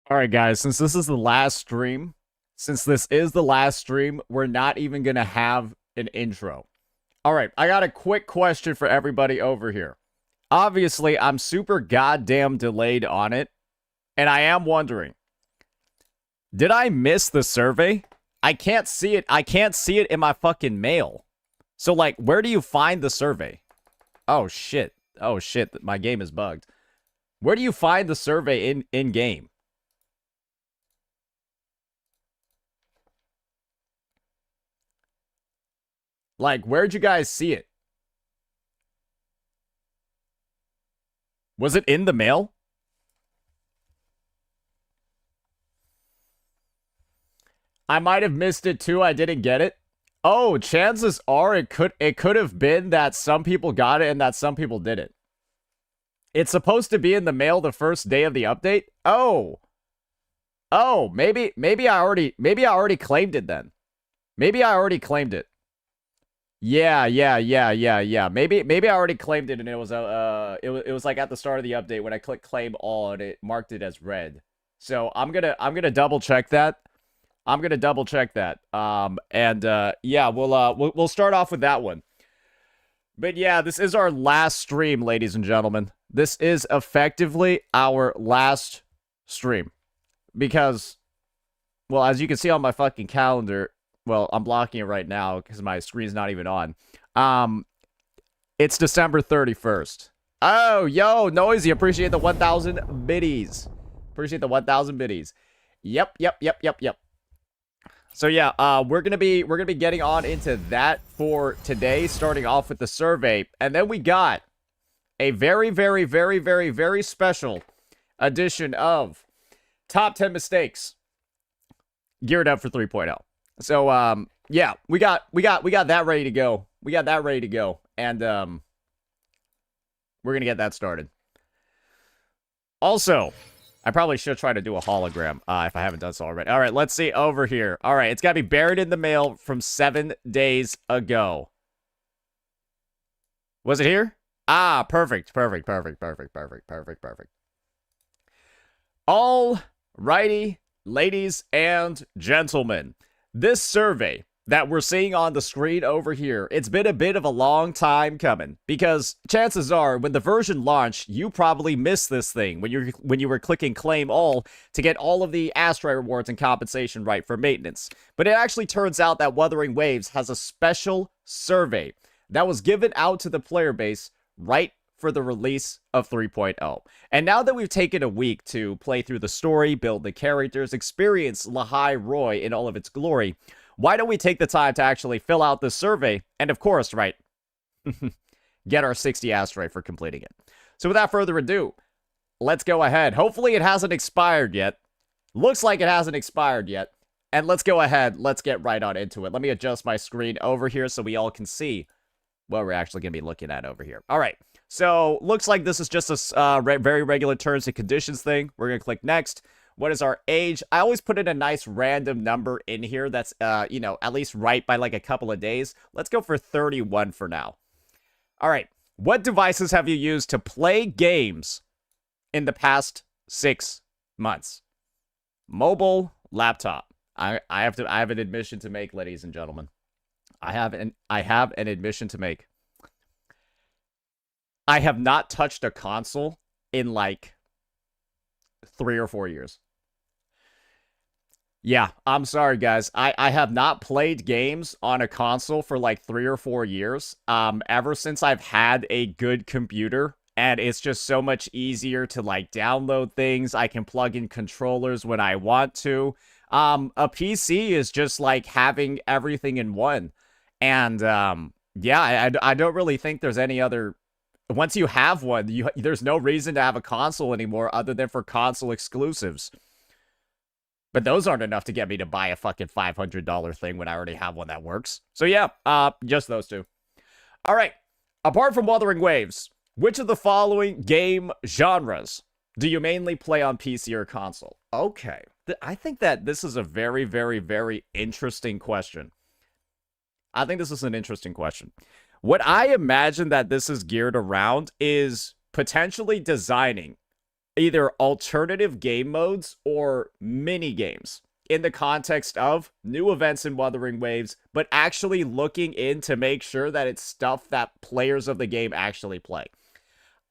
All right, guys, since this is the last stream, we're not even going to have an intro. All right, I got a quick question for everybody over here. Obviously, I'm super goddamn delayed on it, and I am wondering, did I miss the survey? I can't see it. I can't see it in my fucking mail. So, like, where do you find the survey? Oh, shit. Oh, shit. My game is bugged. Where do you find the survey in game? Like, where'd you guys see it? Was it in the mail? I might have missed it too. I didn't get it. Oh, chances are it could have been that some people got it and that some people didn't. It's supposed to be in the mail the first day of the update. Oh. Oh, maybe I already claimed it then. Maybe I already claimed it. Yeah. Maybe I already claimed it and it was like at the start of the update when I clicked claim all and it marked it as red. So I'm gonna double check that. Yeah, we'll start off with that one. But yeah, this is our last stream, ladies and gentlemen. This is effectively our last stream because, well, as you can see on my fucking calendar, well, I'm blocking it right now because my screen's not even on. It's December 31st. Oh, yo, Noisy, appreciate the 1,000 biddies. Appreciate the 1,000 biddies. Yep. So yeah, we're gonna be getting on into that for today, starting off with the survey, and then we got a very special edition of top 10 mistakes geared up for 3.0. So yeah, we got that ready to go. And we're gonna get that started. Also, I probably should try to do a hologram if I haven't done so already. All right, let's see over here. All right, it's got to be buried in the mail from 7 days ago. Was it here? Ah, perfect. All righty, ladies and gentlemen. This survey that we're seeing on the screen over here, it's been a bit of a long time coming because chances are when the version launched, you probably missed this thing when you were clicking claim all to get all of the asteroid rewards and compensation right for maintenance. But it actually turns out that Wuthering Waves has a special survey that was given out to the player base right for the release of 3.0. And now that we've taken a week to play through the story, build the characters, experience Lahai Roy in all of its glory, why don't we take the time to actually fill out this survey and, of course, right, get our 60 asteroid for completing it. So without further ado, let's go ahead. Hopefully it hasn't expired yet. Looks like it hasn't expired yet. And let's go ahead. Let's get right on into it. Let me adjust my screen over here so we all can see what we're actually going to be looking at over here. All right. So looks like this is just a very regular terms and conditions thing. We're going to click next. What is our age? I always put in a nice random number in here that's, you know, at least right by like a couple of days. Let's go for 31 for now. All right. What devices have you used to play games in the past 6 months? Mobile, laptop. I have an admission to make, ladies and gentlemen. I have an admission to make. I have not touched a console in like 3 or 4 years. Yeah, I'm sorry, guys. I have not played games on a console for like 3 or 4 years. Ever since I've had a good computer, and it's just so much easier to like download things. I can plug in controllers when I want to. A PC is just like having everything in one. And yeah, I don't really think there's any other. Once you have one, there's no reason to have a console anymore other than for console exclusives. But those aren't enough to get me to buy a fucking $500 thing when I already have one that works. So yeah, just those two. All right. Apart from Wuthering Waves, which of the following game genres do you mainly play on PC or console? Okay. I think that this is a very interesting question. I think this is an interesting question. What I imagine that this is geared around is potentially designing either alternative game modes or mini games in the context of new events in Wuthering Waves, but actually looking in to make sure that it's stuff that players of the game actually play.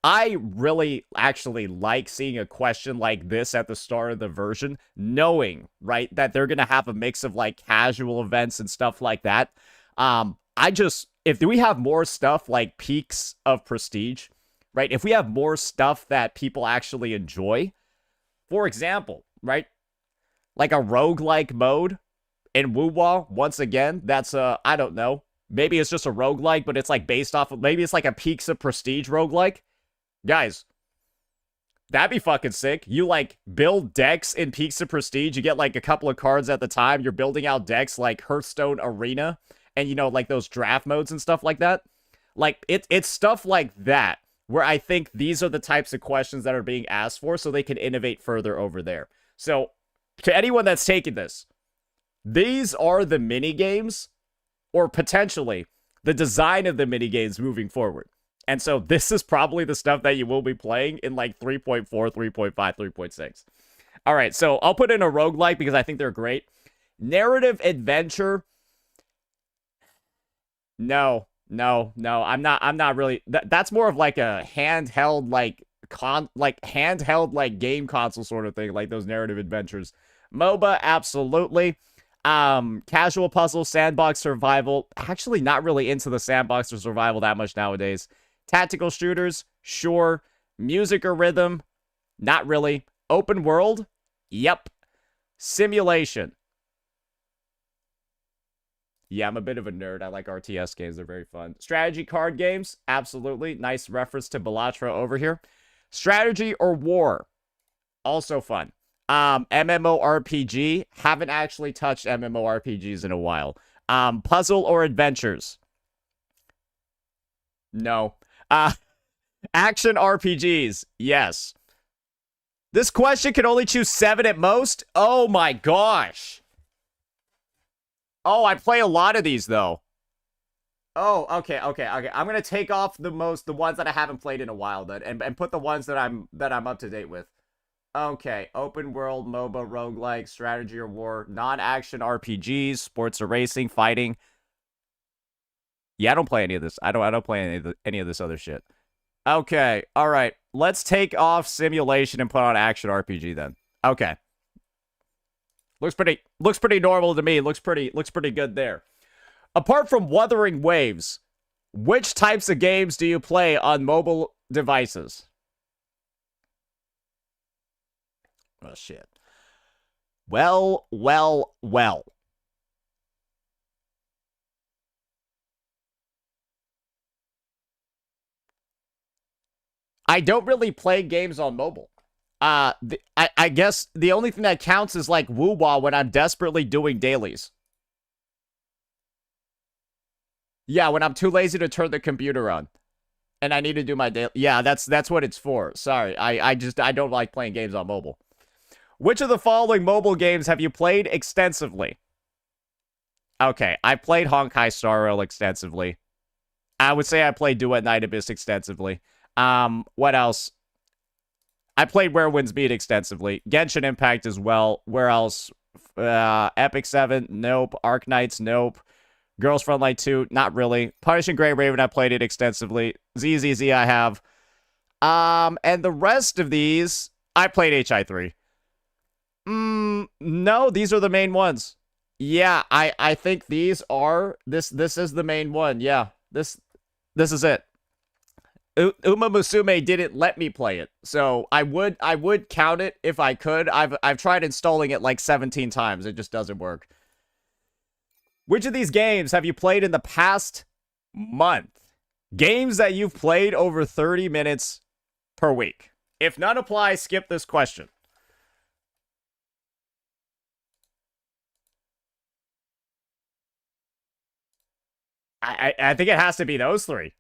I really actually like seeing a question like this at the start of the version, knowing, right, that they're going to have a mix of like casual events and stuff like that. If we have more stuff like peaks of prestige, right, if we have more stuff that people actually enjoy, for example, right, like a roguelike mode in Wuwa, once again, that's I don't know, maybe it's just a roguelike, but it's like based off of, maybe it's like a peaks of prestige roguelike. Guys, that'd be fucking sick. You, like, build decks in Peaks of Prestige. You get, like, a couple of cards at the time. You're building out decks like Hearthstone Arena and, you know, like, those draft modes and stuff like that. Like, it's stuff like that where I think these are the types of questions that are being asked for so they can innovate further over there. So, to anyone that's taking this, these are the mini games, or potentially the design of the mini games moving forward. And so this is probably the stuff that you will be playing in like 3.4, 3.5, 3.6. All right, so I'll put in a roguelike because I think they're great. Narrative adventure. No. I'm not really. That's more of like a handheld game console sort of thing, like those narrative adventures. MOBA, absolutely. Casual puzzle, sandbox survival. Actually, not really into the sandbox or survival that much nowadays. Tactical shooters, sure. Music or rhythm, not really. Open world, yep. Simulation. Yeah, I'm a bit of a nerd. I like RTS games. They're very fun. Strategy card games, absolutely. Nice reference to Bellatra over here. Strategy or war, also fun. MMORPG, haven't actually touched MMORPGs in a while. Puzzle or adventures, no. Action RPGs, yes. This question can only choose 7 at most? Oh my gosh. Oh, I play a lot of these, though. Oh, okay. I'm gonna take off the ones that I haven't played in a while, then, and put the ones that I'm up to date with. Okay, open world, MOBA, roguelike, strategy or war, non-action RPGs, sports or racing, fighting. Yeah, I don't play any of this. I don't play any of this other shit. Okay, all right. Let's take off simulation and put on action RPG then. Okay. Looks pretty normal to me. Looks pretty good there. Apart from Wuthering Waves, which types of games do you play on mobile devices? Oh shit. Well. I don't really play games on mobile. I guess the only thing that counts is like Wuwa when I'm desperately doing dailies. Yeah, when I'm too lazy to turn the computer on. And I need to do my daily. Yeah, that's what it's for. Sorry. I don't like playing games on mobile. Which of the following mobile games have you played extensively? Okay, I played Honkai Star Rail extensively. I would say I played Duet Night Abyss extensively. What else? I played Where Winds Meet extensively. Genshin Impact as well. Where else? Epic 7, nope. Arc Knights, nope. Girls Frontline 2, not really. Punishing Grey Raven, I played it extensively. ZZZ, I have. And the rest of these, I played HI3. No, these are the main ones. Yeah, I think these are, this is the main one. Yeah, this is it. Uma Musume didn't let me play it, so I would count it if I could. I've tried installing it like 17 times. It just doesn't work. Which of these games have you played in the past month? Games that you've played over 30 minutes per week. If none apply, skip this question. I think it has to be those three.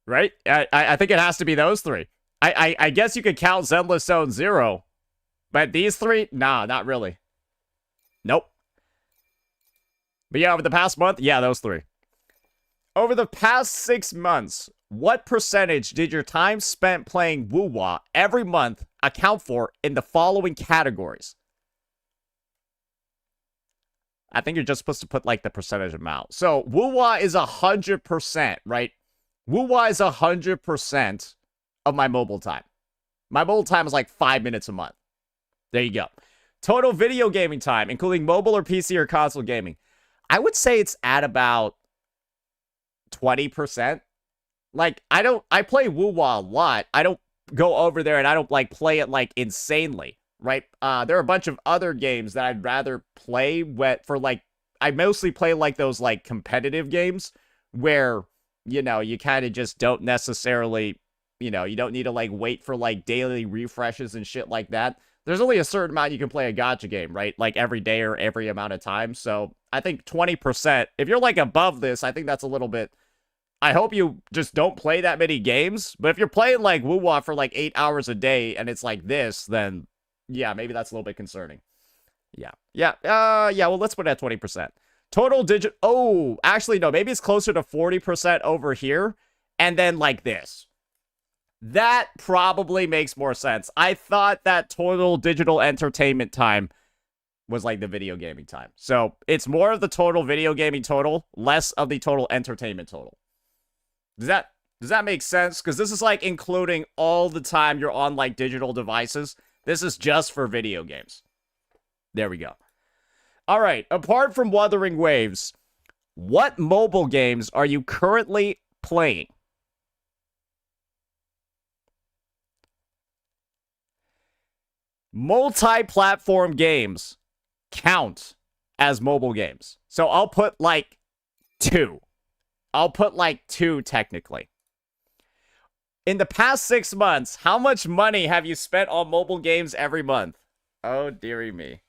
Right? I think it has to be those three. I guess you could count Zenless Zone 0. But these three? Nah, not really. Nope. But yeah, over the past month, yeah, those three. Over the past 6 months, What percentage did your time spent playing Wuwa every month account for in the following categories? I think you're just supposed to put, like, the percentage amount. So, Wuwa is 100%, right? Wuwa is 100% of my mobile time. My mobile time is like 5 minutes a month. There you go. Total video gaming time, including mobile or PC or console gaming. I would say it's at about 20%. Like, I play Wuwa a lot. I don't go over there and I don't, like, play it, like, insanely. Right? There are a bunch of other games that I'd rather play for, like, I mostly play, like, those, like, competitive games where, you know, you kind of just don't necessarily, you know, you don't need to, like, wait for, like, daily refreshes and shit like that. There's only a certain amount you can play a gacha game, right? Like, every day or every amount of time. So, I think 20%, if you're, like, above this, I think that's a little bit, I hope you just don't play that many games. But if you're playing, like, Wuwa for, like, 8 hours a day and it's like this, then yeah, maybe that's a little bit concerning. Yeah, well, let's put it at 20%. Total digit... Oh, actually, no, maybe it's closer to 40% over here. And then, like, this. That probably makes more sense. I thought that total digital entertainment time was, like, the video gaming time. So, it's more of the total video gaming total, less of the total entertainment total. Does that make sense? Because this is, like, including all the time you're on, like, digital devices. This is just for video games. There we go. All right, apart from Wuthering Waves, what mobile games are you currently playing? Multi-platform games count as mobile games. So I'll put, like, 2. I'll put, like, 2 technically. In the past 6 months, how much money have you spent on mobile games every month? Oh, dearie me.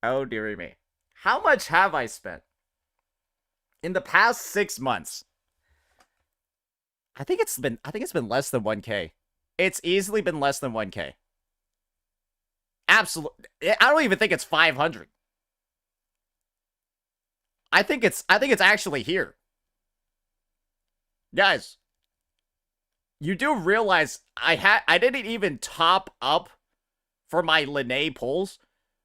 Oh, dearie me. How much have I spent? In the past 6 months. I think it's been less than 1K. It's easily been less than 1K. Absolutely. I don't even think it's 500. I think it's actually here. Guys, you do realize I didn't even top up for my Linné pulls.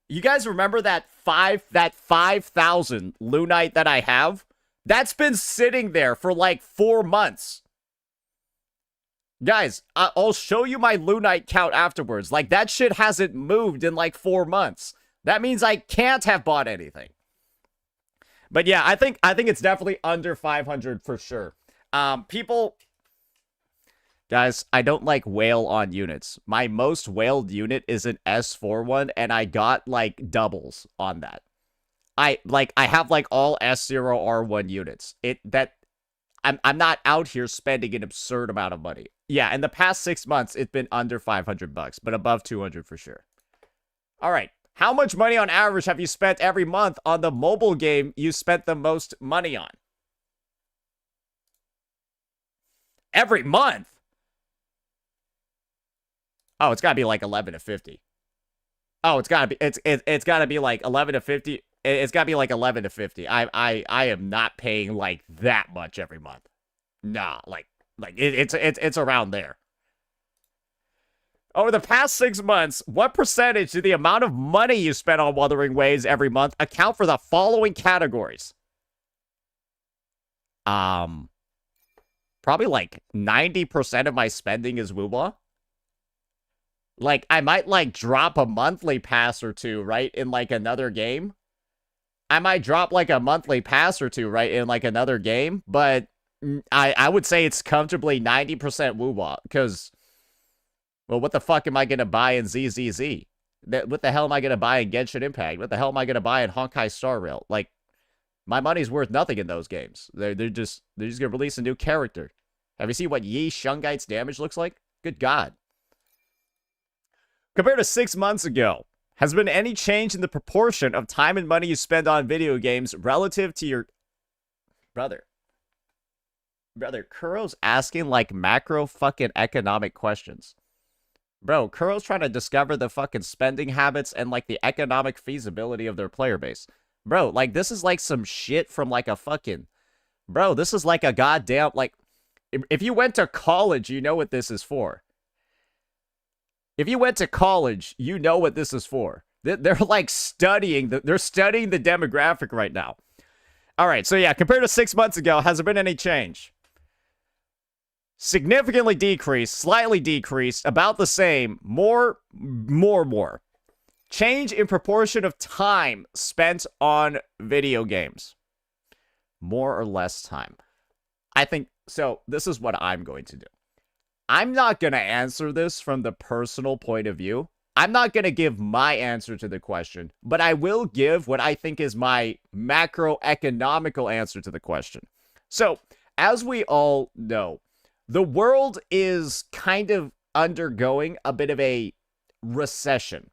You guys remember that 5,000 Lunite that I have? That's been sitting there for like 4 months. Guys, I'll show you my Lunite count afterwards. Like, that shit hasn't moved in like 4 months. That means I can't have bought anything. But yeah, I think it's definitely under 500 for sure. Guys, I don't like wail on units. My most wailed unit is an S4 one, and I got like doubles on that. I have like all S0R1 units. I'm not out here spending an absurd amount of money. Yeah, in the past 6 months, it's been under 500 bucks, but above 200 for sure. All right. How much money on average have you spent every month on the mobile game you spent the most money on? Every month? Oh, it's got to be like 11 to 50. Oh, it's got to be like 11 to 50. It's got to be like 11 to 50. I am not paying like that much every month. Nah, it's around there. Over the past 6 months, what percentage did the amount of money you spent on Wuthering Waves every month account for the following categories? Probably like 90% of my spending is Wuwa. Like, I might like drop a monthly pass or two, right, in like another game. I might drop like a monthly pass or two, right, in like another game, but I would say it's comfortably 90% Wuwa, because, well, what the fuck am I going to buy in ZZZ? What the hell am I going to buy in Genshin Impact? What the hell am I going to buy in Honkai Star Rail? Like, my money's worth nothing in those games. They're just going to release a new character. Have you seen what Yi Shungite's damage looks like? Good God. Compared to 6 months ago, has there been any change in the proportion of time and money you spend on video games relative to your... Brother, Kuro's asking like macro fucking economic questions. Bro, Kuro's trying to discover the fucking spending habits and like the economic feasibility of their player base. Bro, like this is like some shit from like a fucking Bro, this is like a goddamn, like, if you went to college, you know what this is for. If you went to college, you know what this is for. They're like studying, they're studying the demographic right now. All right, so yeah, compared to 6 months ago, has there been any change? Significantly decreased, slightly decreased, about the same, more. Change in proportion of time spent on video games. More or less time. I think, so this is what I'm going to do. I'm not going to answer this from the personal point of view. I'm not going to give my answer to the question, but I will give what I think is my macroeconomical answer to the question. So, as we all know, the world is kind of undergoing a bit of a recession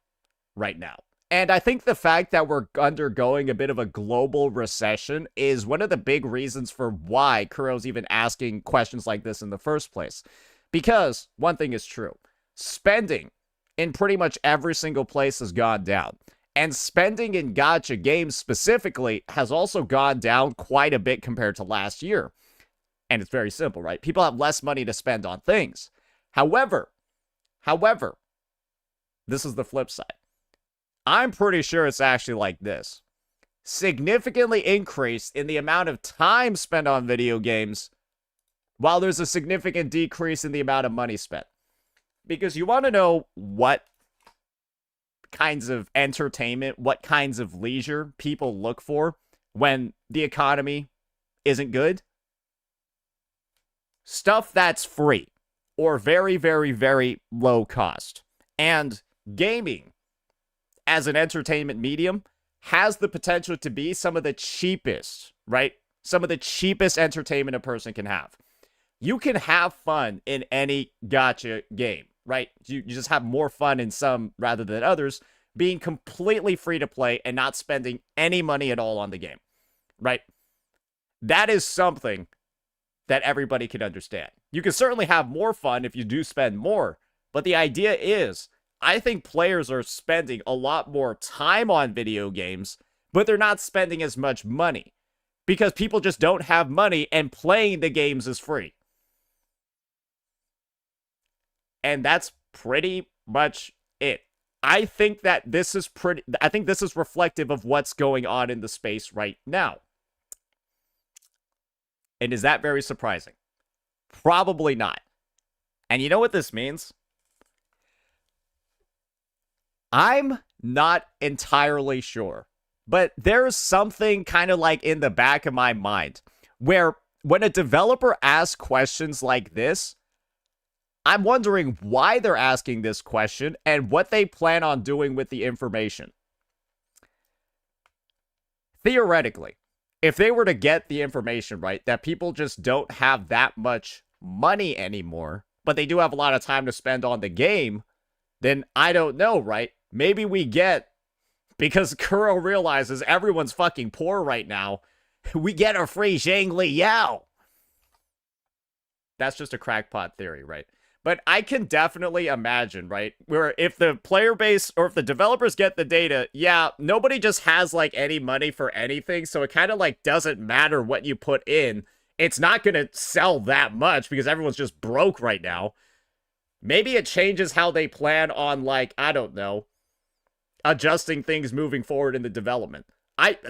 right now. And I think the fact that we're undergoing a bit of a global recession is one of the big reasons for why Kuro's even asking questions like this in the first place. Because one thing is true, spending in pretty much every single place has gone down. And spending in gacha games specifically has also gone down quite a bit compared to last year. And it's very simple, right? People have less money to spend on things. However, this is the flip side. I'm pretty sure it's actually like this. Significantly increased in the amount of time spent on video games, while there's a significant decrease in the amount of money spent. Because you want to know what kinds of entertainment, what kinds of leisure people look for when the economy isn't good? Stuff that's free or very, very, very low cost. And gaming, as an entertainment medium, has the potential to be some of the cheapest, right? Some of the cheapest entertainment a person can have. You can have fun in any gacha game, right? You just have more fun in some rather than others, being completely free to play and not spending any money at all on the game, right? That is something that everybody can understand. You can certainly have more fun if you do spend more, but the idea is, I think players are spending a lot more time on video games, but they're not spending as much money because people just don't have money and playing the games is free. And that's pretty much it. I think that this is reflective of what's going on in the space right now. And is that very surprising? Probably not. And you know what this means? I'm not entirely sure, but there's something kind of like in the back of my mind where when a developer asks questions like this, I'm wondering why they're asking this question and what they plan on doing with the information. Theoretically, if they were to get the information right, that people just don't have that much money anymore, but they do have a lot of time to spend on the game, then I don't know, right? Maybe we get, because Kuro realizes everyone's fucking poor right now, we get a free Zhangli Yao. That's just a crackpot theory, right? But I can definitely imagine, right, where if the player base or if the developers get the data, yeah, nobody just has like any money for anything, so it kind of like doesn't matter what you put in. It's not going to sell that much because everyone's just broke right now. Maybe it changes how they plan on, like, I don't know, adjusting things moving forward in the development.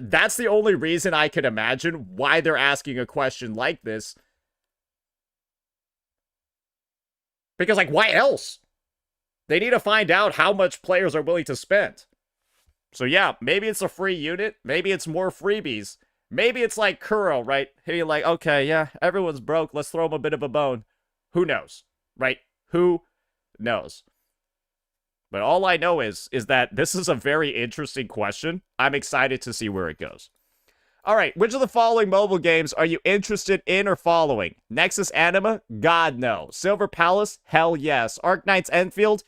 That's the only reason I can imagine why they're asking a question like this. Because, like, why else? They need to find out how much players are willing to spend. So, yeah, maybe it's a free unit. Maybe it's more freebies. Maybe it's like Kuro, right? Hitting like, okay, yeah, everyone's broke. Let's throw them a bit of a bone. Who knows, right? Who knows? But all I know is that this is a very interesting question. I'm excited to see where it goes. All right, which of the following mobile games are you interested in or following? Nexus Anima? God, no. Silver Palace? Hell yes. Arknights Enfield?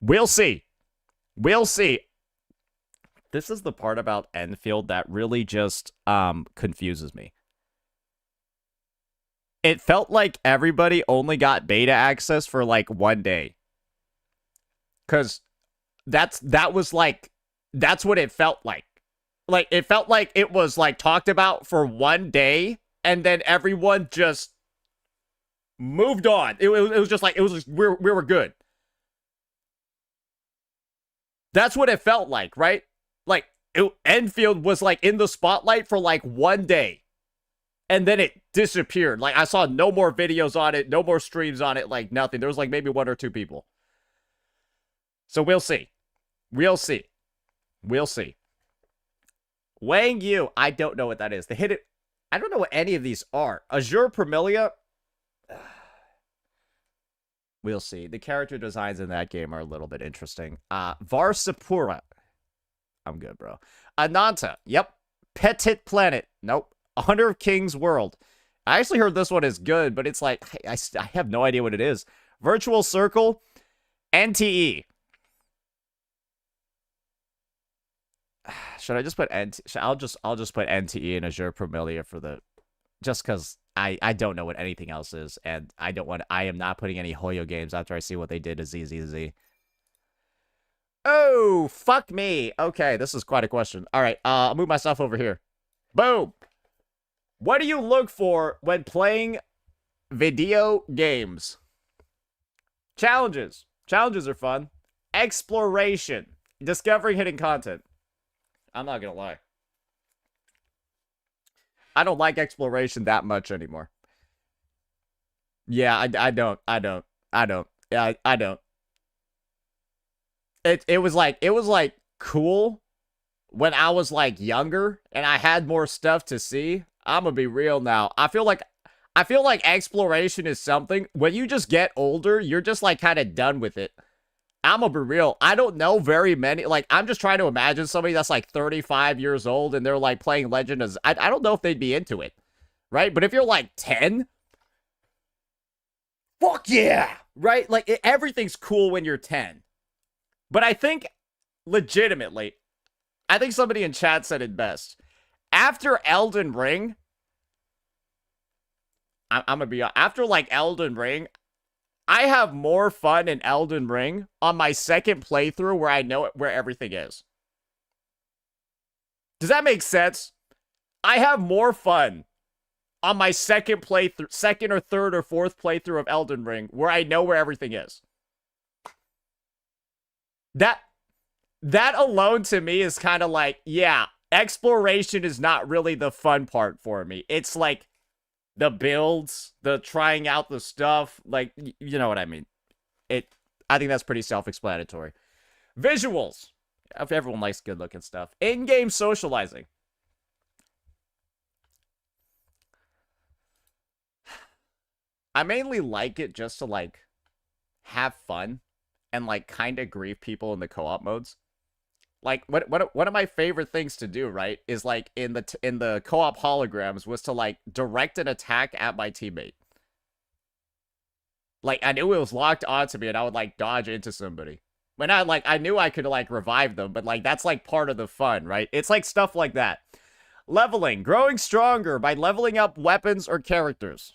We'll see. We'll see. This is the part about Enfield that really just confuses me. It felt like everybody only got beta access for like 1 day. Because that's what it felt like. Like, it felt like it was, like, talked about for one day, and then everyone just moved on. It was just like, we were good. That's what it felt like, right? Like, Enfield was, like, in the spotlight for, like, one day. And then it disappeared. Like, I saw no more videos on it, no more streams on it, like, nothing. There was, like, maybe one or two people. So we'll see. We'll see. We'll see. Wang Yu. I don't know what that is. The hidden... I don't know what any of these are. Azure Permilia. We'll see. The character designs in that game are a little bit interesting. Varsapura. I'm good, bro. Ananta. Yep. Petit Planet. Nope. Honor of Kings World. I actually heard this one is good, but it's like, I have no idea what it is. Virtual Circle. NTE. Should I just put I'll just put NTE and Azure Permilia for the, just because I don't know what anything else is, and I am not putting any Hoyo games after I see what they did to ZZZ. Oh, fuck me. Okay, this is quite a question. All right, I'll move myself over here. Boom. What do you look for when playing video games? Challenges. Challenges are fun. Exploration. Discovering hidden content. I'm not gonna lie. I don't like exploration that much anymore. Yeah, I don't. Yeah, I don't. It was like cool when I was like younger and I had more stuff to see. I'm gonna be real now. I feel like exploration is something when you just get older, you're just like kind of done with it. I'm gonna be real. I don't know very many. Like, I'm just trying to imagine somebody that's like 35 years old and they're like playing Legend of... I don't know if they'd be into it, right? But if you're like 10, fuck yeah, right? Like, everything's cool when you're 10. But I think, legitimately, I think somebody in chat said it best. After Elden Ring, I'm gonna be... After, like, Elden Ring, I have more fun in Elden Ring on my second playthrough where I know where everything is. Does that make sense? I have more fun on my second playthrough, second or third or fourth playthrough of Elden Ring where I know where everything is. That alone to me is kind of like, yeah, exploration is not really the fun part for me. It's like the builds, the trying out the stuff, like, you know what I mean. I think that's pretty self-explanatory. Visuals. If everyone likes good-looking stuff. In-game socializing. I mainly like it just to, like, have fun and, like, kind of grieve people in the co-op modes. Like, one of my favorite things to do, right, is, like, in the co-op holograms was to, like, direct an attack at my teammate. Like, I knew it was locked onto me, and I would, like, dodge into somebody. When I knew I could, like, revive them, but, like, that's, like, part of the fun, right? It's, like, stuff like that. Leveling. Growing stronger by leveling up weapons or characters.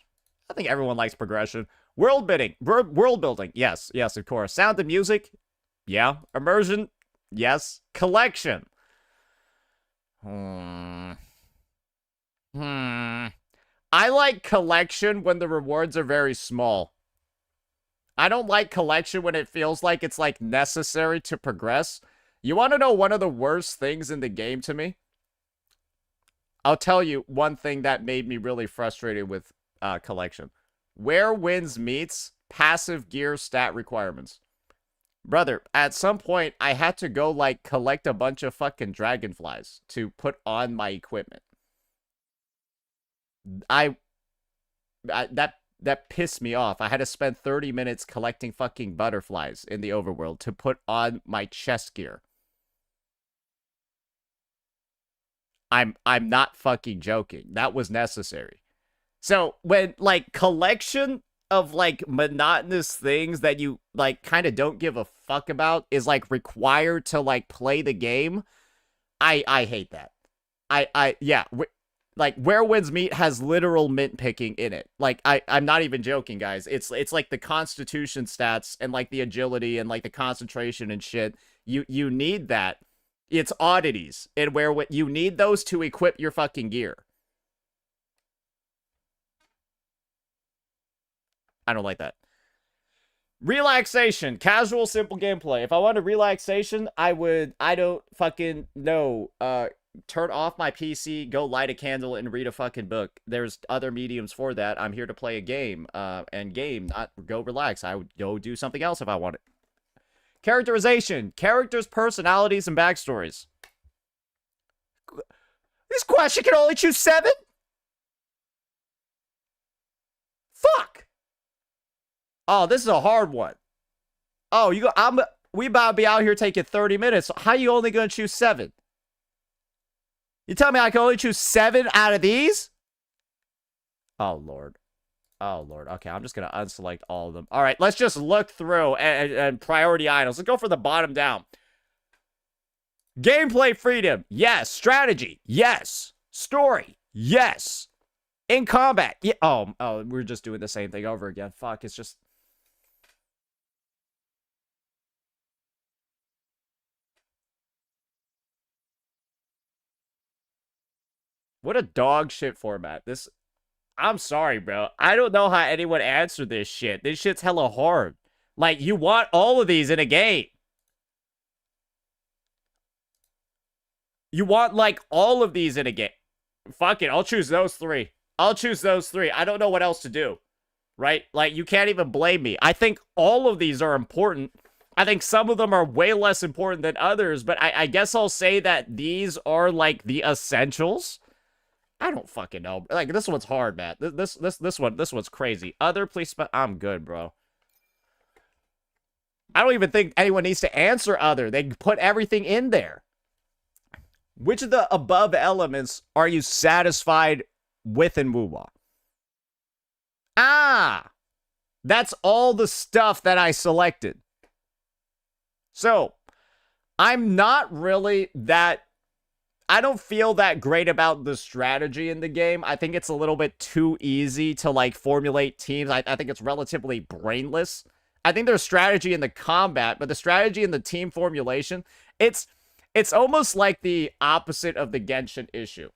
I think everyone likes progression. World building. Yes, of course. Sound and music. Yeah. Immersion. Yes. Collection. I like collection when the rewards are very small. I don't like collection when it feels like it's, like, necessary to progress. You want to know one of the worst things in the game to me? I'll tell you one thing that made me really frustrated with collection. Where wins meets passive gear stat requirements. Brother, at some point, I had to go, like, collect a bunch of fucking dragonflies to put on my equipment. That pissed me off. I had to spend 30 minutes collecting fucking butterflies in the overworld to put on my chest gear. I'm not fucking joking. That was necessary. So, when, like, collection of, like, monotonous things that you, like, kind of don't give a fuck about is, like, required to, like, play the game, I hate that. Yeah, like, Where Winds Meet has literal mint picking in it. Like, I'm not even joking, guys. It's like the constitution stats and, like, the agility and, like, the concentration and shit. You need that It's oddities, and where what you need those to equip your fucking gear. I don't like that. Relaxation. Casual, simple gameplay. If I wanted relaxation, I don't fucking know. Turn off my PC, go light a candle, and read a fucking book. There's other mediums for that. I'm here to play a game, not go relax. I would go do something else if I wanted. Characterization. Characters, personalities, and backstories. This question can only choose 7? Fuck! Oh, this is a hard one. Oh, we about to be out here taking 30 minutes. How you only gonna choose 7? You tell me I can only choose 7 out of these? Oh, Lord. Oh, Lord. Okay, I'm just going to unselect all of them. All right, let's just look through and priority items. Let's go from the bottom down. Gameplay freedom. Yes. Strategy. Yes. Story. Yes. In combat. Yeah. Oh, we're just doing the same thing over again. Fuck, it's just... What a dog shit format. I'm sorry, bro. I don't know how anyone answered this shit. This shit's hella hard. Like, you want all of these in a game. You want, like, all of these in a game. Fuck it. I'll choose those 3. I'll choose those 3. I don't know what else to do. Right? Like, you can't even blame me. I think all of these are important. I think some of them are way less important than others, but I guess I'll say that these are, like, the essentials. I don't fucking know. Like, this one's hard, man. This one's crazy. Other, please, I'm good, bro. I don't even think anyone needs to answer other. They put everything in there. Which of the above elements are you satisfied with in Wuwa? Ah! That's all the stuff that I selected. So, I'm not really that... I don't feel that great about the strategy in the game. I think it's a little bit too easy to, like, formulate teams. I think it's relatively brainless. I think there's strategy in the combat, but the strategy in the team formulation, it's almost like the opposite of the Genshin issue.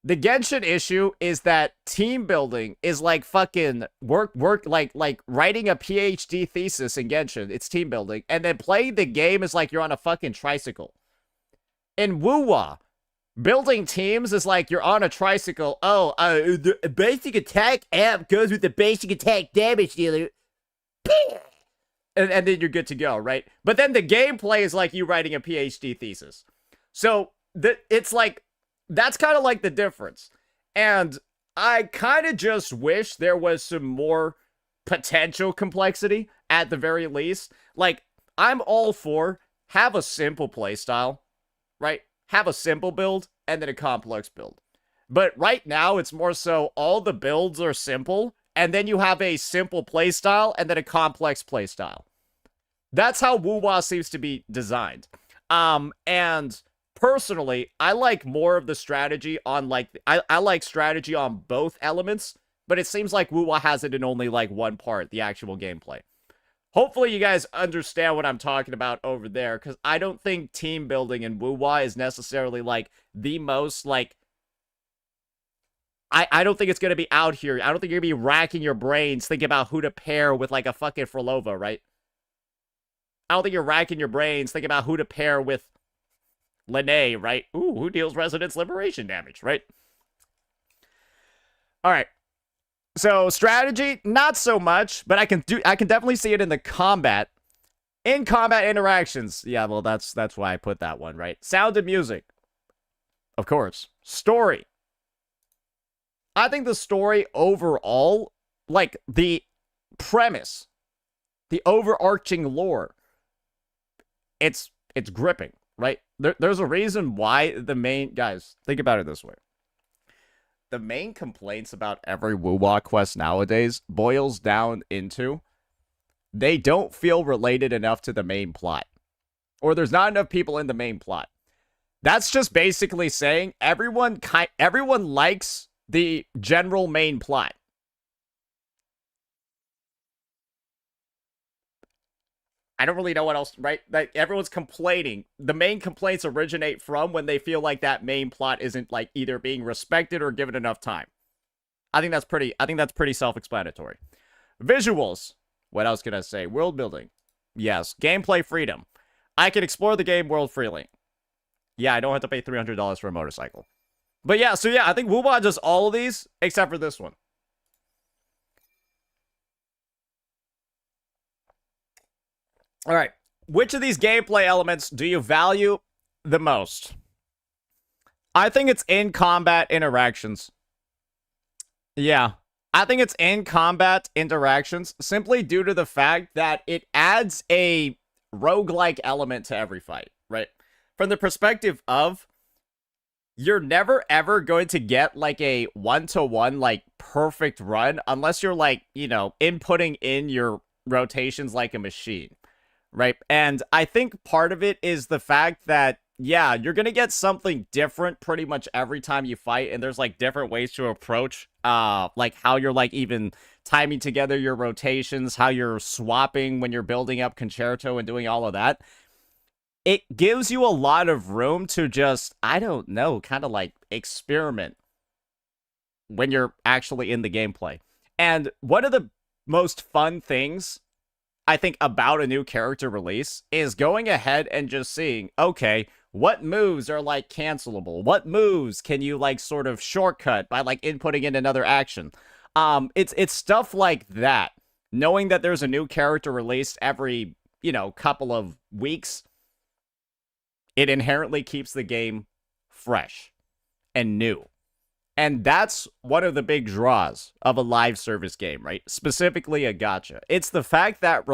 The Genshin issue is that team building is like fucking like writing a PhD thesis in Genshin. It's team building. And then playing the game is like you're on a fucking tricycle. In Wuwa, building teams is like you're on a tricycle. Oh, the basic attack amp goes with the basic attack damage dealer. And then you're good to go, right? But then the gameplay is like you writing a PhD thesis. So it's like, that's kind of like the difference. And I kind of just wish there was some more potential complexity at the very least. Like, I'm all for have a simple playstyle. Right? Have a simple build and then a complex build. But right now, it's more so all the builds are simple, and then you have a simple playstyle and then a complex playstyle. That's how Wuwa seems to be designed. And personally, I like more of the strategy on, like, I like strategy on both elements, but it seems like Wuwa has it in only, like, one part, the actual gameplay. Hopefully you guys understand what I'm talking about over there, because I don't think team building in Wuwa is necessarily, like, the most, like... I don't think it's going to be out here. I don't think you're going to be racking your brains thinking about who to pair with, like, a fucking Frolova, right? I don't think you're racking your brains thinking about who to pair with Lene, right? Ooh, who deals Resonance Liberation damage, right? Alright. So, strategy, not so much, but I can definitely see it in the combat. In combat interactions. Yeah, well, that's why I put that one, right? Sound and music. Of course. Story. I think the story overall, like, the premise, the overarching lore, it's gripping, right? There's a reason why the main... Guys, think about it this way. The main complaints about every Wuwa quest nowadays boils down into they don't feel related enough to the main plot. Or there's not enough people in the main plot. That's just basically saying everyone likes the general main plot. I don't really know what else, right? Like everyone's complaining. The main complaints originate from when they feel like that main plot isn't like either being respected or given enough time. I think that's pretty self-explanatory. Visuals. What else can I say? World building. Yes. Gameplay freedom. I can explore the game world freely. Yeah, I don't have to pay $300 for a motorcycle. But yeah, so yeah, I think Wuwa does all of these except for this one. All right. Which of these gameplay elements do you value the most? I think it's in combat interactions. Yeah. I think it's in combat interactions simply due to the fact that it adds a roguelike element to every fight, right? From the perspective of you're never ever going to get like a one-to-one like perfect run unless you're like, inputting in your rotations like a machine, right? And I think part of it is the fact that yeah, you're going to get something different pretty much every time you fight, and there's like different ways to approach like how you're like even timing together your rotations, how you're swapping when you're building up concerto and doing all of that. It gives you a lot of room to just, I don't know, kind of like experiment when you're actually in the gameplay. And one of the most fun things I think about a new character release is going ahead and just seeing, okay, what moves are like cancelable? What moves can you like sort of shortcut by like inputting in another action? It's stuff like that. Knowing that there's a new character released every, couple of weeks, it inherently keeps the game fresh and new. And that's one of the big draws of a live service game, right? Specifically a gacha. It's the fact that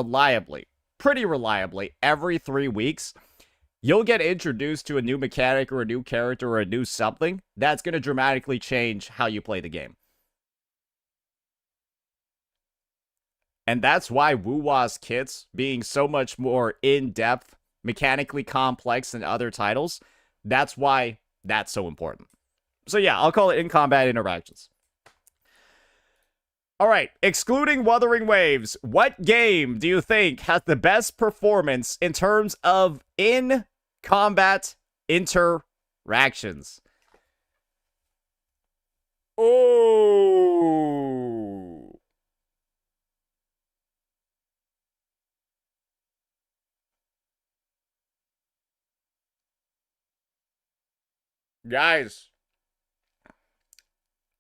pretty reliably, every 3 weeks, you'll get introduced to a new mechanic or a new character or a new something that's going to dramatically change how you play the game. And that's why Wuwa's kits, being so much more in-depth, mechanically complex than other titles, that's why that's so important. So yeah, I'll call it in-combat interactions. All right, excluding Wuthering Waves, what game do you think has the best performance in terms of in-combat interactions? Oh. Guys.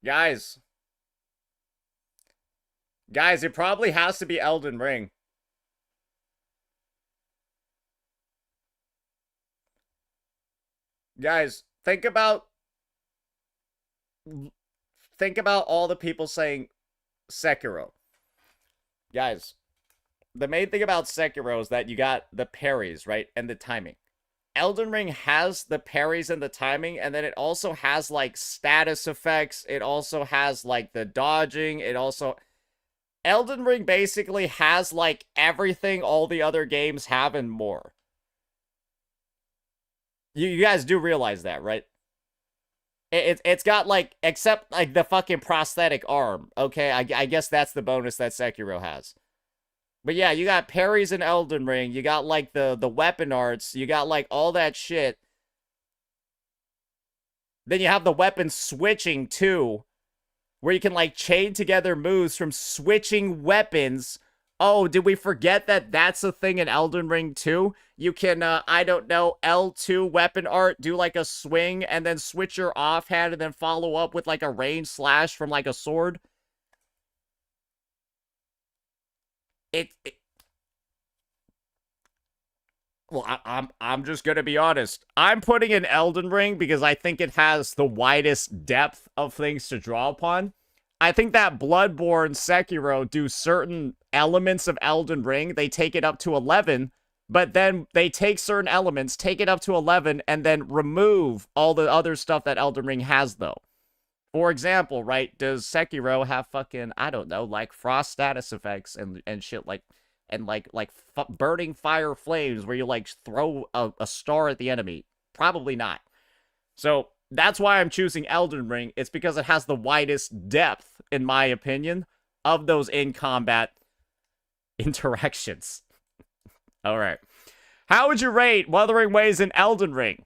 Guys, it probably has to be Elden Ring. Guys, think about all the people saying Sekiro. Guys, the main thing about Sekiro is that you got the parries, right? And the timing. Elden Ring has the parries and the timing, and then it also has, like, status effects. It also has, like, the dodging. Elden Ring basically has, like, everything all the other games have and more. You guys do realize that, right? It's got, like, except, like, the fucking prosthetic arm, okay? I guess that's the bonus that Sekiro has. But yeah, you got parries in Elden Ring. You got, like, the weapon arts. You got, like, all that shit. Then you have the weapon switching, too. Where you can, like, chain together moves from switching weapons. Oh, did we forget that that's a thing in Elden Ring, too? You can, I don't know, L2 weapon art, do, like, a swing, and then switch your offhand, and then follow up with, like, a range slash from, like, a sword. Well, I'm just gonna be honest. I'm putting in Elden Ring because I think it has the widest depth of things to draw upon. I think that Bloodborne, Sekiro do certain elements of Elden Ring. They take it up to 11, but then they take certain elements, take it up to 11, and then remove all the other stuff that Elden Ring has, though. For example, right, does Sekiro have fucking, I don't know, like frost status effects and shit like, and like burning fire flames where you like throw a star at the enemy? Probably not. So that's why I'm choosing Elden Ring. It's because it has the widest depth, in my opinion, of those in-combat interactions. All right. How would you rate Wuthering Waves in Elden Ring?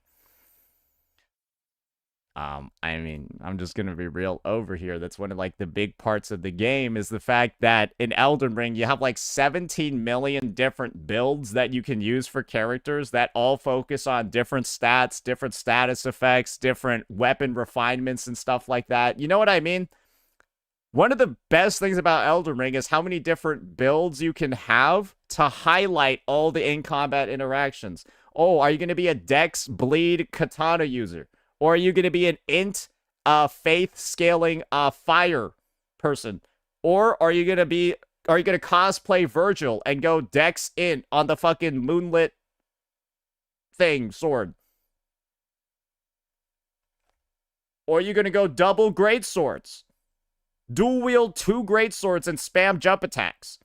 I mean, I'm just gonna be real over here. That's one of like the big parts of the game is the fact that in Elden Ring you have like 17 million different builds that you can use for characters that all focus on different stats, different status effects, different weapon refinements and stuff like that. You know what I mean? One of the best things about Elden Ring is how many different builds you can have to highlight all the in-combat interactions. Oh, are you going to be a Dex Bleed Katana user? Or are you going to be an int faith scaling fire person? Or are you going to cosplay Virgil and go Dex int on the fucking moonlit thing sword? Or are you going to go double great swords? Dual wield 2 great swords and spam jump attacks.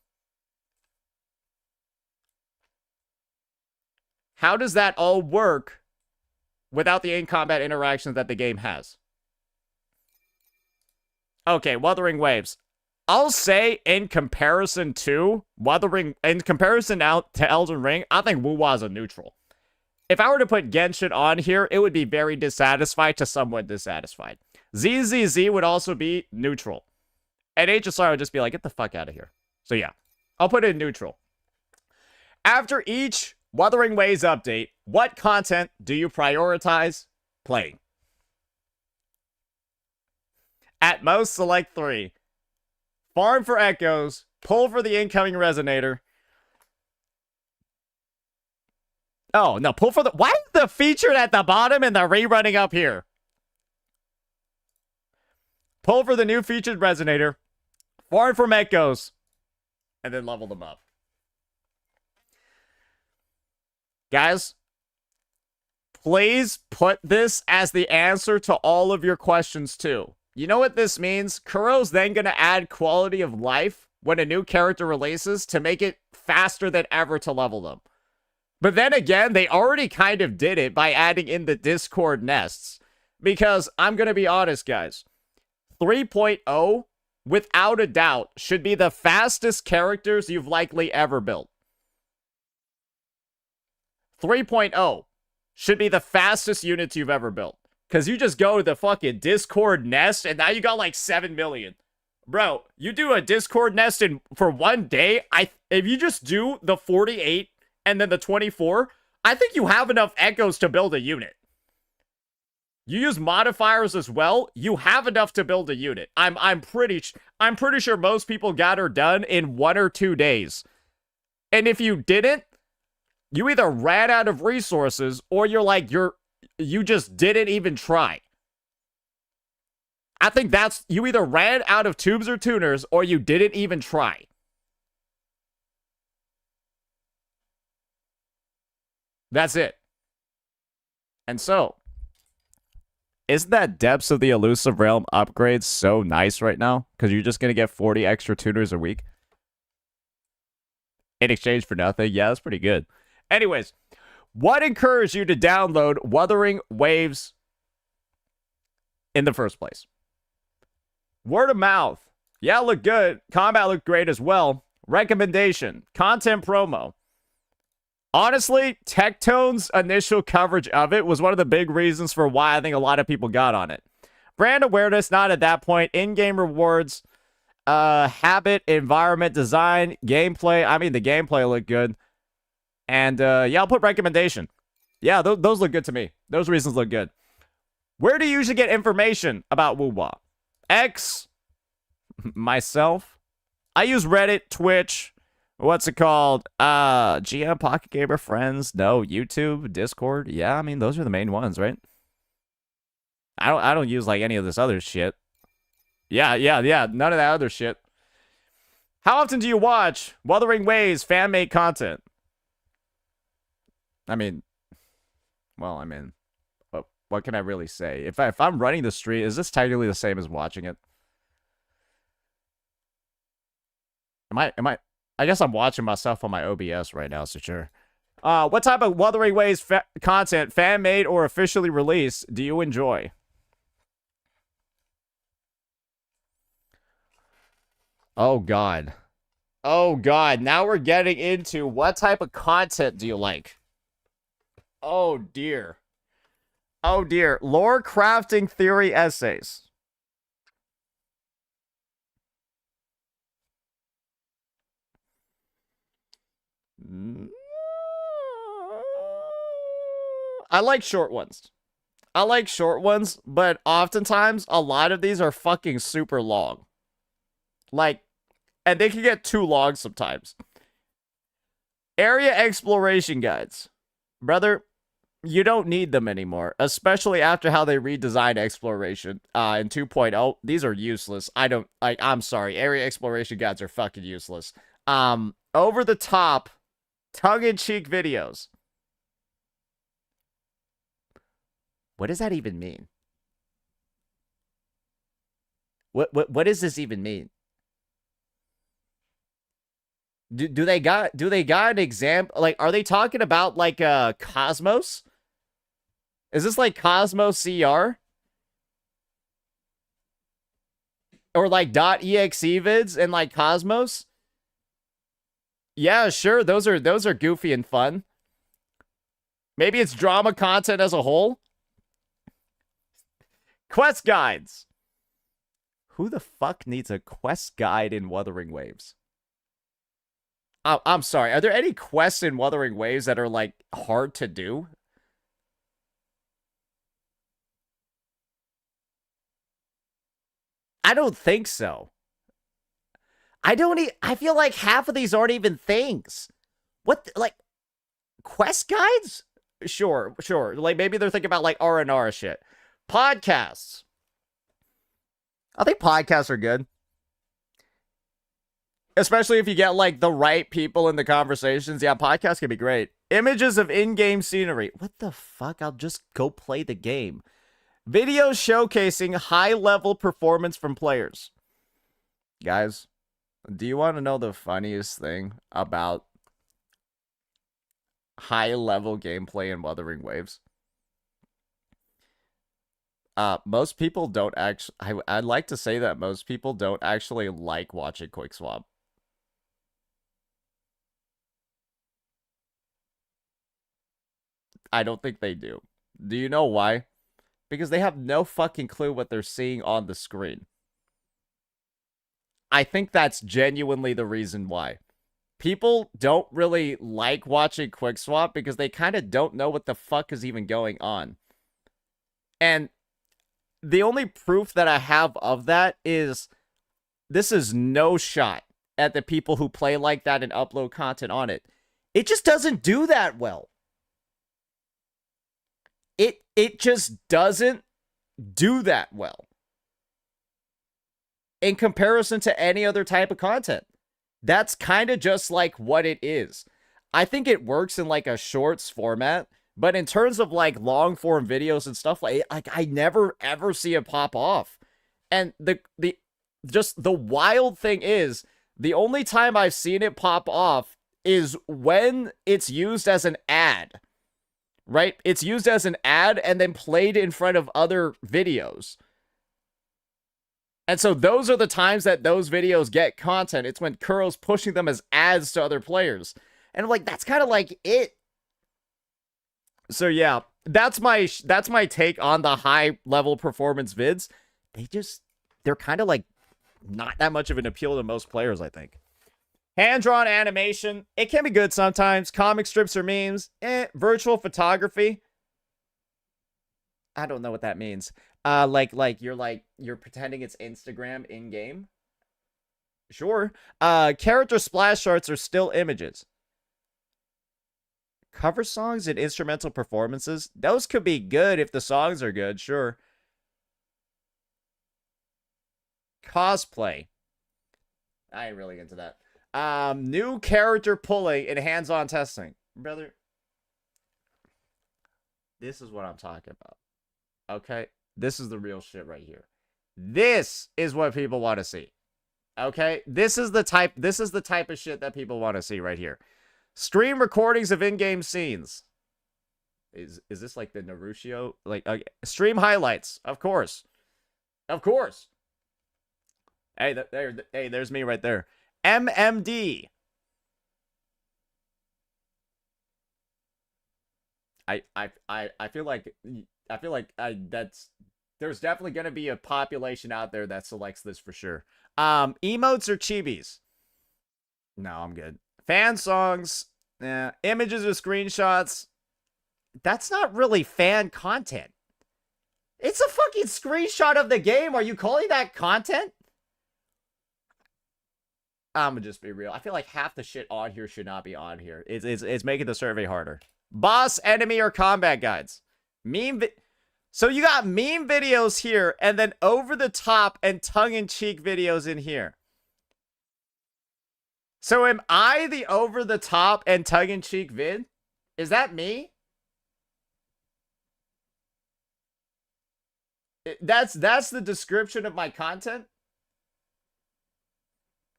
How does that all work without the in-combat interactions that the game has? Okay, Wuthering Waves. I'll say in comparison to Elden Ring, I think Wuwa is a neutral. If I were to put Genshin on here, it would be very dissatisfied to somewhat dissatisfied. ZZZ would also be neutral. And HSR would just be like, get the fuck out of here. So yeah, I'll put it in neutral. After each Wuthering Waves update, what content do you prioritize playing? At most, select 3. Farm for echoes, pull for the incoming resonator. Oh, no, pull for the... Why is the featured at the bottom and the rerunning up here? Pull for the new featured resonator. Farm for echoes. And then level them up. Guys, please put this as the answer to all of your questions too. You know what this means? Kuro's then going to add quality of life when a new character releases to make it faster than ever to level them. But then again, they already kind of did it by adding in the Discord nests. Because I'm going to be honest, guys. 3.0, without a doubt, should be the fastest characters you've likely ever built. 3.0 should be the fastest units you've ever built. Because you just go to the fucking Discord nest, and now you got like 7 million. Bro, you do a Discord nest for one day, if you just do the 48 and then the 24, I think you have enough echoes to build a unit. You use modifiers as well, you have enough to build a unit. I'm pretty sure most people got her done in 1 or 2 days. And if you didn't, you either ran out of resources or you just didn't even try. I think you either ran out of tubes or tuners or you didn't even try. That's it. And so, isn't that Depths of the Elusive Realm upgrade so nice right now? Because you're just going to get 40 extra tuners a week. In exchange for nothing. Yeah, that's pretty good. Anyways, what encouraged you to download Wuthering Waves in the first place? Word of mouth. Yeah, looked good. Combat looked great as well. Recommendation. Content promo. Honestly, Tectone's initial coverage of it was one of the big reasons for why I think a lot of people got on it. Brand awareness, not at that point. In-game rewards. Habit, environment, design, gameplay. I mean, the gameplay looked good. And, yeah, I'll put recommendation. Yeah, those look good to me. Those reasons look good. Where do you usually get information about Wuwa? X, myself. I use Reddit, Twitch, what's it called? GM, Pocket Gamer, Friends, no, YouTube, Discord. Yeah, I mean, those are the main ones, right? I don't use, like, any of this other shit. Yeah, none of that other shit. How often do you watch Wuthering Waves fan-made content? I mean, well, what can I really say? If I'm running the stream, is this technically the same as watching it? I guess I'm watching myself on my OBS right now, so sure. What type of Wuthering Waves content, fan-made or officially released, do you enjoy? Oh, God. Oh god, now we're getting into what type of content do you like? Oh dear. Oh dear. Lore crafting theory essays. I like short ones. I like short ones, but oftentimes a lot of these are fucking super long. Like, and they can get too long sometimes. Area exploration guides. Brother, you don't need them anymore, especially after how they redesigned exploration in 2.0. These are useless. I'm sorry. Area exploration guides are fucking useless. Over the top, tongue-in-cheek videos. What does that even mean? What does this even mean? Do they got an example? Like, are they talking about like Cosmos? Is this like Cosmos CR? Or like .exe vids and like Cosmos? Yeah, sure. Those are goofy and fun. Maybe it's drama content as a whole. Quest guides. Who the fuck needs a quest guide in Wuthering Waves? I'm sorry. Are there any quests in Wuthering Waves that are like hard to do? I don't think so. I feel like half of these aren't even things. What, like, quest guides? Sure. Like, maybe they're thinking about, like, R&R shit. Podcasts. I think podcasts are good. Especially if you get, like, the right people in the conversations. Yeah, podcasts can be great. Images of in-game scenery. What the fuck? I'll just go play the game. Videos showcasing high-level performance from players. Guys, do you want to know the funniest thing about high-level gameplay in Wuthering Waves? Most people don't actually... I'd like to say that most people don't actually like watching Quick Swap. I don't think they do. Do you know why? Because they have no fucking clue what they're seeing on the screen. I think that's genuinely the reason why. People don't really like watching Quick Swap because they kind of don't know what the fuck is even going on. And the only proof that I have of that is this is no shot at the people who play like that and upload content on it. It just doesn't do that well. It just doesn't do that well in comparison to any other type of content. That's kind of just like what it is. I think it works in like a shorts format, but in terms of like long form videos and stuff like I never ever see it pop off. And the wild thing is the only time I've seen it pop off is when it's used as an ad. Right? It's used as an ad and then played in front of other videos. And so those are the times that those videos get content. It's when Kuro's pushing them as ads to other players. And I'm like, that's kind of like it. So yeah, that's my take on the high level performance vids. They're kind of like not that much of an appeal to most players, I think. Hand-drawn animation, it can be good sometimes. Comic strips or memes, virtual photography. I don't know what that means. Like you're pretending it's Instagram in-game. Sure. Character splash arts are still images. Cover songs and instrumental performances, those could be good if the songs are good, sure. Cosplay. I ain't really into that. New character pulling and hands-on testing. Brother, this is what I'm talking about. Okay? This is the real shit right here. This is what people want to see. Okay? This is the type of shit that people want to see right here. Stream recordings of in-game scenes. Is this like the Naruto? Like stream highlights, of course. Of course. Hey, there's me right there. MMD. I feel like that's there's definitely gonna be a population out there that selects this for sure. Emotes or chibis? No, I'm good. Fan songs, images or screenshots. That's not really fan content. It's a fucking screenshot of the game. Are you calling that content? I'm gonna just be real. I feel like half the shit on here should not be on here. It's making the survey harder. Boss, enemy, or combat guides. So you got meme videos here, and then over the top and tongue-in-cheek videos in here. So am I the over the top and tongue-in-cheek vid? Is that me? That's the description of my content?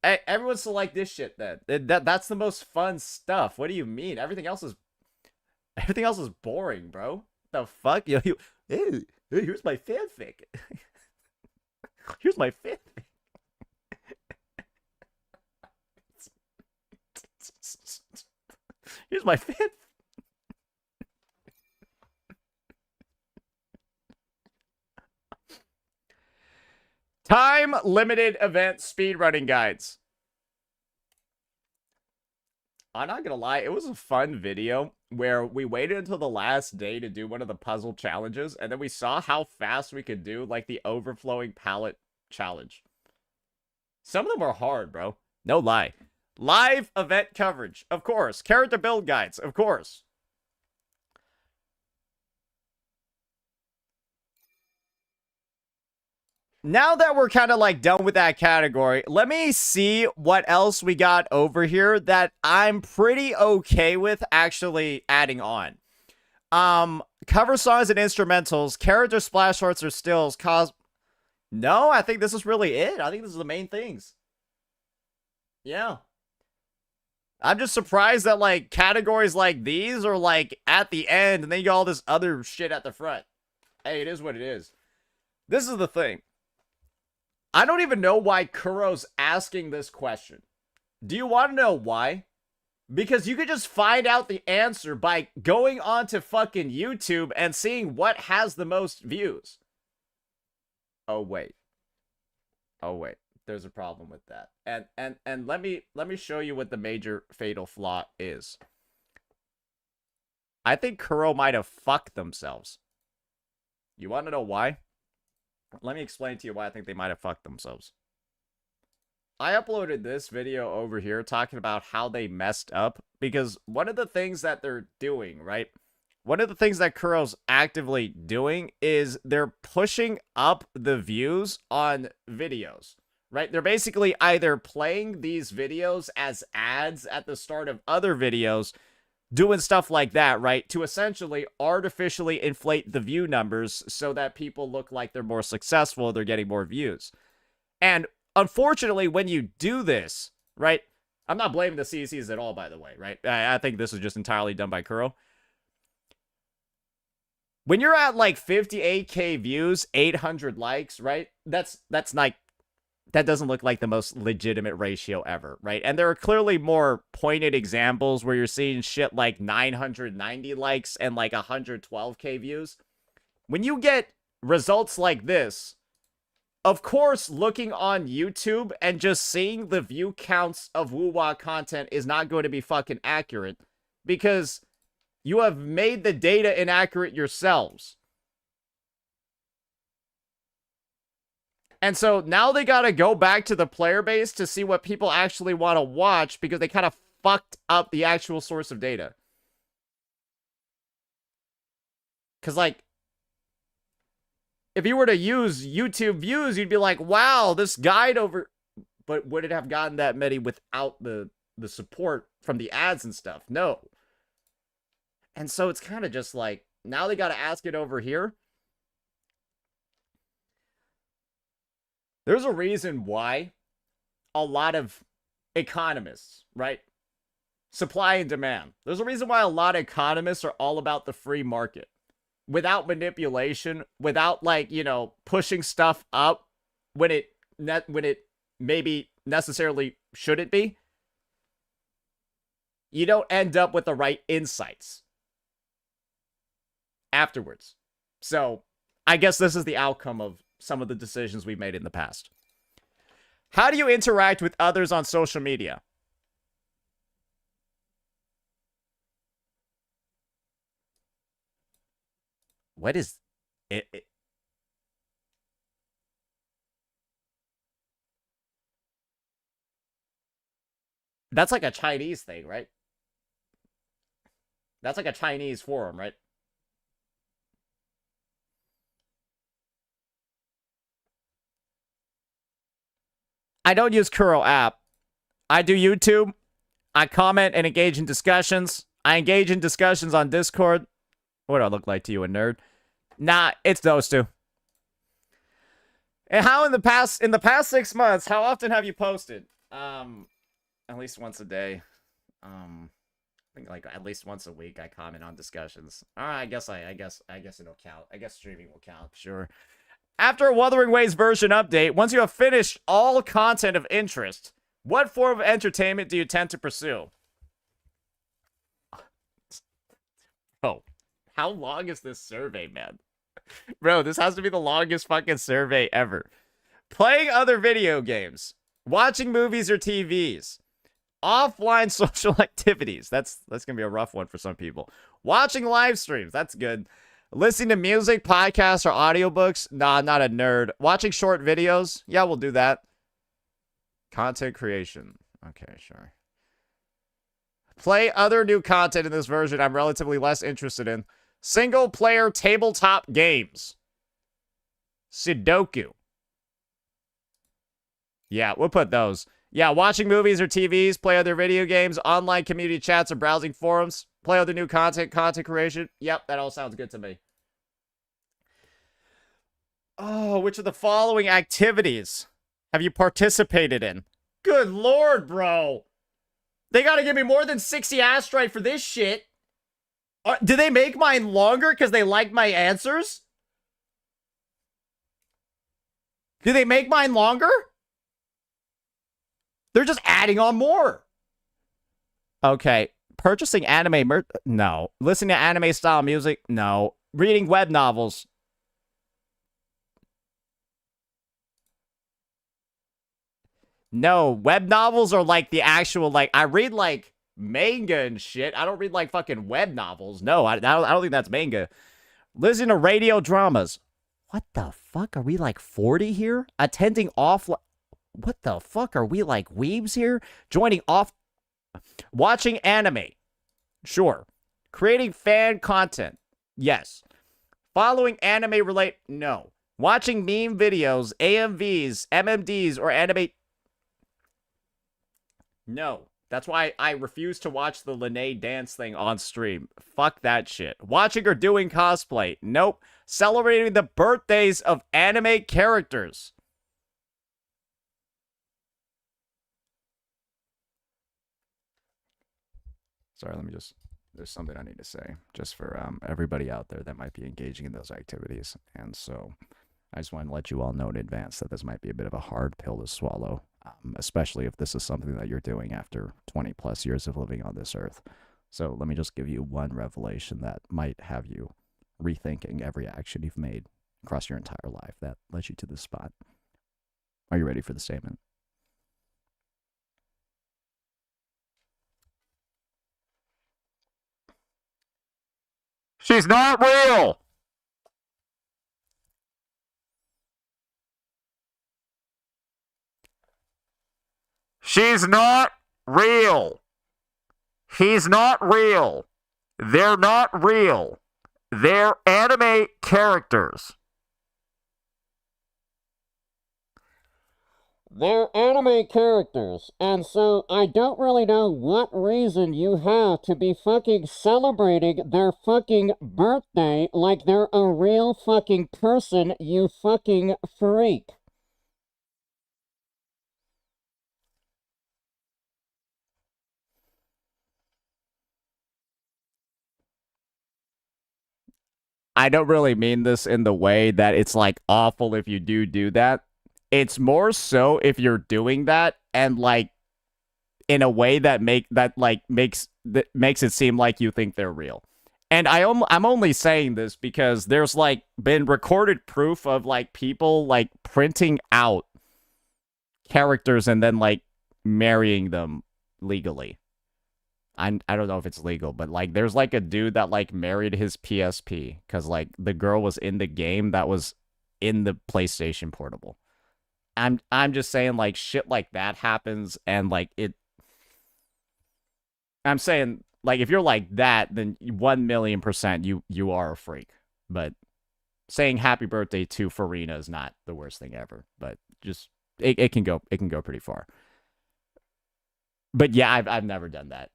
Hey, everyone select this shit then. That's the most fun stuff. What do you mean? Everything else is boring, bro. The fuck? Hey, here's my fanfic. Here's my fanfic. Here's my fanfic. Time limited event speedrunning guides. I'm not gonna lie, it was a fun video where we waited until the last day to do one of the puzzle challenges, and then we saw how fast we could do, like, the overflowing palette challenge. Some of them are hard, bro. No lie. Live event coverage, of course. Character build guides, of course. Now that we're kind of like done with that category, let me see what else we got over here that I'm pretty okay with actually adding on. Cover songs and instrumentals, character splash arts or stills, No, I think this is really it. I think this is the main things. Yeah. I'm just surprised that, like, categories like these are, like, at the end, and then you got all this other shit at the front. Hey, it is what it is. This is the thing. I don't even know why Kuro's asking this question. Do you want to know why? Because you could just find out the answer by going onto fucking YouTube and seeing what has the most views. Oh, wait. Oh, wait. There's a problem with that. And let me show you what the major fatal flaw is. I think Kuro might have fucked themselves. You want to know why? Let me explain to you why I think they might have fucked themselves. I uploaded this video over here talking about how they messed up, because one of the things that they're doing, right? One of the things that Kuro's actively doing is they're pushing up the views on videos, right? They're basically either playing these videos as ads at the start of other videos, doing stuff like that, right? To essentially artificially inflate the view numbers so that people look like they're more successful, they're getting more views. And unfortunately, when you do this, right? I'm not blaming the CCs at all, by the way, right? I think this is just entirely done by Kuro. When you're at like 58k views, 800 likes, right? That's like, that doesn't look like the most legitimate ratio ever, right? And there are clearly more pointed examples where you're seeing shit like 990 likes and like 112k views. When you get results like this, of course, looking on YouTube and just seeing the view counts of Wuwa content is not going to be fucking accurate, because you have made the data inaccurate yourselves. And so now they gotta go back to the player base to see what people actually want to watch, because they kind of fucked up the actual source of data. Because, like, if you were to use YouTube views, you'd be like, wow, this guide over... But would it have gotten that many without the support from the ads and stuff? No. And so it's kind of just like, now they gotta ask it over here. There's a reason why a lot of economists, right? Supply and demand. There's a reason why a lot of economists are all about the free market. Without manipulation, without, like, you know, pushing stuff up when it maybe necessarily shouldn't be, you don't end up with the right insights afterwards. So I guess this is the outcome of some of the decisions we've made in the past. How do you interact with others on social media? What is it? That's like a Chinese thing, right? That's like a Chinese forum, right? I don't use Kuro app. I do YouTube. I comment and engage in discussions. I engage in discussions on Discord. What do I look like to you, a nerd? Nah, it's those two. And how in the past 6 months, how often have you posted? At least once a day. I think like at least once a week I comment on discussions. Alright, I guess it'll count. I guess streaming will count, sure. After a Wuthering Waves version update, once you have finished all content of interest, what form of entertainment do you tend to pursue? Oh, how long is this survey, man? Bro, this has to be the longest fucking survey ever. Playing other video games, watching movies or TVs, offline social activities. That's gonna be a rough one for some people. Watching live streams. That's good. Listening to music, podcasts, or audiobooks. Nah, not a nerd. Watching short videos. Yeah, we'll do that. Content creation. Okay, sure. Play other new content in this version I'm relatively less interested in. Single player tabletop games. Sudoku. Yeah, we'll put those. Yeah, watching movies or TVs, play other video games, online community chats or browsing forums, play other new content creation. Yep, that all sounds good to me. Oh, which of the following activities have you participated in? Good lord, bro. They gotta give me more than 60 astrite for this shit. Did they make mine longer because they like my answers? Did they make mine longer? They're just adding on more. Okay. Purchasing anime merch? No. Listening to anime style music? No. Reading web novels? No. Web novels are like the actual, like, I read like manga and shit. I don't read like fucking web novels. No, I don't think that's manga. Listening to radio dramas. What the fuck? Are we like 40 here? Attending offline. What the fuck? Are we like weebs here? Joining off. Watching anime. Sure. Creating fan content. Yes. Following anime relate. No. Watching meme videos, AMVs, MMDs, or anime. No. That's why I refuse to watch the Lene dance thing on stream. Fuck that shit. Watching or doing cosplay. Nope. Celebrating the birthdays of anime characters. Sorry, let me just... There's something I need to say. Just for everybody out there that might be engaging in those activities. And so, I just want to let you all know in advance that this might be a bit of a hard pill to swallow. Especially if this is something that you're doing after 20 plus years of living on this earth. So let me just give you one revelation that might have you rethinking every action you've made across your entire life that led you to this spot. Are you ready for the statement? She's not real! She's not real. He's not real. They're not real. They're anime characters. They're anime characters, and so I don't really know what reason you have to be fucking celebrating their fucking birthday like they're a real fucking person, you fucking freak. I don't really mean this in the way that it's like awful if you do that. It's more so if you're doing that and like in a way that makes it seem like you think they're real. And I'm only saying this because there's like been recorded proof of like people like printing out characters and then like marrying them legally. I don't know if it's legal, but like there's like a dude that like married his PSP because like the girl was in the game that was in the PlayStation Portable. I'm just saying like shit like that happens and like it. I'm saying like if you're like that, then 1,000,000% you are a freak. But saying happy birthday to Farina is not the worst thing ever. But just it can go pretty far. But yeah, I've never done that.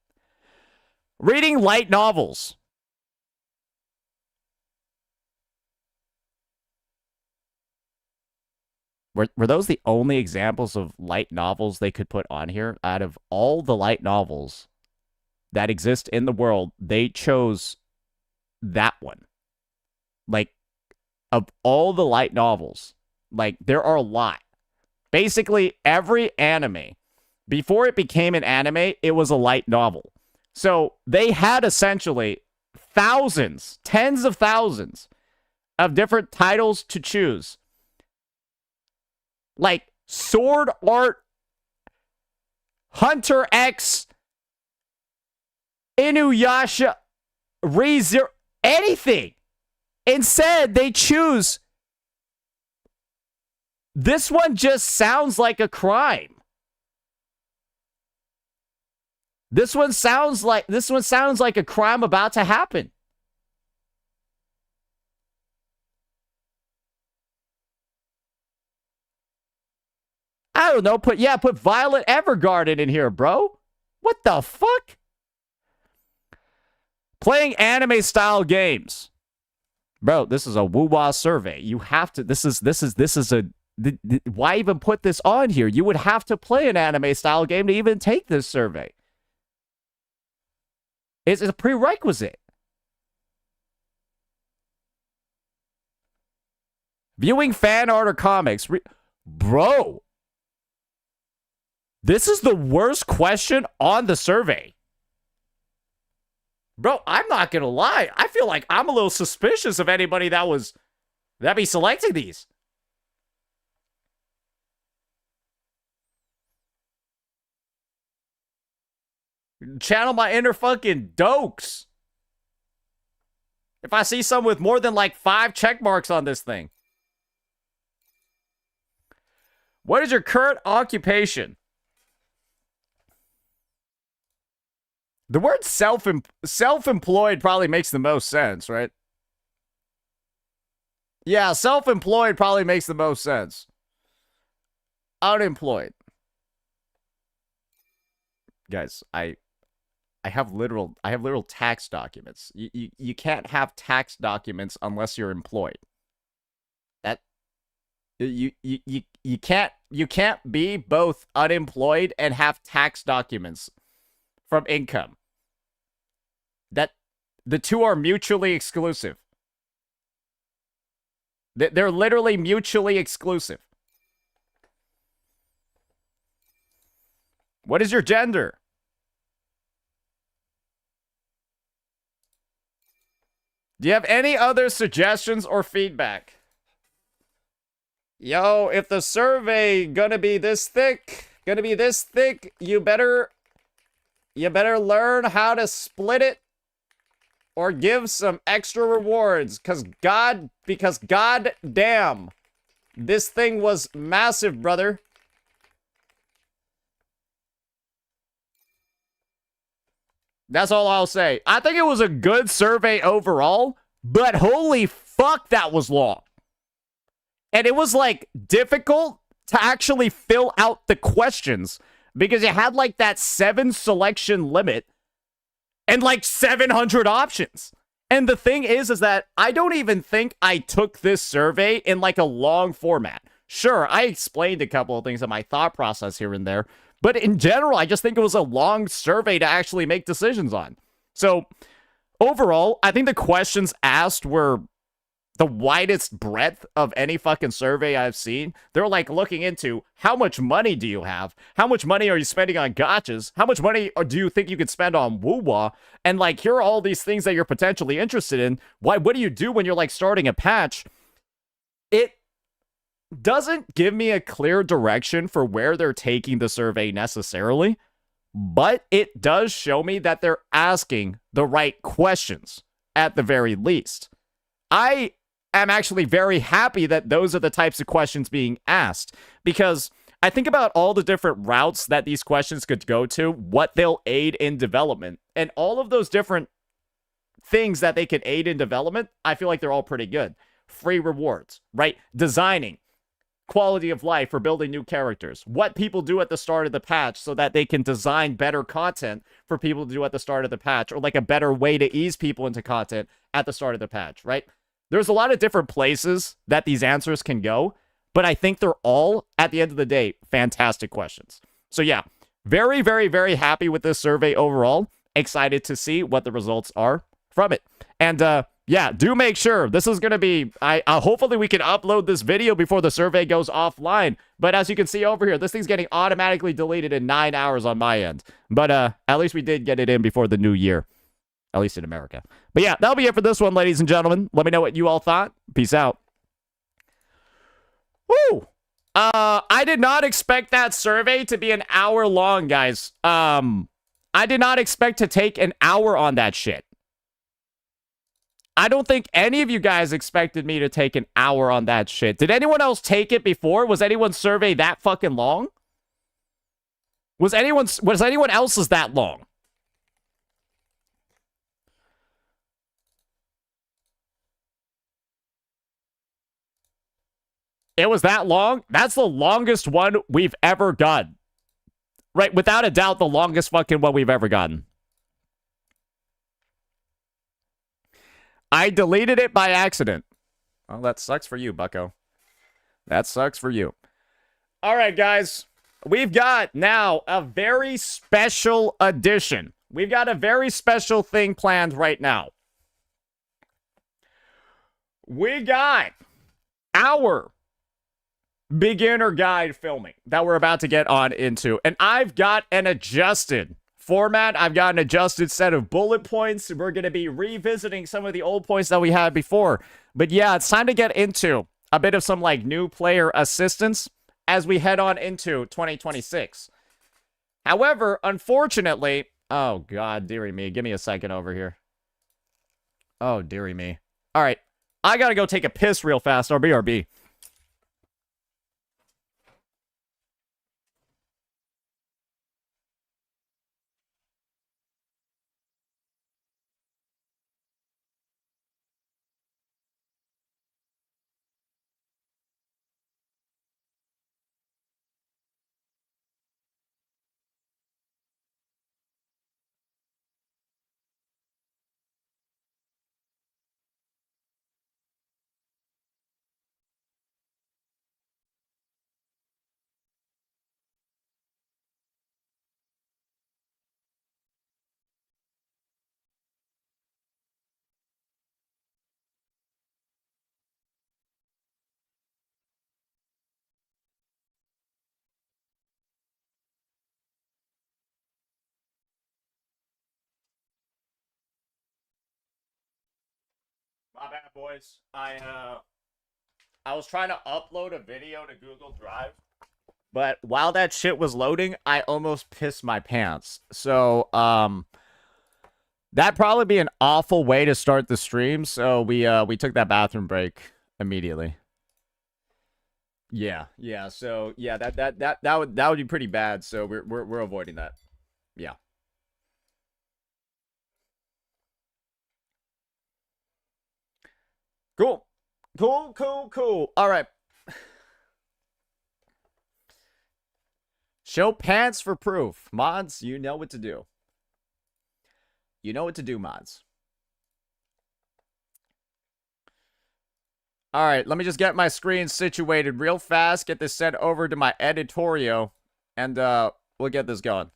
Reading light novels. Were those the only examples of light novels they could put on here? Out of all the light novels that exist in the world, they chose that one. Like, of all the light novels, like, there are a lot. Basically, every anime, before it became an anime, it was a light novel. So they had essentially thousands, tens of thousands of different titles to choose. Like Sword Art, Hunter X, Inuyasha, ReZero, anything. Instead, they choose. This one just sounds like a crime. This one sounds like a crime about to happen. I don't know. Put Violet Evergarden in here, bro. What the fuck? Playing anime style games. Bro, this is a Wuwa survey. You have to this is a why even put this on here? You would have to play an anime style game to even take this survey. It's a prerequisite. Viewing fan art or comics. Bro. This is the worst question on the survey. Bro, I'm not going to lie. I feel like I'm a little suspicious of anybody that be selecting these. Channel my inner fucking dokes. If I see someone with more than like 5 check marks on this thing. What is your current occupation? The word self-employed probably makes the most sense, right? Yeah, self-employed probably makes the most sense. Unemployed. Guys, I have literal tax documents. You can't have tax documents unless you're employed. That you can't be both unemployed and have tax documents from income. That the two are mutually exclusive. They're literally mutually exclusive. What is your gender? Do you have any other suggestions or feedback? Yo, if the survey gonna be this thick, you better learn how to split it or give some extra rewards, because god damn, this thing was massive, brother. That's all I'll say. I think it was a good survey overall, but holy fuck, that was long. And it was, like, difficult to actually fill out the questions because it had, like, that 7 selection limit and, like, 700 options. And the thing is that I don't even think I took this survey in, like, a long format. Sure, I explained a couple of things in my thought process here and there, but in general, I just think it was a long survey to actually make decisions on. So, overall, I think the questions asked were the widest breadth of any fucking survey I've seen. They're like looking into how much money do you have? How much money are you spending on gachas? How much money do you think you could spend on Wuwa? And like, here are all these things that you're potentially interested in. What do you do when you're like starting a patch? It doesn't give me a clear direction for where they're taking the survey necessarily, but it does show me that they're asking the right questions at the very least. I am actually very happy that those are the types of questions being asked, because I think about all the different routes that these questions could go to, what they'll aid in development, and all of those different things that they could aid in development, I feel like they're all pretty good. Free rewards, right? Designing, quality of life for building new characters, what people do at the start of the patch so that they can design better content for people to do at the start of the patch, or like a better way to ease people into content at the start of the patch, right? There's a lot of different places that these answers can go, but I think they're all, at the end of the day, fantastic questions. So yeah, very, very, very happy with this survey overall. Excited to see what the results are from it. And yeah, do make sure this is going to be, hopefully we can upload this video before the survey goes offline. But as you can see over here, this thing's getting automatically deleted in 9 hours on my end. But at least we did get it in before the new year, at least in America. But yeah, that'll be it for this one, ladies and gentlemen. Let me know what you all thought. Peace out. Woo! I did not expect that survey to be an hour long, guys. I did not expect to take an hour on that shit. I don't think any of you guys expected me to take an hour on that shit. Did anyone else take it before? Was anyone's survey that fucking long? Was anyone else's that long? It was that long? That's the longest one we've ever gotten. Right, without a doubt, the longest fucking one we've ever gotten. I deleted it by accident. Well, that sucks for you, bucko. That sucks for you. All right, guys. We've got now a very special edition. We've got a very special thing planned right now. We got our beginner guide filming that we're about to get on into. And I've got an adjusted format. I've got an adjusted set of bullet points. We're going to be revisiting some of the old points that we had before. But yeah, it's time to get into a bit of some like new player assistance as we head on into 2026. However, unfortunately, oh god, dearie me. Give me a second over here. Oh, dearie me. All right. I got to go take a piss real fast. RB. My bad, boys. I was trying to upload a video to Google Drive, but while that shit was loading, I almost pissed my pants. So, that'd probably be an awful way to start the stream, so we took that bathroom break immediately. Yeah, so yeah, that would be pretty bad, so we're avoiding that. Yeah. Cool. All right. Show pants for proof. Mods, you know what to do. You know what to do, mods. All right, let me just get my screen situated real fast, get this sent over to my editorial, and we'll get this going.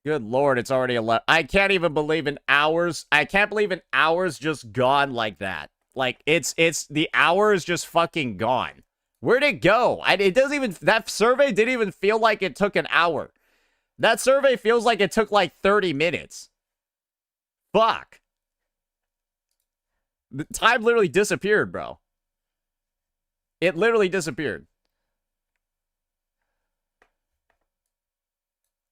Good lord, it's already 11. I can't even believe in hours. I can't believe an hour's just gone like that. Like, it's the hour is just fucking gone. Where'd it go? It doesn't even, that survey didn't even feel like it took an hour. That survey feels like it took like 30 minutes. Fuck. The time literally disappeared, bro. It literally disappeared.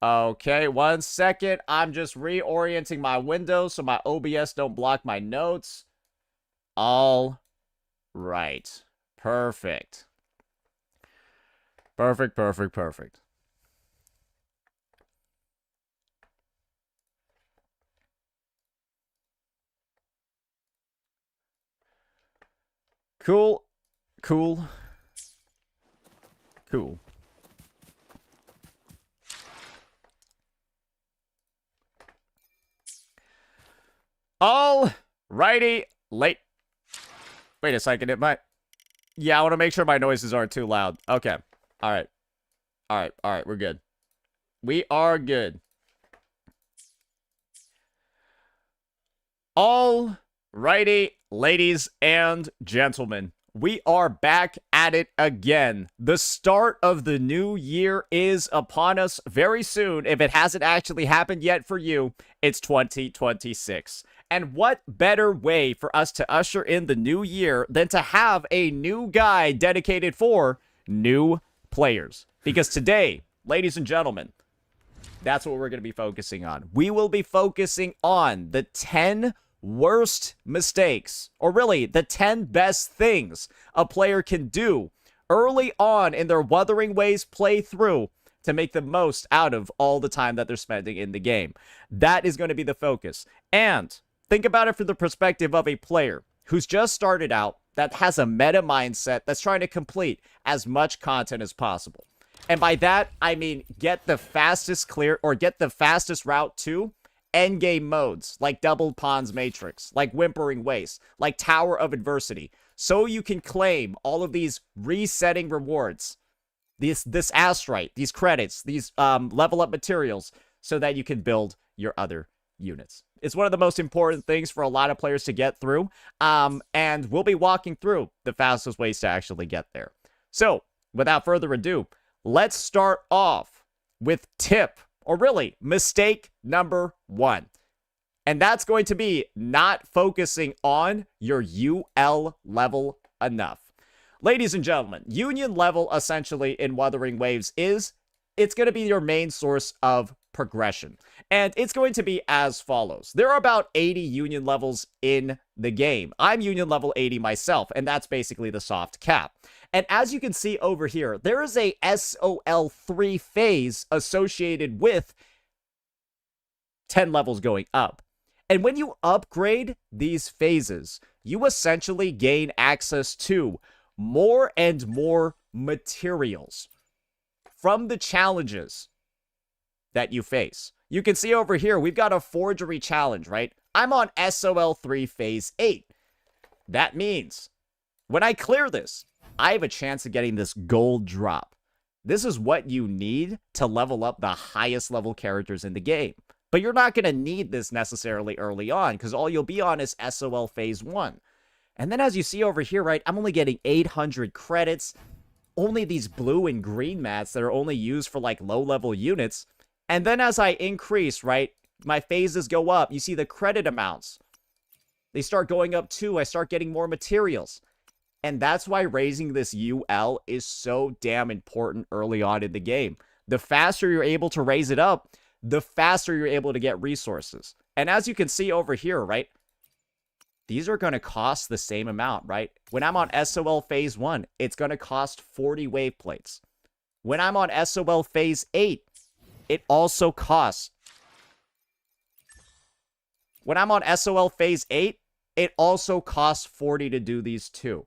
Okay, 1 second. I'm just reorienting my window so my OBS don't block my notes. All right. Perfect. Perfect, perfect, perfect. Cool. Cool. Cool. All righty. Wait a second. Yeah, I want to make sure my noises aren't too loud. Okay. All right. All right. All right. We're good. We are good. All righty, ladies and gentlemen. We are back at it again. The start of the new year is upon us very soon. If it hasn't actually happened yet for you, it's 2026. And what better way for us to usher in the new year than to have a new guide dedicated for new players? Because today, ladies and gentlemen, that's what we're going to be focusing on. We will be focusing on the 10 worst mistakes, or really the 10 best things a player can do early on in their Wuthering Waves playthrough to make the most out of all the time that they're spending in the game. That is going to be the focus. And think about it from the perspective of a player who's just started out, that has a meta mindset, that's trying to complete as much content as possible. And by that, I mean get the fastest clear, or get the fastest route to endgame modes, like Double Pawns Matrix, like Whimpering Waste, like Tower of Adversity, so you can claim all of these resetting rewards, this astrite, these credits, these level up materials, so that you can build your other units. It's one of the most important things for a lot of players to get through, and we'll be walking through the fastest ways to actually get there. So, without further ado, let's start off with tip, or really, mistake number 1. And that's going to be not focusing on your UL level enough. Ladies and gentlemen, Union level essentially in Wuthering Waves it's going to be your main source of progression. And it's going to be as follows. There are about 80 Union levels in the game. I'm Union level 80 myself, and that's basically the soft cap. And as you can see over here, there is a SOL3 phase associated with 10 levels going up. And when you upgrade these phases, you essentially gain access to more and more materials from the challenges that you face. You can see over here, we've got a forgery challenge, right? I'm on SOL3 phase 8. That means when I clear this, I have a chance of getting this gold drop. This is what you need to level up the highest level characters in the game. But you're not going to need this necessarily early on, because all you'll be on is SOL phase 1. And then as you see over here, right, I'm only getting 800 credits. Only these blue and green mats that are only used for like low level units. And then as I increase, right, my phases go up. You see the credit amounts. They start going up too. I start getting more materials. And that's why raising this UL is so damn important early on in the game. The faster you're able to raise it up, the faster you're able to get resources. And as you can see over here, right, these are going to cost the same amount, right? When I'm on SOL phase 1, it's going to cost 40 wave plates. When I'm on SOL phase 8, it also costs. When I'm on SOL phase 8, it also costs 40 to do these too.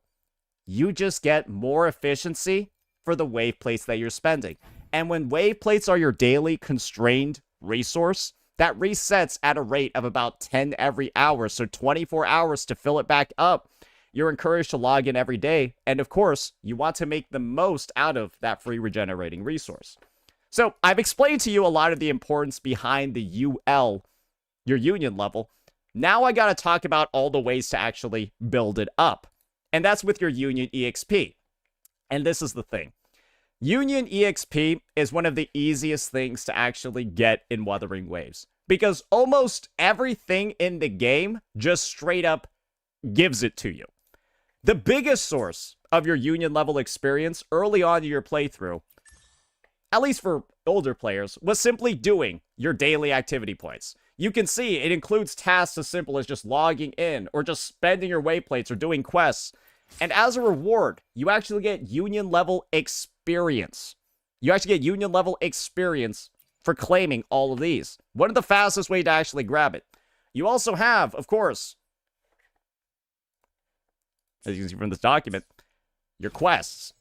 You just get more efficiency for the wave plates that you're spending. And when wave plates are your daily constrained resource, that resets at a rate of about 10 every hour, so 24 hours to fill it back up. You're encouraged to log in every day, and of course, you want to make the most out of that free regenerating resource. So I've explained to you a lot of the importance behind the UL, your union level. Now I gotta talk about all the ways to actually build it up. And that's with your Union EXP. And this is the thing. Union EXP is one of the easiest things to actually get in Wuthering Waves. Because almost everything in the game just straight up gives it to you. The biggest source of your Union level experience early on in your playthrough, at least for older players, was simply doing your daily activity points. You can see it includes tasks as simple as just logging in, or just spending your waypoints, or doing quests. And as a reward, you actually get Union level experience. You actually get Union level experience for claiming all of these. One of the fastest ways to actually grab it. You also have, of course, as you can see from this document, your quests.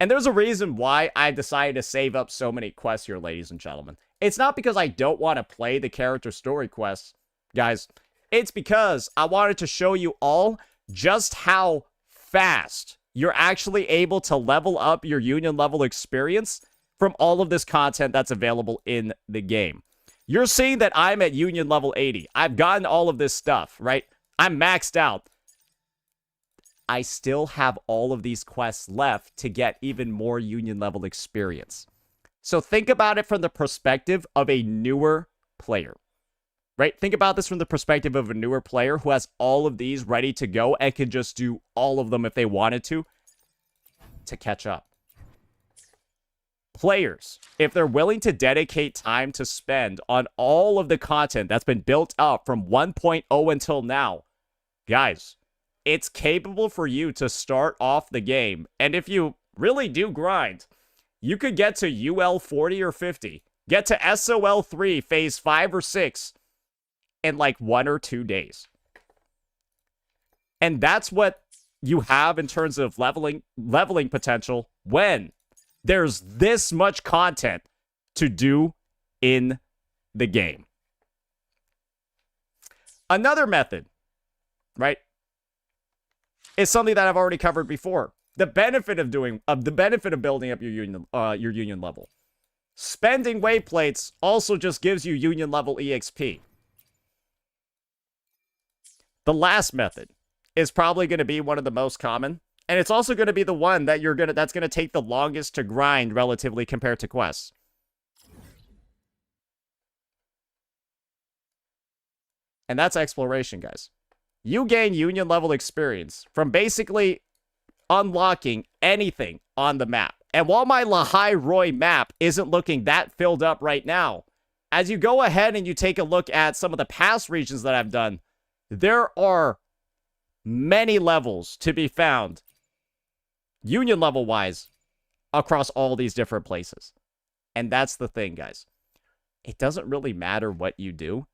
And there's a reason why I decided to save up so many quests here, ladies and gentlemen. It's not because I don't want to play the character story quests, guys. It's because I wanted to show you all just how fast you're actually able to level up your Union level experience from all of this content that's available in the game. You're seeing that I'm at Union level 80. I've gotten all of this stuff, right? I'm maxed out. I still have all of these quests left to get even more Union level experience. So think about it from the perspective of a newer player, right? Think about this from the perspective of a newer player who has all of these ready to go and can just do all of them if they wanted to catch up. Players, if they're willing to dedicate time to spend on all of the content that's been built up from 1.0 until now, guys, it's capable for you to start off the game. And if you really do grind, you could get to UL 40 or 50, get to SOL 3, phase 5 or 6 in like 1 or 2 days. And that's what you have in terms of leveling potential when there's this much content to do in the game. Another method, right, is something that I've already covered before. The benefit of building up your union level. Spending wayplates also just gives you Union level EXP. The last method is probably going to be one of the most common, and it's also going to be the one that that's going to take the longest to grind relatively compared to quests. And that's exploration, guys. You gain Union level experience from basically unlocking anything on the map. And while my Lahai Roy map isn't looking that filled up right now, as you go ahead and you take a look at some of the past regions that I've done, there are many levels to be found, Union level-wise, across all these different places. And that's the thing, guys. It doesn't really matter what you do.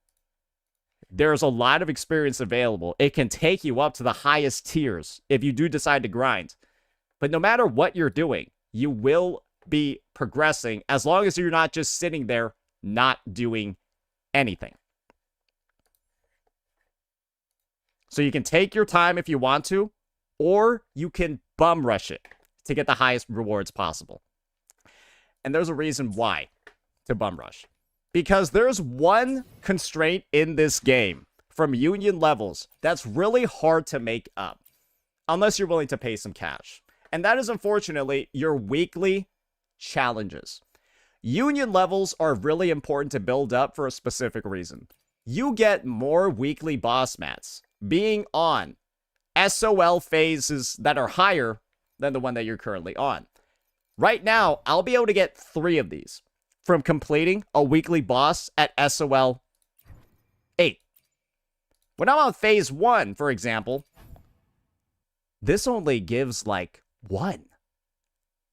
There's a lot of experience available. It can take you up to the highest tiers if you do decide to grind. But no matter what you're doing, you will be progressing as long as you're not just sitting there not doing anything. So you can take your time if you want to, or you can bum rush it to get the highest rewards possible. And there's a reason why to bum rush. Because there's one constraint in this game from Union levels that's really hard to make up, unless you're willing to pay some cash. And that is, unfortunately, your weekly challenges. Union levels are really important to build up for a specific reason. You get more weekly boss mats being on SOL phases that are higher than the one that you're currently on. Right now, I'll be able to get 3 of these from completing a weekly boss at SOL 8. When I'm on phase 1, for example, this only gives like 1.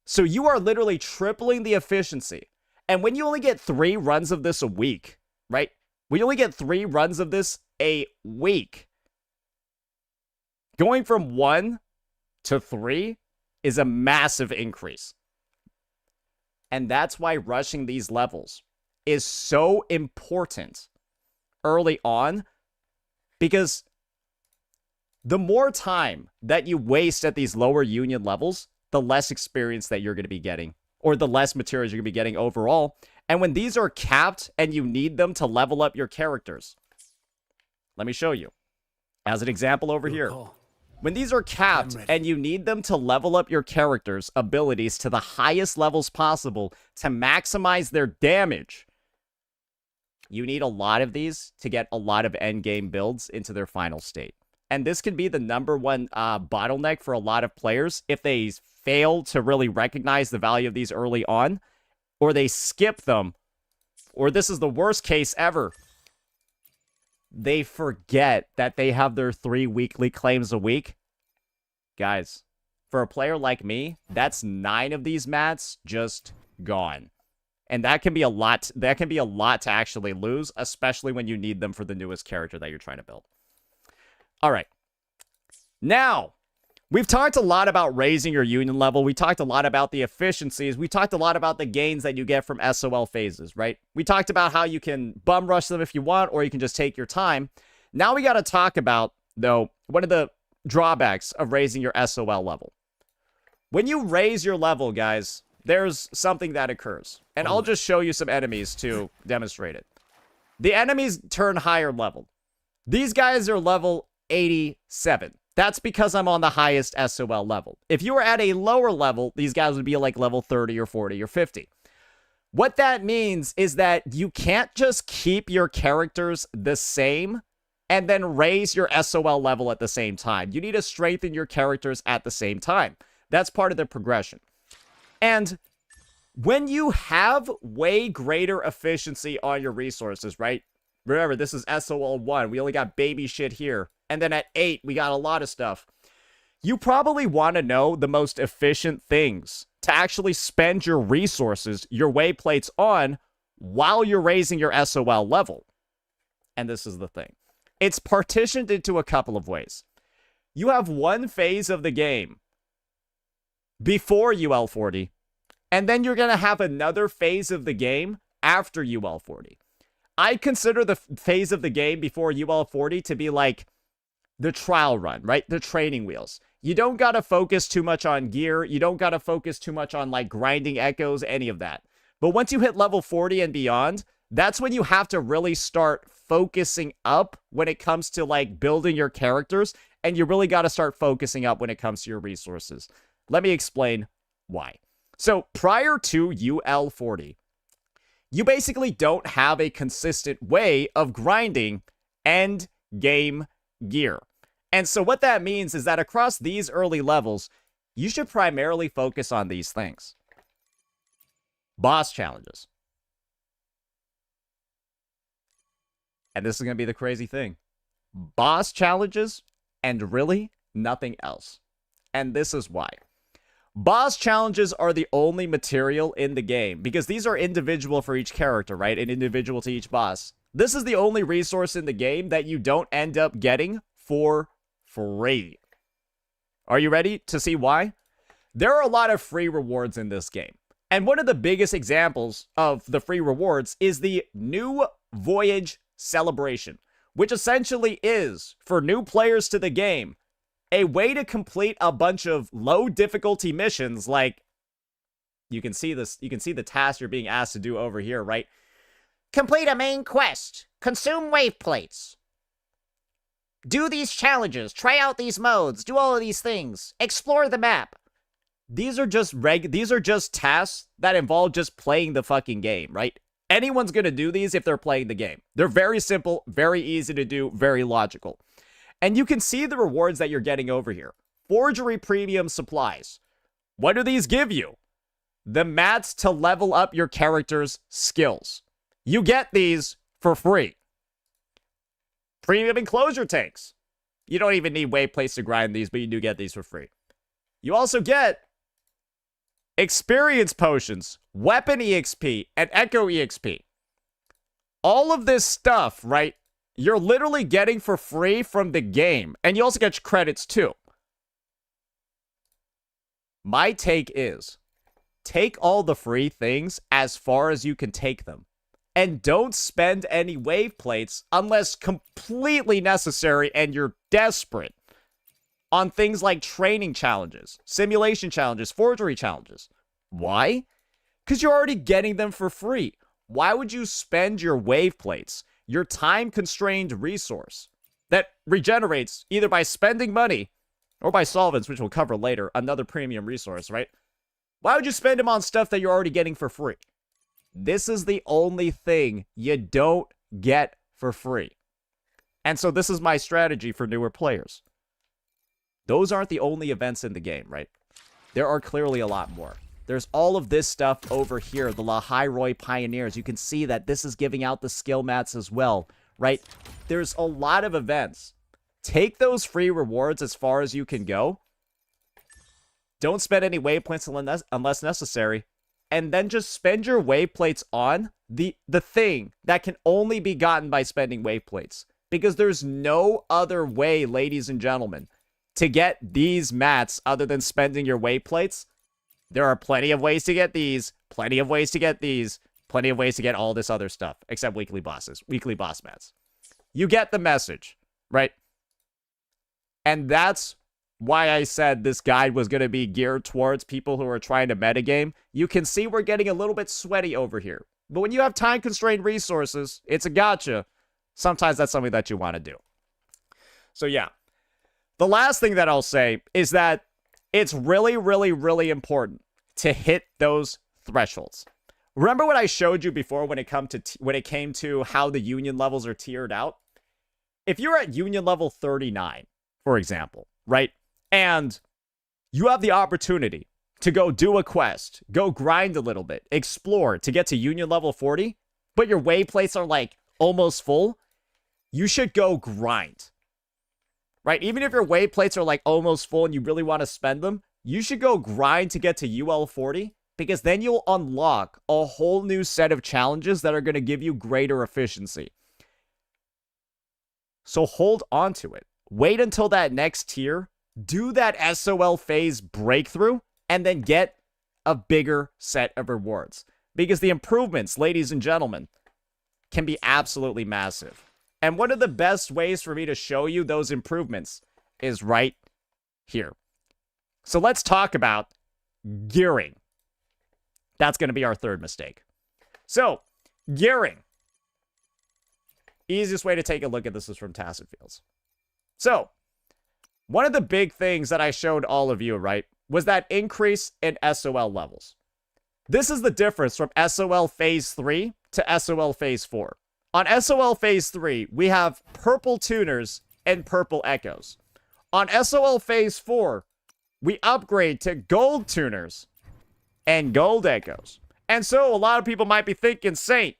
So you are literally tripling the efficiency. And when you only get 3 runs of this a week, right? When you only get 3 runs of this a week, going from 1 to 3 is a massive increase. And that's why rushing these levels is so important early on, because the more time that you waste at these lower Union levels, the less experience that you're going to be getting or the less materials you're going to be getting overall. And when these are capped and you need them to level up your characters, let me show you. As an example over here. When these are capped and you need them to level up your characters' abilities to the highest levels possible to maximize their damage, you need a lot of these to get a lot of endgame builds into their final state. And this can be the #1 bottleneck for a lot of players if they fail to really recognize the value of these early on, or they skip them, or this is the worst case ever. They forget that they have their 3 weekly claims a week. Guys, for a player like me, that's 9 of these mats just gone. And that can be a lot. That can be a lot to actually lose, especially when you need them for the newest character that you're trying to build. All right. Now, we've talked a lot about raising your union level. We talked a lot about the efficiencies. We talked a lot about the gains that you get from SOL phases, right? We talked about how you can bum rush them if you want, or you can just take your time. Now we got to talk about, though, one of the drawbacks of raising your SOL level. When you raise your level, guys, there's something that occurs. And I'll just show you some enemies to demonstrate it. The enemies turn higher level. These guys are level 87. That's because I'm on the highest SOL level. If you were at a lower level, these guys would be like level 30 or 40 or 50. What that means is that you can't just keep your characters the same and then raise your SOL level at the same time. You need to strengthen your characters at the same time. That's part of the progression. And when you have way greater efficiency on your resources, right? Remember, this is SOL 1. We only got baby shit here. And then at 8, we got a lot of stuff. You probably want to know the most efficient things to actually spend your resources, your wayplates on, while you're raising your SOL level. And this is the thing. It's partitioned into a couple of ways. You have one phase of the game before UL 40, and then you're going to have another phase of the game after UL 40. I consider the phase of the game before UL 40 to be like the trial run, right? The training wheels. You don't got to focus too much on gear. You don't got to focus too much on like grinding echoes, any of that. But once you hit level 40 and beyond, that's when you have to really start focusing up when it comes to like building your characters. And you really got to start focusing up when it comes to your resources. Let me explain why. So prior to UL 40, you basically don't have a consistent way of grinding end game gear. And so what that means is that across these early levels, you should primarily focus on these things. Boss challenges. And this is going to be the crazy thing. Boss challenges and really nothing else. And this is why. Boss challenges are the only material in the game because these are individual for each character, right? And individual to each boss. This is the only resource in the game that you don't end up getting for free. Are you ready to see why? There are a lot of free rewards in this game. And one of the biggest examples of the free rewards is the New Voyage Celebration, which essentially is, for new players to the game, a way to complete a bunch of low difficulty missions. Like, you can see this, you can see the task you're being asked to do over here, right? Complete a main quest. Consume wave plates. Do these challenges. Try out these modes. Do all of these things. Explore the map. These are just tasks that involve just playing the fucking game, right? Anyone's gonna do these if they're playing the game. They're very simple, very easy to do, very logical. And you can see the rewards that you're getting over here. Forgery premium supplies. What do these give you? The mats to level up your character's skills. You get these for free. Premium enclosure tanks. You don't even need wayplates to grind these, but you do get these for free. You also get experience potions, weapon EXP, and echo EXP. All of this stuff, right? You're literally getting for free from the game. And you also get credits too. My take is, take all the free things as far as you can take them. And don't spend any wave plates unless completely necessary and you're desperate on things like training challenges, simulation challenges, forgery challenges. Why? Because you're already getting them for free. Why would you spend your wave plates, your time-constrained resource that regenerates either by spending money or by solvents, which we'll cover later, another premium resource, right? Why would you spend them on stuff that you're already getting for free? This is the only thing you don't get for free. And so this is my strategy for newer players. Those aren't the only events in the game, right? There are clearly a lot more. There's all of this stuff over here, the Lahairoi Pioneers. You can see that this is giving out the skill mats as well, right? There's a lot of events. Take those free rewards as far as you can go. Don't spend any wave plates unless necessary. And then just spend your wave plates on the thing that can only be gotten by spending wave plates. Because there's no other way, ladies and gentlemen, to get these mats other than spending your wave plates. There are plenty of ways to get these, plenty of ways to get these, plenty of ways to get all this other stuff, except weekly boss mats. You get the message, right? And that's why I said this guide was going to be geared towards people who are trying to metagame. You can see we're getting a little bit sweaty over here. But when you have time-constrained resources, it's a gotcha. Sometimes that's something that you want to do. So yeah. The last thing that I'll say is that it's really, really, really important to hit those thresholds. Remember what I showed you before when it came to how the union levels are tiered out? If you're at union level 39, for example, right? And you have the opportunity to go do a quest, go grind a little bit, explore to get to union level 40, but your wave plates are like almost full, you should go grind. Right? Even if your wave plates are like almost full and you really want to spend them, you should go grind to get to UL 40 because then you'll unlock a whole new set of challenges that are going to give you greater efficiency. So hold on to it. Wait until that next tier, do that SOL phase breakthrough, and then get a bigger set of rewards. Because the improvements, ladies and gentlemen, can be absolutely massive. And one of the best ways for me to show you those improvements is right here. So let's talk about gearing. That's going to be our third mistake. So, gearing. Easiest way to take a look at this is from Tacit Fields. So, one of the big things that I showed all of you, right, was that increase in SOL levels. This is the difference from SOL Phase 3 to SOL Phase 4. On SOL Phase 3, we have purple tuners and purple echoes. On SOL Phase 4, we upgrade to gold tuners and gold echoes. And so a lot of people might be thinking, Saint,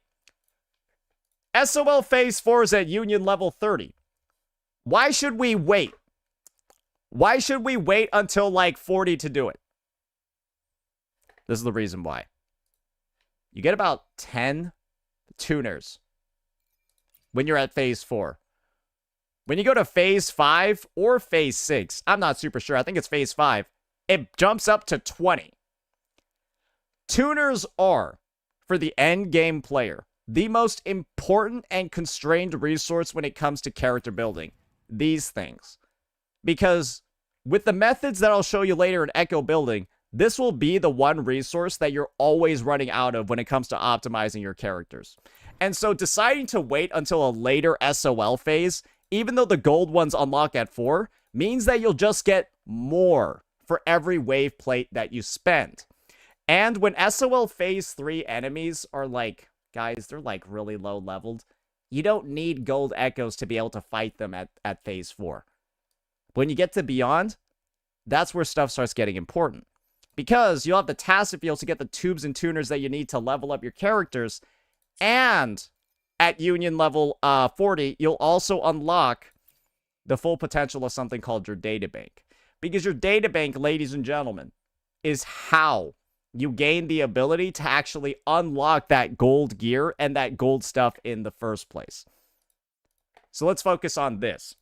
SOL Phase 4 is at Union level 30. Why should we wait? Why should we wait until like 40 to do it? This is the reason why. You get about 10 tuners when you're at Phase 4. When you go to Phase 5 or Phase 6, I'm not super sure, I think it's Phase 5, it jumps up to 20. Tuners are, for the end game player, the most important and constrained resource when it comes to character building. These things. Because with the methods that I'll show you later in Echo building, this will be the one resource that you're always running out of when it comes to optimizing your characters. And so deciding to wait until a later SOL phase, even though the gold ones unlock at 4, means that you'll just get more for every wave plate that you spend. And when SOL Phase 3 enemies are like, guys, they're like really low leveled, you don't need gold echoes to be able to fight them at Phase 4. When you get to Beyond, that's where stuff starts getting important. Because you'll have the Tacit Fields to get the tubes and tuners that you need to level up your characters. And at Union level 40, you'll also unlock the full potential of something called your databank. Because your databank, ladies and gentlemen, is how you gain the ability to actually unlock that gold gear and that gold stuff in the first place. So let's focus on this.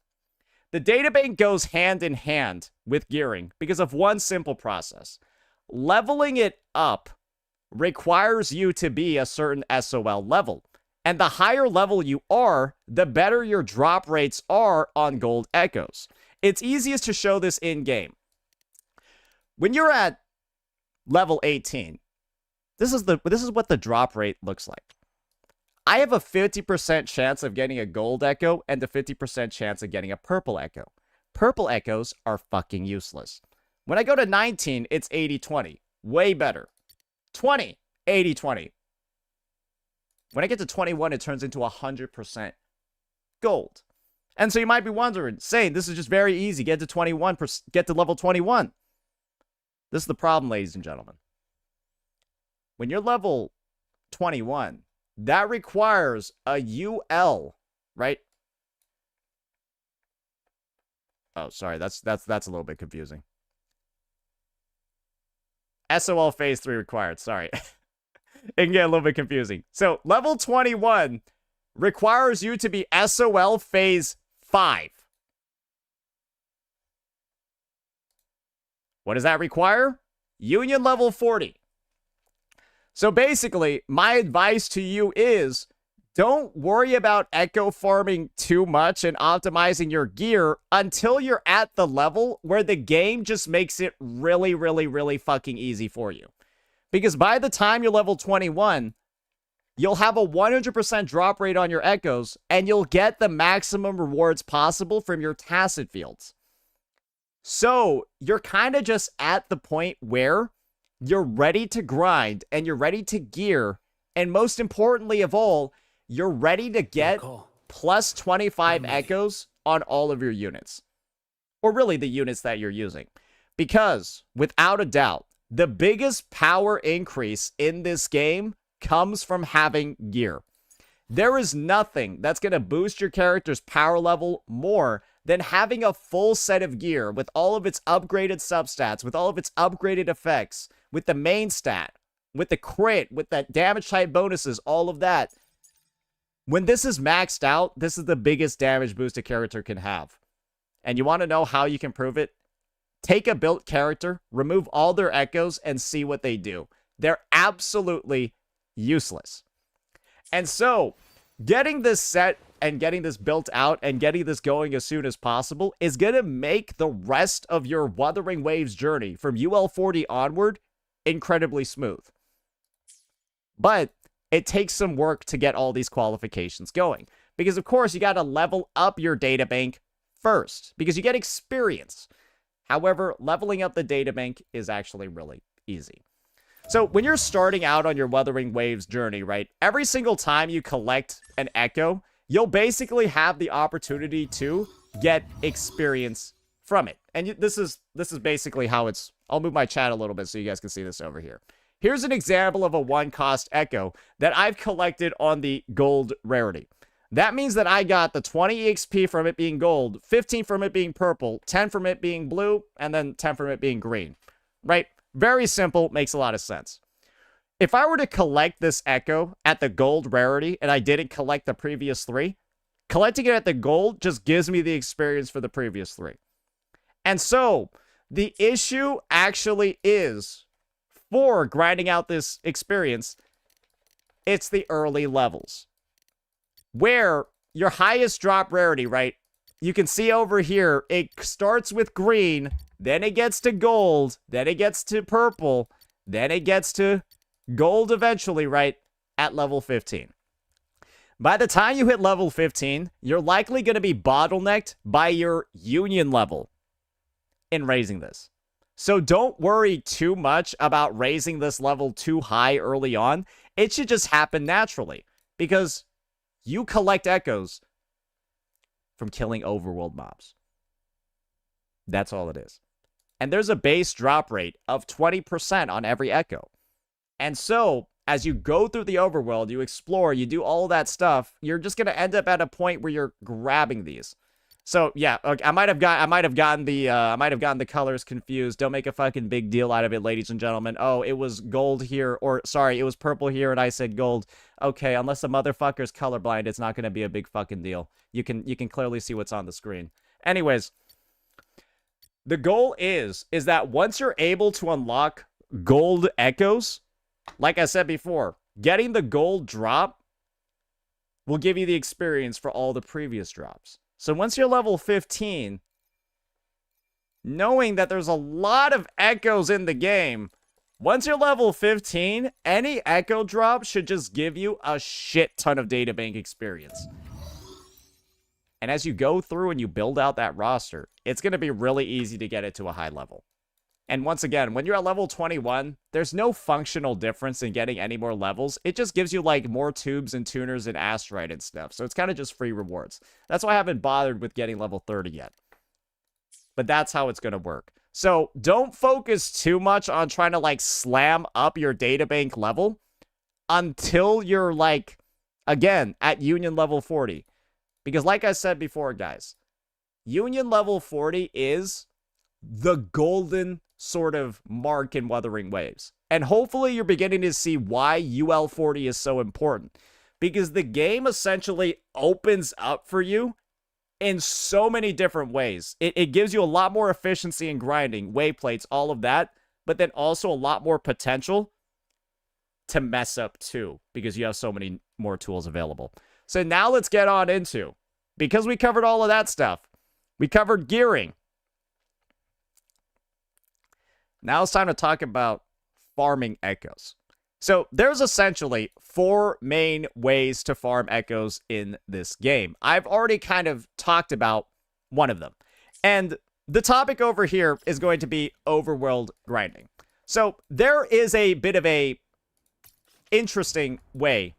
The databank goes hand in hand with gearing because of one simple process. Leveling it up requires you to be a certain SOL level. And the higher level you are, the better your drop rates are on gold echoes. It's easiest to show this in-game. When you're at level 18, This is what the drop rate looks like. I have a 50% chance of getting a gold echo and a 50% chance of getting a purple echo. Purple echoes are fucking useless. When I go to 19, it's 80-20. Way better. 20, 80-20. When I get to 21, it turns into 100% gold. And so you might be wondering, saying this is just very easy. Get to 21, get to level 21. This is the problem, ladies and gentlemen. When you're level 21, that requires a UL, right? Oh, sorry, that's a little bit confusing. SOL phase 3 required, sorry. It can get a little bit confusing. So, level 21 requires you to be SOL phase 5. What does that require? Union level 40. So basically, my advice to you is don't worry about echo farming too much and optimizing your gear until you're at the level where the game just makes it really, really, really fucking easy for you. Because by the time you're level 21, you'll have a 100% drop rate on your echoes, and you'll get the maximum rewards possible from your tacit fields. So you're kind of just at the point where you're ready to grind, and you're ready to gear, and most importantly of all, you're ready to get plus 25 echoes on all of your units. Or really the units that you're using. Because, without a doubt, the biggest power increase in this game comes from having gear. There is nothing that's going to boost your character's power level more than having a full set of gear with all of its upgraded substats, with all of its upgraded effects, with the main stat, with the crit, with that damage type bonuses, all of that. When this is maxed out, this is the biggest damage boost a character can have. And you want to know how you can prove it? Take a built character, remove all their echoes, and see what they do. They're absolutely useless. And so, getting this set and getting this built out and getting this going as soon as possible is going to make the rest of your Wuthering Waves journey from UL40 onward incredibly smooth. But it takes some work to get all these qualifications going. Because, of course, you got to level up your databank first. Because you get experience. However, leveling up the databank is actually really easy. So, when you're starting out on your Wuthering Waves journey, right, every single time you collect an echo, you'll basically have the opportunity to get experience from it. And this is basically how it's... I'll move my chat a little bit so you guys can see this over here. Here's an example of a 1-cost echo that I've collected on the gold rarity. That means that I got the 20 EXP from it being gold, 15 from it being purple, 10 from it being blue, and then 10 from it being green. Right? Very simple, makes a lot of sense. If I were to collect this echo at the gold rarity and I didn't collect the previous 3, collecting it at the gold just gives me the experience for the previous 3. And so, the issue actually is, for grinding out this experience, it's the early levels. Where your highest drop rarity, right? You can see over here, it starts with green, then it gets to gold, then it gets to purple, then it gets to gold eventually, right? At level 15. By the time you hit level 15, you're likely going to be bottlenecked by your union level in raising this. So don't worry too much about raising this level too high early on. It should just happen naturally. Because you collect echoes from killing overworld mobs. That's all it is. And there's a base drop rate of 20% on every echo. And so, as you go through the overworld, you explore, you do all that stuff, you're just going to end up at a point where you're grabbing these. So, yeah, okay, I might have gotten the colors confused. Don't make a fucking big deal out of it, ladies and gentlemen. Oh, it was gold here, or sorry, it was purple here and I said gold. Okay, unless a motherfucker's colorblind, it's not going to be a big fucking deal. You can clearly see what's on the screen. Anyways, the goal is that once you're able to unlock gold echoes, like I said before, getting the gold drop will give you the experience for all the previous drops. So once you're level 15, knowing that there's a lot of echoes in the game, Once you're level 15, any Echo drop should just give you a shit ton of databank experience. And as you go through and you build out that roster, it's going to be really easy to get it to a high level. And once again, when you're at level 21, there's no functional difference in getting any more levels. It just gives you, like, more tubes and tuners and asteroid and stuff. So it's kind of just free rewards. That's why I haven't bothered with getting level 30 yet. But that's how it's going to work. So don't focus too much on trying to, like, slam up your databank level until you're, like, again, at Union level 40. Because like I said before, guys, Union level 40 is the golden sort of mark in Wuthering Waves. And hopefully you're beginning to see why UL 40 is so important. Because the game essentially opens up for you in so many different ways. It gives you a lot more efficiency in grinding, wayplates, all of that. But then also a lot more potential to mess up too. Because you have so many more tools available. So now let's get on into, because we covered all of that stuff. We covered gearing. Now it's time to talk about farming echoes. So there's essentially 4 main ways to farm echoes in this game. I've already kind of talked about one of them. And the topic over here is going to be overworld grinding. So there is a bit of a interesting way.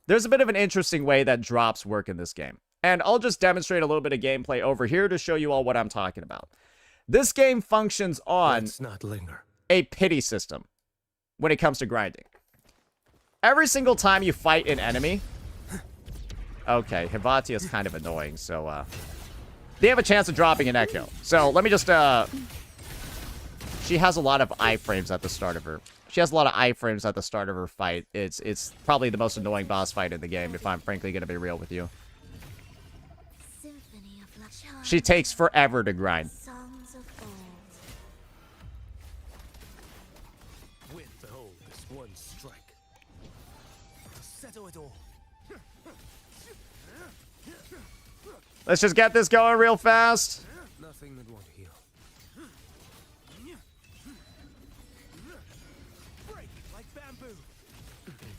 There's a bit of an interesting way that drops work in this game. And I'll just demonstrate a little bit of gameplay over here to show you all what I'm talking about. This game functions on a pity system when it comes to grinding. Every single time you fight an enemy... Okay, Hivati is kind of annoying, so... They have a chance of dropping an echo. So, let me just... She has a lot of iframes at the start of her... She has a lot of iframes at the start of her fight. It's probably the most annoying boss fight in the game, if I'm frankly going to be real with you. She takes forever to grind. Let's just get this going real fast.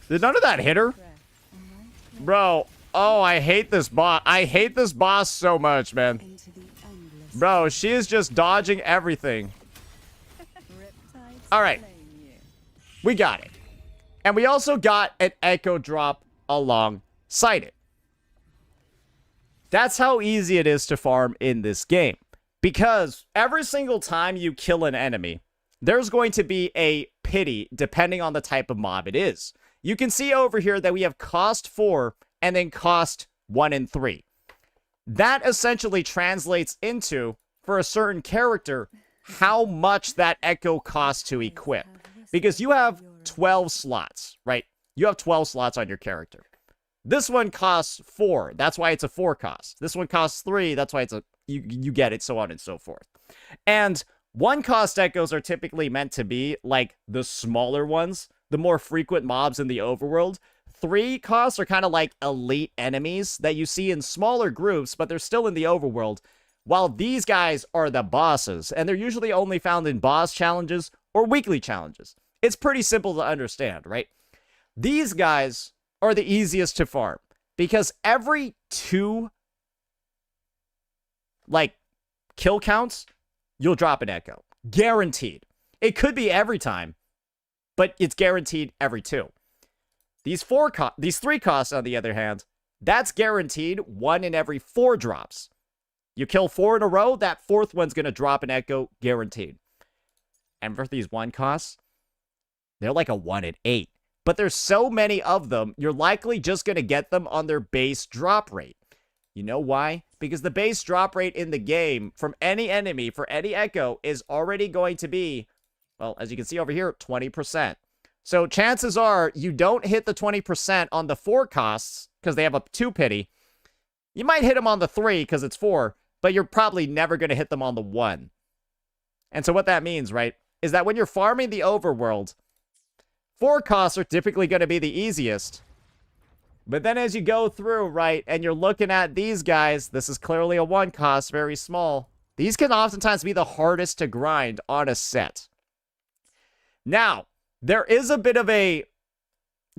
Did none of that hit her? Bro, oh, I hate this boss. I hate this boss so much, man. Bro, she is just dodging everything. Alright. We got it. And we also got an echo drop alongside it. That's how easy it is to farm in this game. Because every single time you kill an enemy, there's going to be a pity depending on the type of mob it is. You can see over here that we have cost 4 and then cost 1 and 3. That essentially translates into, for a certain character, how much that echo costs to equip. Because you have 12 slots, right? You have 12 slots on your character. This one costs 4. That's why it's a 4 cost. This one costs 3. That's why it's a... You get it, so on and so forth. And 1 cost echoes are typically meant to be like the smaller ones, the more frequent mobs in the overworld. 3 costs are kind of like elite enemies that you see in smaller groups, but they're still in the overworld. While these guys are the bosses, and they're usually only found in boss challenges or weekly challenges. It's pretty simple to understand, right? These guys are the easiest to farm because every 2 like kill counts, you'll drop an echo. Guaranteed. It could be every time, but it's guaranteed every 2. These 3 costs, on the other hand, that's guaranteed 1 in every 4 drops. You kill 4 in a row, that 4th one's going to drop an echo, guaranteed. And for these 1 costs, they're like a 1 in 8. But there's so many of them, you're likely just going to get them on their base drop rate. You know why? Because the base drop rate in the game from any enemy for any echo is already going to be, well, as you can see over here, 20%. So chances are you don't hit the 20% on the 4 costs because they have a 2 pity. You might hit them on the 3 because it's 4, but you're probably never going to hit them on the 1. And so what that means, right, is that when you're farming the overworld, 4 costs are typically going to be the easiest. But then as you go through, right, and you're looking at these guys, this is clearly a 1 cost, very small. These can oftentimes be the hardest to grind on a set. Now, There is a bit of a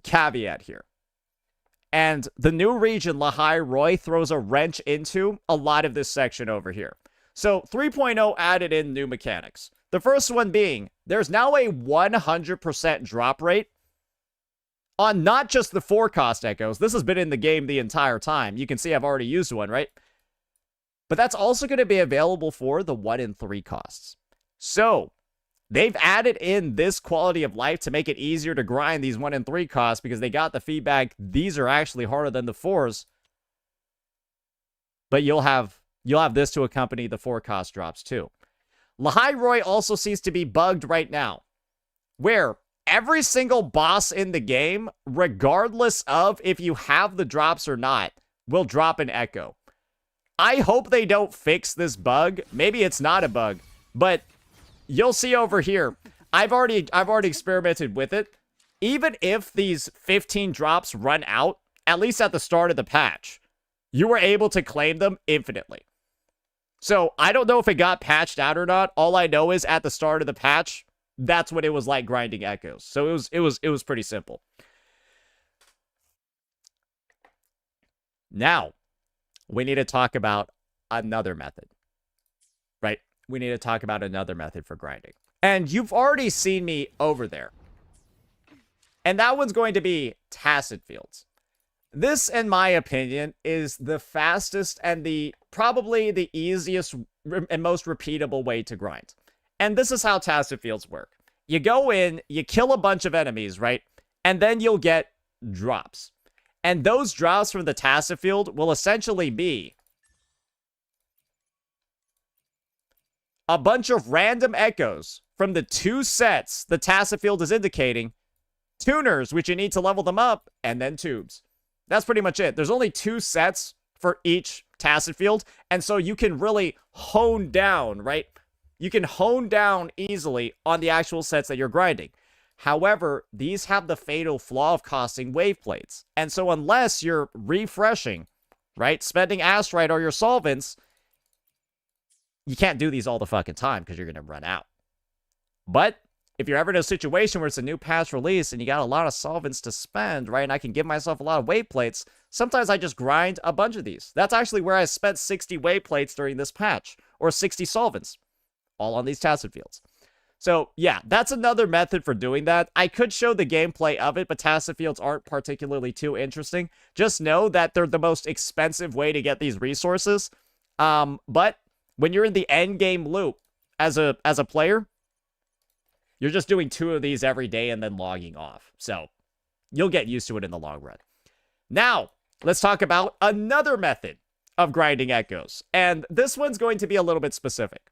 caveat here. And the new region, Lahai Roi, throws a wrench into a lot of this section over here. So 3.0 added in new mechanics. The first one being, there's now a 100% drop rate on not just the 4-cost echoes. This has been in the game the entire time. You can see I've already used one, right? But that's also going to be available for the 1 and 3 costs. So they've added in this quality of life to make it easier to grind these 1 and 3 costs because they got the feedback these are actually harder than the 4s. But you'll have this to accompany the 4-cost drops too. Lahai Roi also seems to be bugged right now, where every single boss in the game, regardless of if you have the drops or not, will drop an echo. I hope they don't fix this bug. Maybe it's not a bug, but you'll see over here. I've already experimented with it. Even if these 15 drops run out, at least at the start of the patch, you were able to claim them infinitely. So I don't know if it got patched out or not. All I know is at the start of the patch, that's what it was like grinding echoes. So it was pretty simple. Now, we need to talk about another method. Right? We need to talk about another method for grinding. And you've already seen me over there. And that one's going to be tacit fields. This, in my opinion, is the fastest and probably the easiest and most repeatable way to grind. And this is how tacit fields work. You go in, you kill a bunch of enemies, right? And then you'll get drops. And those drops from the tacit field will essentially be a bunch of random echoes from the 2 sets the tacit field is indicating, tuners, which you need to level them up, and then tubes. That's pretty much it. There's only 2 sets for each tacit field, and so you can really hone down, right? You can hone down easily on the actual sets that you're grinding. However, these have the fatal flaw of costing wave plates, and so unless you're refreshing, right, spending astrite or your solvents, you can't do these all the fucking time because you're going to run out. But if you're ever in a situation where it's a new patch release and you got a lot of solvents to spend, right, and I can give myself a lot of wave plates, sometimes I just grind a bunch of these. That's actually where I spent 60 wave plates during this patch, or 60 solvents, all on these tacit fields. So, yeah, that's another method for doing that. I could show the gameplay of it, but tacit fields aren't particularly too interesting. Just know that they're the most expensive way to get these resources. But when you're in the end game loop as a player, you're just doing 2 of these every day and then logging off. So you'll get used to it in the long run. Now, let's talk about another method of grinding echoes. And this one's going to be a little bit specific.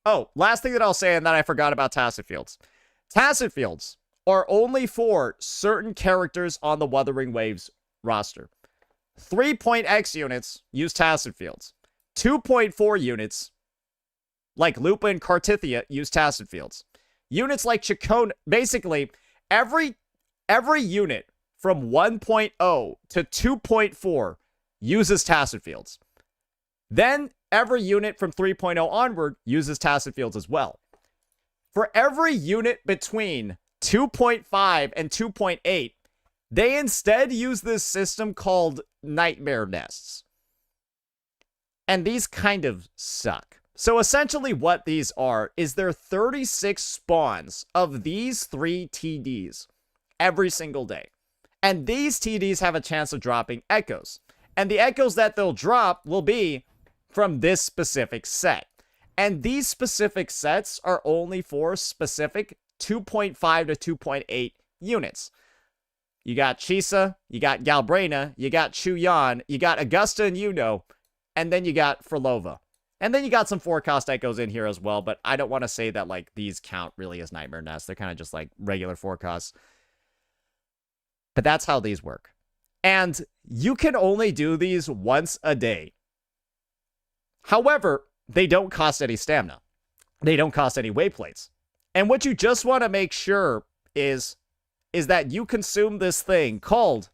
Oh, last thing that I'll say, and then I forgot about tacit fields. Tacit fields are only for certain characters on the Wuthering Waves roster. 3.x units use tacit fields. 2.4 units, like Lupa and Cartithia, use tacit fields. Units like Chacon, basically, every unit from 1.0 to 2.4 uses tacit fields. Then, every unit from 3.0 onward uses tacit fields as well. For every unit between 2.5 and 2.8, they instead use this system called Nightmare Nests. And these kind of suck. So essentially what these are is there 36 spawns of these 3 TDs every single day. And these TDs have a chance of dropping echoes. And the echoes that they'll drop will be from this specific set. And these specific sets are only for specific 2.5 to 2.8 units. You got Chisa, you got Galbrena, you got Chuyan, you got Augusta and Yuno, and then you got Frolova. And then you got some 4-cost echoes in here as well, but I don't want to say that, like, these count really as Nightmare Nests. They're kind of just, like, regular 4-costs. But that's how these work. And you can only do these once a day. However, they don't cost any stamina. They don't cost any wave plates. And what you just want to make sure is that you consume this thing called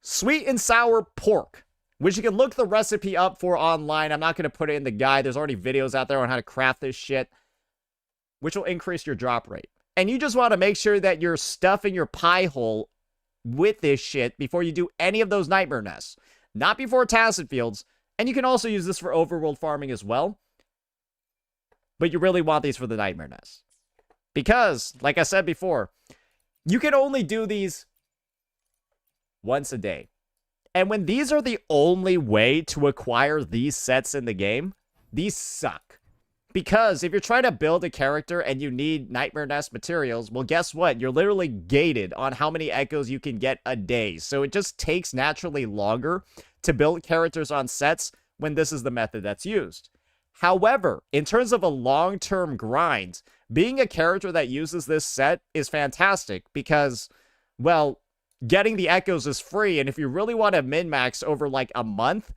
sweet and sour pork, which you can look the recipe up for online. I'm not going to put it in the guide. There's already videos out there on how to craft this shit. which will increase your drop rate. And you just want to make sure that you're stuffing your pie hole with this shit before you do any of those nightmare nests. Not before Tacet Fields. And you can also use this for overworld farming as well. But you really want these for the nightmare nests. Because, like I said before, you can only do these once a day. And when these are the only way to acquire these sets in the game, these suck. Because if you're trying to build a character and you need Nightmare Nest materials, well, guess what? You're literally gated on how many echoes you can get a day. So it just takes naturally longer to build characters on sets when this is the method that's used. However, in terms of a long-term grind, being a character that uses this set is fantastic because, well, getting the echoes is free, and if you really want to min-max over like a month,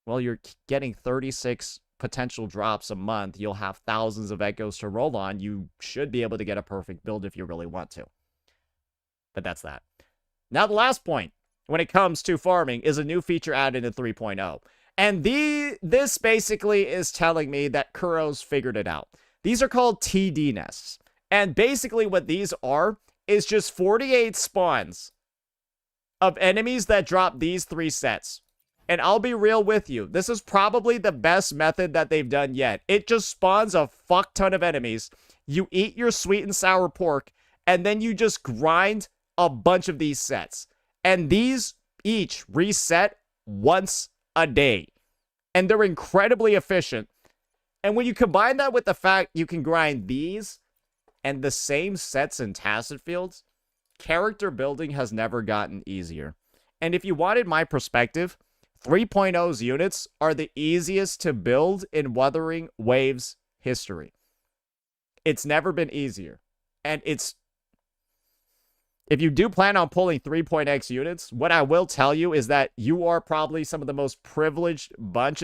well, you're getting 36 potential drops a month. You'll have thousands of echoes to roll on. You should be able to get a perfect build if you really want to. But that's that. Now, the last point when it comes to farming is a new feature added in 3.0. And this basically is telling me that Kuro's figured it out. These are called TD nests. And basically what these are is just 48 spawns of enemies that drop these 3 sets. And I'll be real with you, this is probably the best method that they've done yet. It just spawns a fuck ton of enemies. You eat your sweet and sour pork, and then you just grind a bunch of these sets. And these each reset once a day. And they're incredibly efficient. And when you combine that with the fact you can grind these and the same sets in Tacet Fields, character building has never gotten easier. And if you wanted my perspective, 3.0's units are the easiest to build in Wuthering Waves history. It's never been easier. And if you do plan on pulling 3.x units, what I will tell you is that you are probably some of the most privileged bunch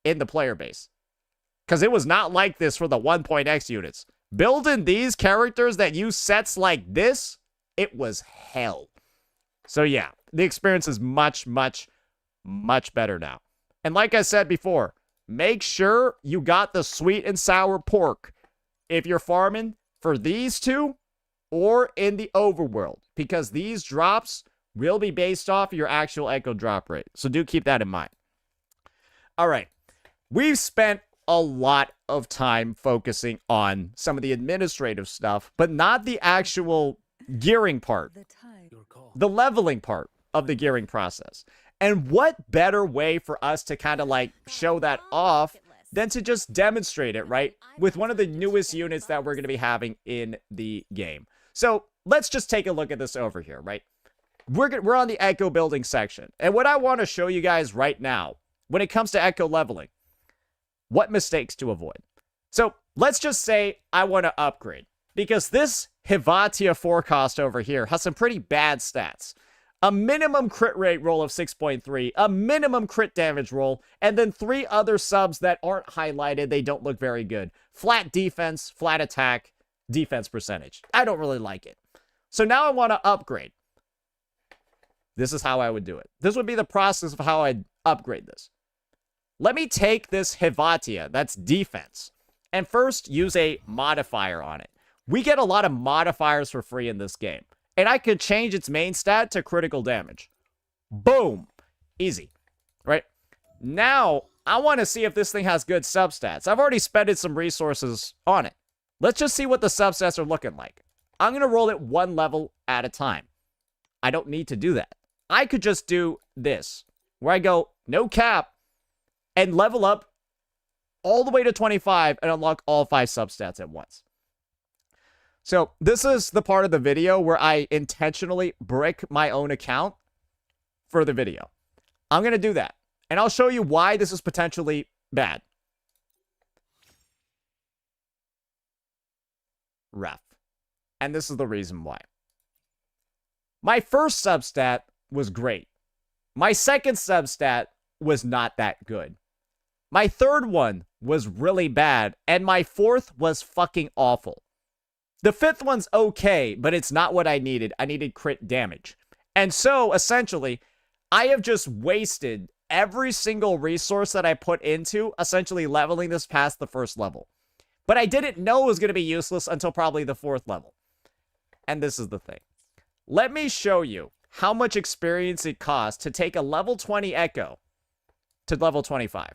in the player base. Because it was not like this for the 1.x units. Building these characters that use sets like this, it was hell. So yeah, the experience is much, much, much better now. And like I said before, make sure you got the sweet and sour pork if you're farming for these two or in the overworld, because these drops will be based off your actual echo drop rate. So do keep that in mind. All right, we've spent a lot of time focusing on some of the administrative stuff, but not the actual gearing part, the leveling part of the gearing process. And what better way for us to kind of like show that off than to just demonstrate it, right? With one of the newest units that we're going to be having in the game. So let's just take a look at this over here, right? We're on the echo building section. And what I want to show you guys right now, when it comes to echo leveling, what mistakes to avoid. So let's just say I want to upgrade, because this Hivatia forecast over here has some pretty bad stats. A minimum crit rate roll of 6.3, a minimum crit damage roll, and then 3 other subs that aren't highlighted. They don't look very good. Flat defense, flat attack, defense percentage. I don't really like it. So now I want to upgrade. This is how I would do it. This would be the process of how I'd upgrade this. Let me take this Hivatia, that's defense, and first use a modifier on it. We get a lot of modifiers for free in this game. And I could change its main stat to critical damage. Boom. Easy. Right? Now, I want to see if this thing has good substats. I've already spent some resources on it. Let's just see what the substats are looking like. I'm going to roll it 1 level at a time. I don't need to do that. I could just do this, where I go no cap and level up all the way to 25 and unlock all 5 substats at once. So this is the part of the video where I intentionally brick my own account for the video. I'm going to do that. And I'll show you why this is potentially bad. Ref. And this is the reason why. My first substat was great. My second substat was not that good. My third one was really bad. And my fourth was fucking awful. The fifth one's okay, but it's not what I needed. I needed crit damage. And so, essentially, I have just wasted every single resource that I put into essentially leveling this past the first level. But I didn't know it was going to be useless until probably the 4th level. And this is the thing. Let me show you how much experience it costs to take a level 20 Echo to level 25.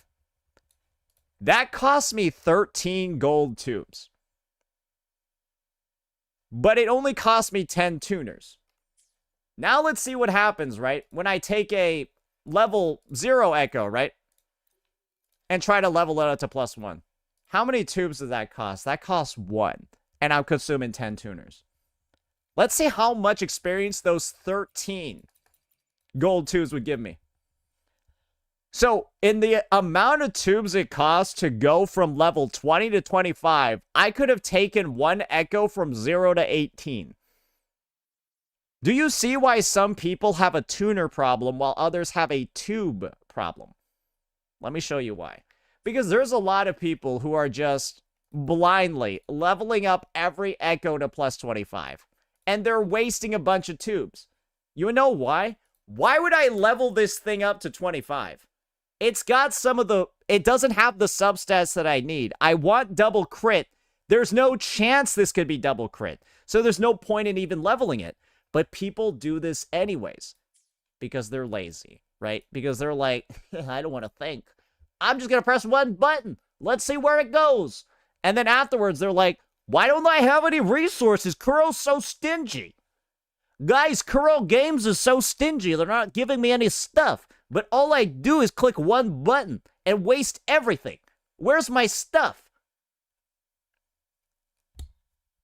That cost me 13 gold tubes. But it only cost me 10 tuners. Now let's see what happens, right? When I take a level 0 Echo, right? And try to level it up to +1. How many tubes does that cost? That costs 1. And I'm consuming 10 tuners. Let's see how much experience those 13 gold tubes would give me. So, in the amount of tubes it costs to go from level 20 to 25, I could have taken 1 Echo from 0 to 18. Do you see why some people have a tuner problem while others have a tube problem? Let me show you why. Because there's a lot of people who are just blindly leveling up every Echo to +25. And they're wasting a bunch of tubes. You know why? Why would I level this thing up to 25? It's got some of the... It doesn't have the substats that I need. I want double crit. There's no chance this could be double crit. So there's no point in even leveling it. But people do this anyways. Because they're lazy, right? Because they're like, I don't want to think. I'm just going to press one button. Let's see where it goes. And then afterwards, they're like, why don't I have any resources? Kuro's so stingy. Guys, Kuro Games is so stingy. They're not giving me any stuff. But all I do is click one button and waste everything. Where's my stuff?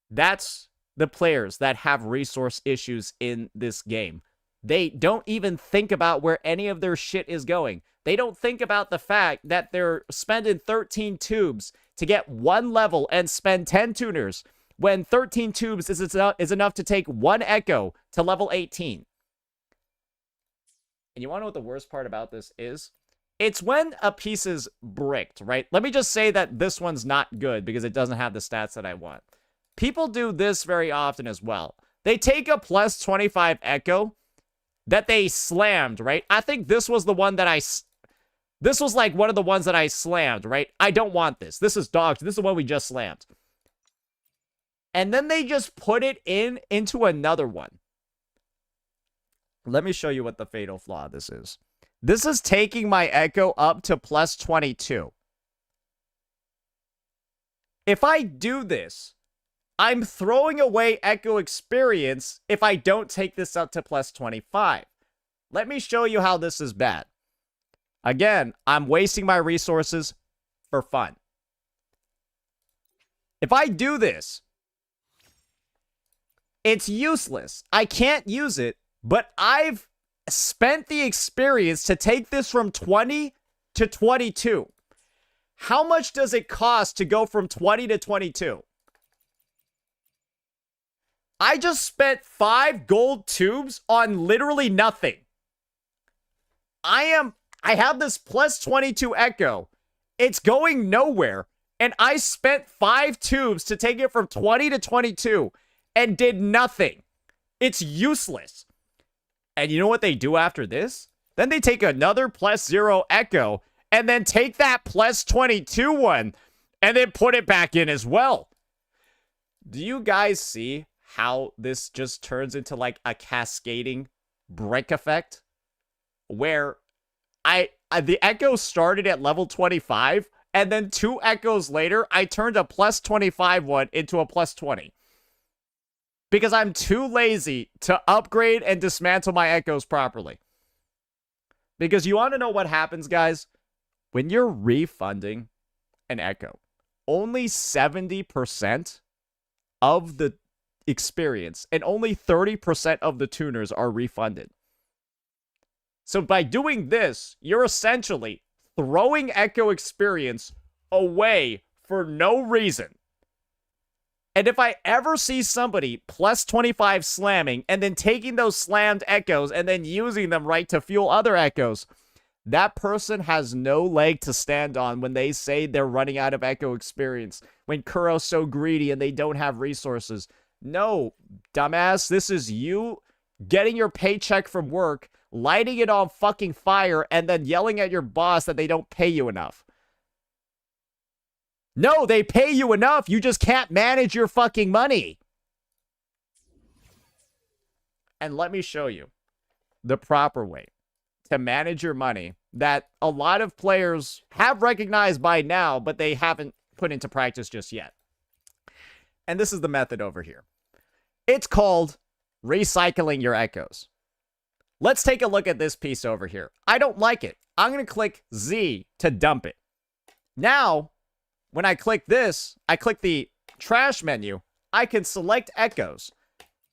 That's the players that have resource issues in this game. They don't even think about where any of their shit is going. They don't think about the fact that they're spending 13 tubes to get 1 level and spend 10 tuners when 13 tubes is enough to take 1 Echo to level 18. And you want to know what the worst part about this is? It's when a piece is bricked, right? Let me just say that this one's not good because it doesn't have the stats that I want. People do this very often as well. They take a +25 Echo that they slammed, right? I think this was the one that this was like one of the ones that I slammed, right? I don't want this. This is dogs. This is the one we just slammed. And then they just put it into another one. Let me show you what the fatal flaw this is. This is taking my Echo up to +22. If I do this, I'm throwing away Echo experience if I don't take this up to +25. Let me show you how this is bad. Again, I'm wasting my resources for fun. If I do this, it's useless. I can't use it, but I've spent the experience to take this from 20 to 22. How much does it cost to go from 20 to 22? I just spent 5 gold tubes on literally nothing. I have this +22 Echo. It's going nowhere. And I spent 5 tubes to take it from 20 to 22 and did nothing. It's useless. And you know what they do after this? Then they take another +0 Echo and then take that +22 one and then put it back in as well. Do you guys see how this just turns into like a cascading brick effect? Where the Echo started at level 25 and then 2 Echoes later, I turned a +25 one into a +20. Because I'm too lazy to upgrade and dismantle my Echoes properly. Because you want to know what happens, guys? When you're refunding an Echo, only 70% of the experience and only 30% of the tuners are refunded. So by doing this, you're essentially throwing Echo experience away for no reason. And if I ever see somebody +25 slamming and then taking those slammed Echoes and then using them right to fuel other Echoes, that person has no leg to stand on when they say they're running out of Echo experience, when Kuro's so greedy and they don't have resources. No, dumbass, this is you getting your paycheck from work, lighting it on fucking fire, and then yelling at your boss that they don't pay you enough. No, they pay you enough. You just can't manage your fucking money. And let me show you the proper way to manage your money that a lot of players have recognized by now, but they haven't put into practice just yet. And this is the method over here. It's called recycling your echoes. Let's take a look at this piece over here. I don't like it. I'm going to click Z to dump it. Now, when I click this, I click the trash menu, I can select echoes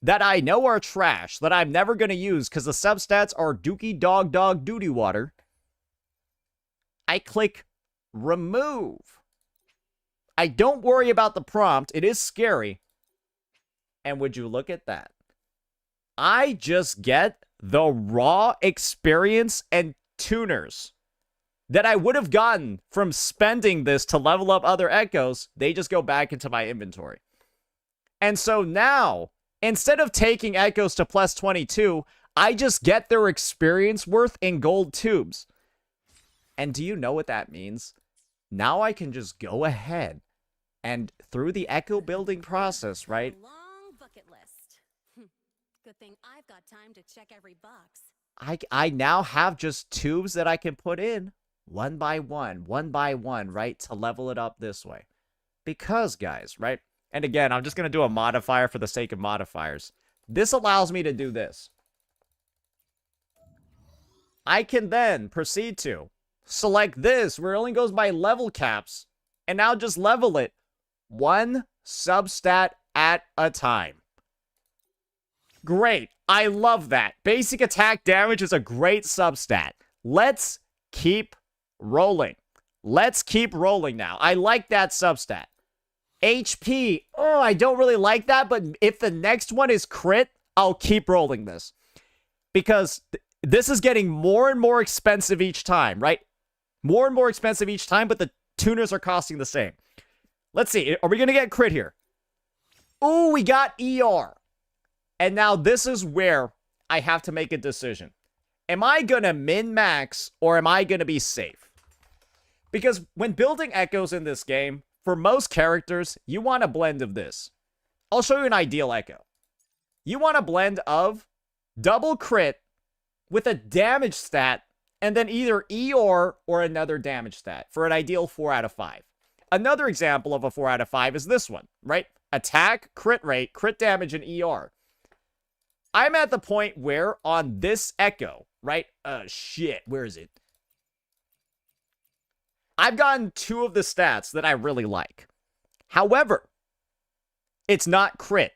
that I know are trash, that I'm never going to use because the substats are dookie dog dog doo doo water. I click remove. I don't worry about the prompt. It is scary. And would you look at that? I just get the raw experience and tuners that I would have gotten from spending this to level up other echoes. They just go back into my inventory. And so now, instead of taking echoes to plus 22, I just get their experience worth in gold tubes. And do you know what that means? Now I can just go ahead and through the echo building process, right? Long bucket list. Good thing I've got time to check every box. I now have just tubes that I can put in one by one, right, to level it up this way. Because, guys, right? And again, I'm just going to do a modifier for the sake of modifiers. This allows me to do this. I can then proceed to select this, where it only goes by level caps, and now just level it one substat at a time. Great. I love that. Basic attack damage is a great substat. Let's keep rolling. Let's keep rolling now. I like that substat. HP. Oh, I don't really like that, but if the next one is crit, I'll keep rolling this. Because this is getting more and more expensive each time, right? More and more expensive each time, but the tuners are costing the same. Let's see. Are we going to get crit here? Ooh, we got ER. And now this is where I have to make a decision. Am I going to min-max or am I going to be safe? Because when building echoes in this game, for most characters, you want a blend of this. I'll show you an ideal echo. You want a blend of double crit with a damage stat and then either ER or another damage stat for an ideal 4 out of 5. Another example of a 4 out of 5 is this one, right? Attack, crit rate, crit damage, and ER. I'm at the point where on this echo, right? Shit, where is it? I've gotten 2 of the stats that I really like. However, it's not crit.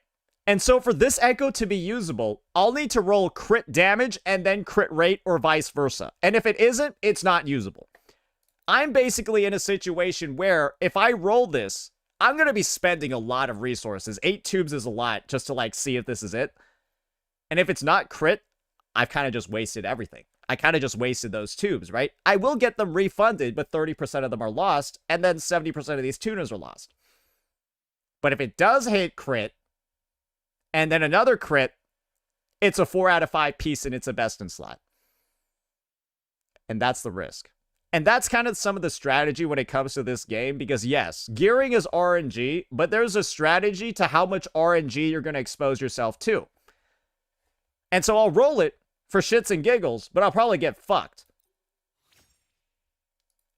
And so for this echo to be usable, I'll need to roll crit damage and then crit rate or vice versa. And if it isn't, it's not usable. I'm basically in a situation where if I roll this, I'm going to be spending a lot of resources. 8 tubes is a lot just to like see if this is it. And if it's not crit, I've kind of just wasted everything. I kind of just wasted those tubes, right? I will get them refunded, but 30% of them are lost, and then 70% of these tuners are lost. But if it does hit crit, and then another crit, it's a 4 out of 5 piece, and it's a best in slot. And that's the risk. And that's kind of some of the strategy when it comes to this game, because yes, gearing is RNG, but there's a strategy to how much RNG you're going to expose yourself to. And so I'll roll it for shits and giggles, but I'll probably get fucked.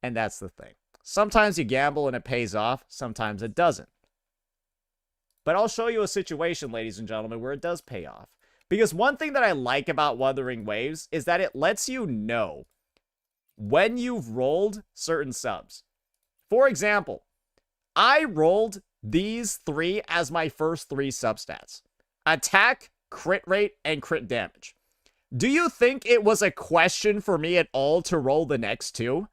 And that's the thing. Sometimes you gamble and it pays off, sometimes it doesn't. But I'll show you a situation, ladies and gentlemen, where it does pay off. Because one thing that I like about Wuthering Waves is that it lets you know when you've rolled certain subs. For example, I rolled these 3 as my first 3 substats. Attack, crit rate, and crit damage. Do you think it was a question for me at all to roll the next 2?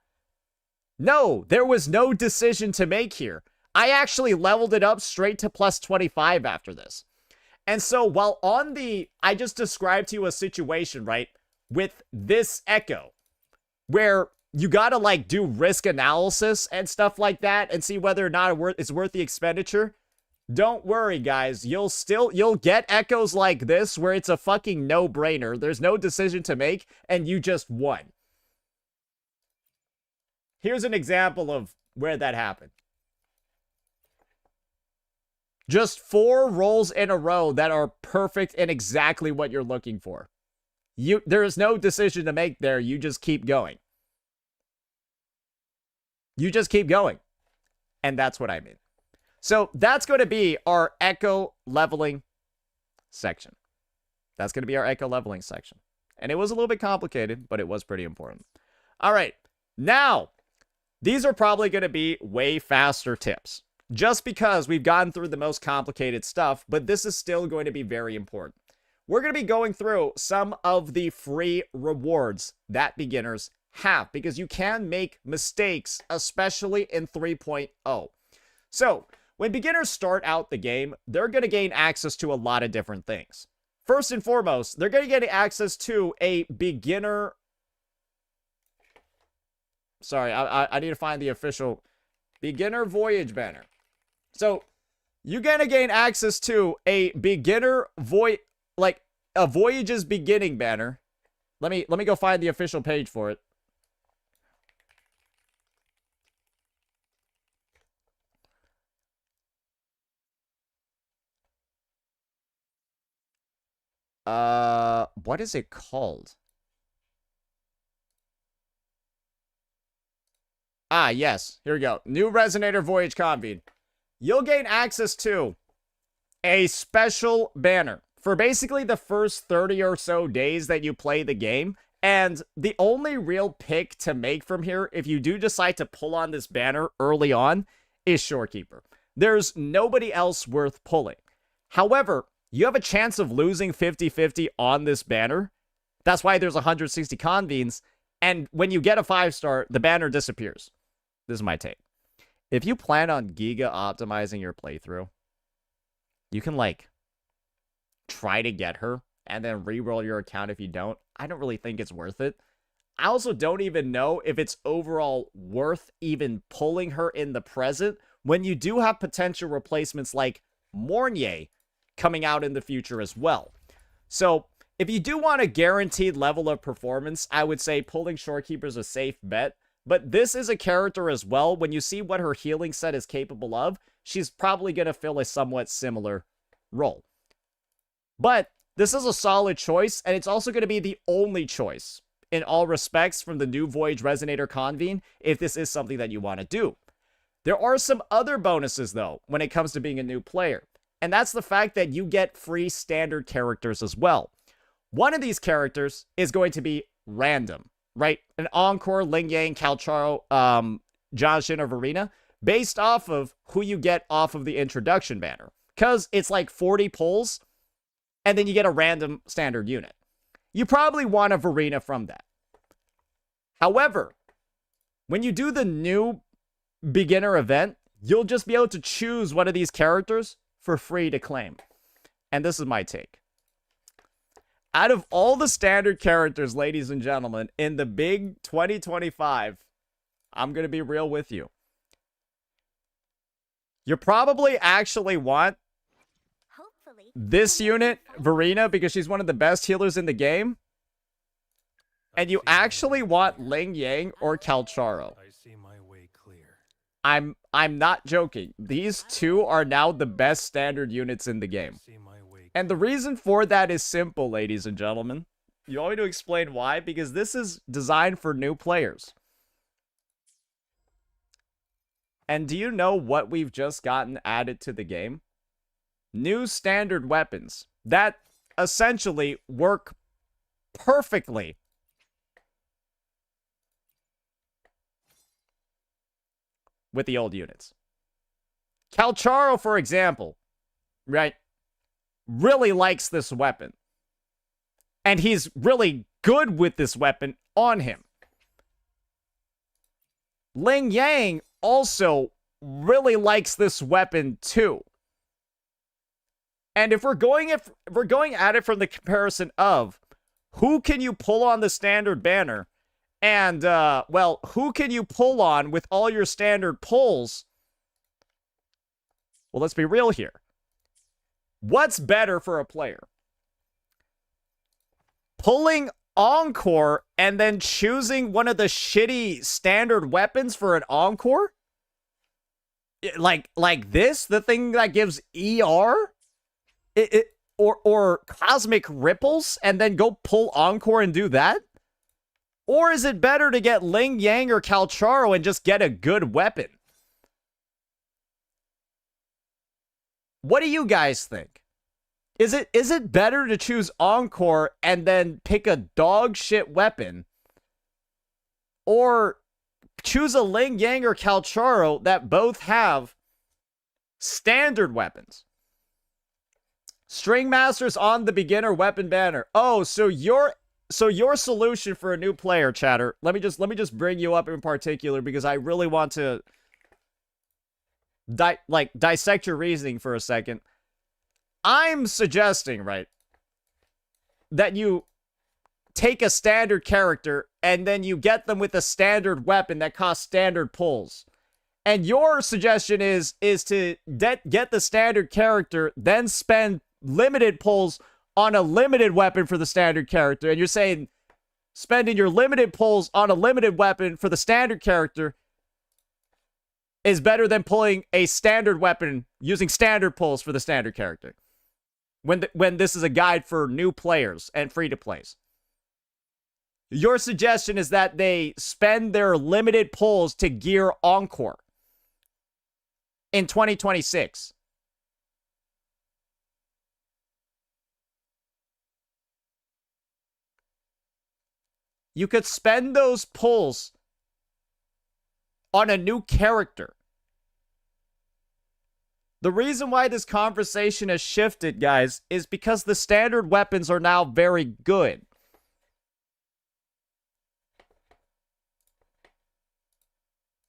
No, there was no decision to make here. I actually leveled it up straight to plus 25 after this. And so while on the, I just described to you a situation, right, with this echo, where you gotta like do risk analysis and stuff like that and see whether or not it's worth the expenditure. Don't worry, guys. You'll get echoes like this where it's a fucking no-brainer. There's no decision to make, and you just won. Here's an example of where that happened. Just 4 rolls in a row that are perfect and exactly what you're looking for. There is no decision to make there. You just keep going. You just keep going. And that's what I mean. So that's going to be our echo leveling section. That's going to be our echo leveling section. And it was a little bit complicated, but it was pretty important. All right. Now, these are probably going to be way faster tips. Just because we've gotten through the most complicated stuff, but this is still going to be very important. We're going to be going through some of the free rewards that beginners have, because you can make mistakes, especially in 3.0. So, when beginners start out the game, they're going to gain access to a lot of different things. First and foremost, they're going to get access to a beginner... Sorry, I need to find the official beginner voyage banner. So, you're going to gain access to a beginner like a voyage's beginning banner. Let me go find the official page for it. What is it called? Ah, yes. Here we go. New Resonator Voyage Convene. You'll gain access to a special banner for basically the first 30 or so days that you play the game. And the only real pick to make from here, if you do decide to pull on this banner early on, is Shorekeeper. There's nobody else worth pulling. However, you have a chance of losing 50-50 on this banner. That's why there's 160 convenes. And when you get a 5-star, the banner disappears. This is my take. If you plan on giga optimizing your playthrough, you can, like, try to get her and then re-roll your account if you don't. I don't really think it's worth it. I also don't even know if it's overall worth even pulling her in the present when you do have potential replacements like Mornier coming out in the future as well. So, if you do want a guaranteed level of performance, I would say pulling Shorekeeper's a safe bet. But this is a character as well. When you see what her healing set is capable of, she's probably going to fill a somewhat similar role. But this is a solid choice, and it's also going to be the only choice in all respects from the new Voyage Resonator Convene if this is something that you want to do. There are some other bonuses, though, when it comes to being a new player. And that's the fact that you get free standard characters as well. One of these characters is going to be random, right? An Encore, Ling Yang, Calcharo, Johnshin, or Verena, based off of who you get off of the introduction banner. Because it's like 40 pulls, and then you get a random standard unit. You probably want a Verena from that. However, when you do the new beginner event, you'll just be able to choose one of these characters for free to claim. And this is my take. Out of all the standard characters, ladies and gentlemen, in the big 2025, I'm going to be real with you. You probably actually want this unit, Verena, because she's one of the best healers in the game. And you actually want Ling Yang or Calcharo. I'm not joking. These two are now the best standard units in the game. And the reason for that is simple, ladies and gentlemen. You want me to explain why? Because this is designed for new players. And do you know what we've just gotten added to the game? New standard weapons that essentially work perfectly with the old units. Calcharo, for example, right, really likes this weapon. And he's really good with this weapon on him. Ling Yang also really likes this weapon too. And if we're going at it from the comparison of who can you pull on the standard banner and, well, who can you pull on with all your standard pulls? Well, let's be real here. What's better for a player? Pulling Encore and then choosing one of the shitty standard weapons for an Encore? Like this? The thing that gives ER? Or Cosmic Ripples and then go pull Encore and do that? Or is it better to get Ling Yang or Calcharo and just get a good weapon? What do you guys think? Is it better to choose Encore and then pick a dog shit weapon? Or choose a Ling Yang or Calcharo that both have standard weapons? String Masters on the beginner weapon banner. Oh, so your solution for a new player, chatter. Let me just bring you up in particular because I really want to dissect your reasoning for a second. I'm suggesting, right, that you take a standard character and then you get them with a standard weapon that costs standard pulls. And your suggestion is to get the standard character, then spend limited pulls on a limited weapon for the standard character. And you're saying spending your limited pulls on a limited weapon for the standard character is better than pulling a standard weapon using standard pulls for the standard character. When this is a guide for new players and free-to-plays. Your suggestion is that they spend their limited pulls to gear Encore in 2026. You could spend those pulls on a new character. The reason why this conversation has shifted, guys, is because the standard weapons are now very good.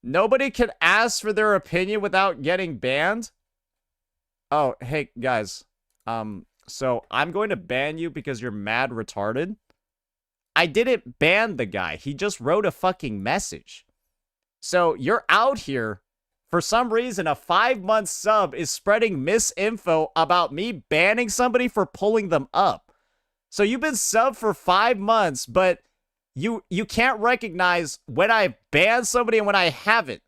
Nobody can ask for their opinion without getting banned. Oh, hey, guys. So I'm going to ban you because you're mad retarded. I didn't ban the guy. He just wrote a fucking message. So you're out here. For some reason, a 5-month sub is spreading misinfo about me banning somebody for pulling them up. So you've been subbed for 5 months, but you can't recognize when I banned somebody and when I haven't.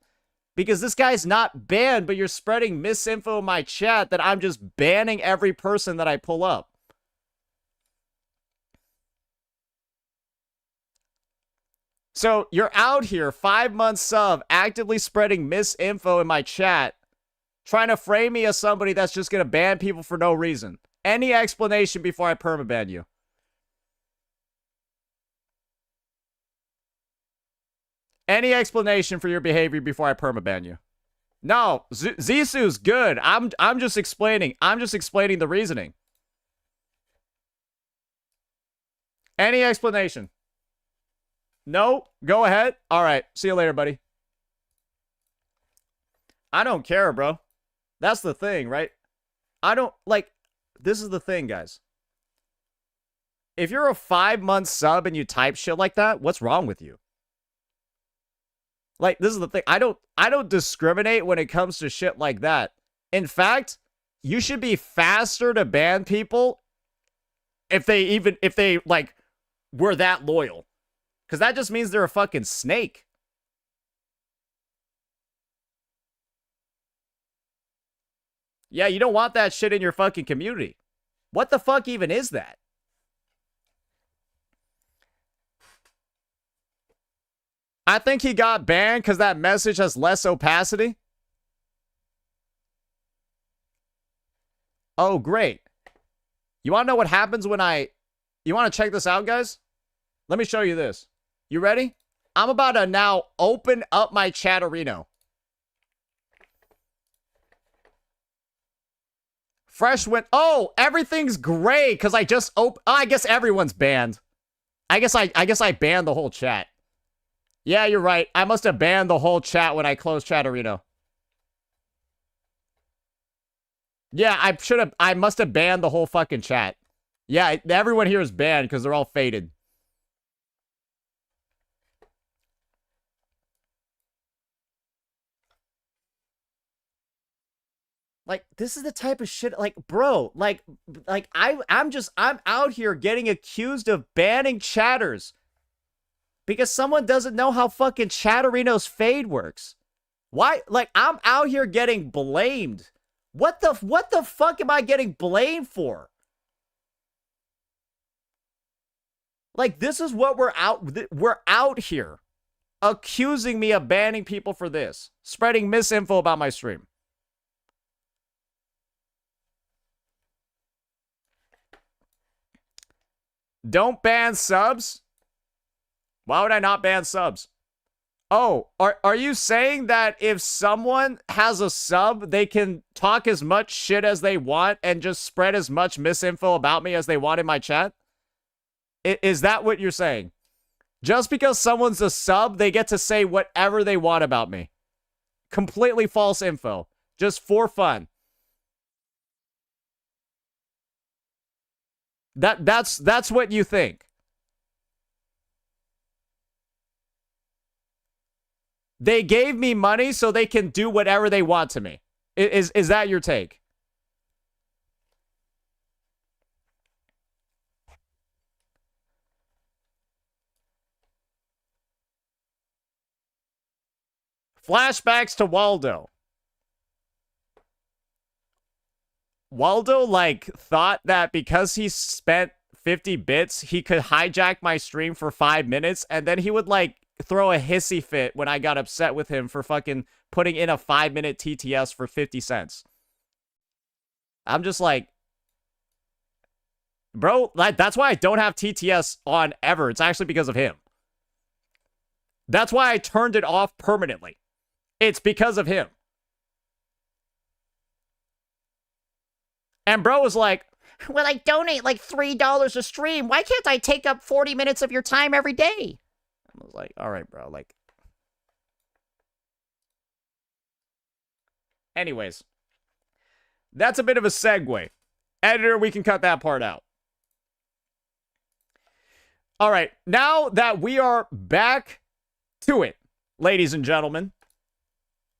Because this guy's not banned, but you're spreading misinfo in my chat that I'm just banning every person that I pull up. So you're out here, 5 months sub, actively spreading misinfo in my chat, trying to frame me as somebody that's just going to ban people for no reason. Any explanation before I permaban you? Any explanation for your behavior before I permaban you? No, Zisu's good. I'm just explaining. I'm just explaining the reasoning. Any explanation? No? Go ahead. All right. See you later, buddy. I don't care, bro. That's the thing, right? I don't, like, this is the thing, guys. If you're a 5-month sub and you type shit like that, what's wrong with you? Like, this is the thing. I don't discriminate when it comes to shit like that. In fact, you should be faster to ban people if they like were that loyal. Because that just means they're a fucking snake. Yeah, you don't want that shit in your fucking community. What the fuck even is that? I think he got banned because that message has less opacity. Oh, great. You want to know what happens when You want to check this out, guys? Let me show you this. You ready? I'm about to now open up my Chatterino. Fresh win. Oh, everything's gray because I just opened. Oh, I guess everyone's banned. I guess I banned the whole chat. Yeah, you're right. I must have banned the whole chat when I closed Chatterino. Yeah, I must have banned the whole fucking chat. Yeah, everyone here is banned because they're all faded. Like, this is the type of shit, like, bro, I'm out here getting accused of banning chatters because someone doesn't know how fucking Chatterino's fade works. Why? Like, I'm out here getting blamed. What the fuck am I getting blamed for? Like, this is what we're out here accusing me of banning people for this, spreading misinfo about my stream. Don't ban subs? Why would I not ban subs? Oh, are you saying that if someone has a sub, they can talk as much shit as they want and just spread as much misinfo about me as they want in my chat? Is that what you're saying? Just because someone's a sub, they get to say whatever they want about me. Completely false info. Just for fun. That's what you think. They gave me money so they can do whatever they want to me. Is that your take? Flashbacks to Waldo. Waldo, like, thought that because he spent 50 bits, he could hijack my stream for 5 minutes, and then he would, like, throw a hissy fit when I got upset with him for fucking putting in a 5-minute TTS for 50 cents. I'm just like, bro, like, that's why I don't have TTS on ever. It's actually because of him. That's why I turned it off permanently. It's because of him. And bro was like, well, I donate like $3 a stream. Why can't I take up 40 minutes of your time every day? I was like, all right, bro. Like, anyways, that's a bit of a segue. Editor, we can cut that part out. All right, now that we are back to it, ladies and gentlemen,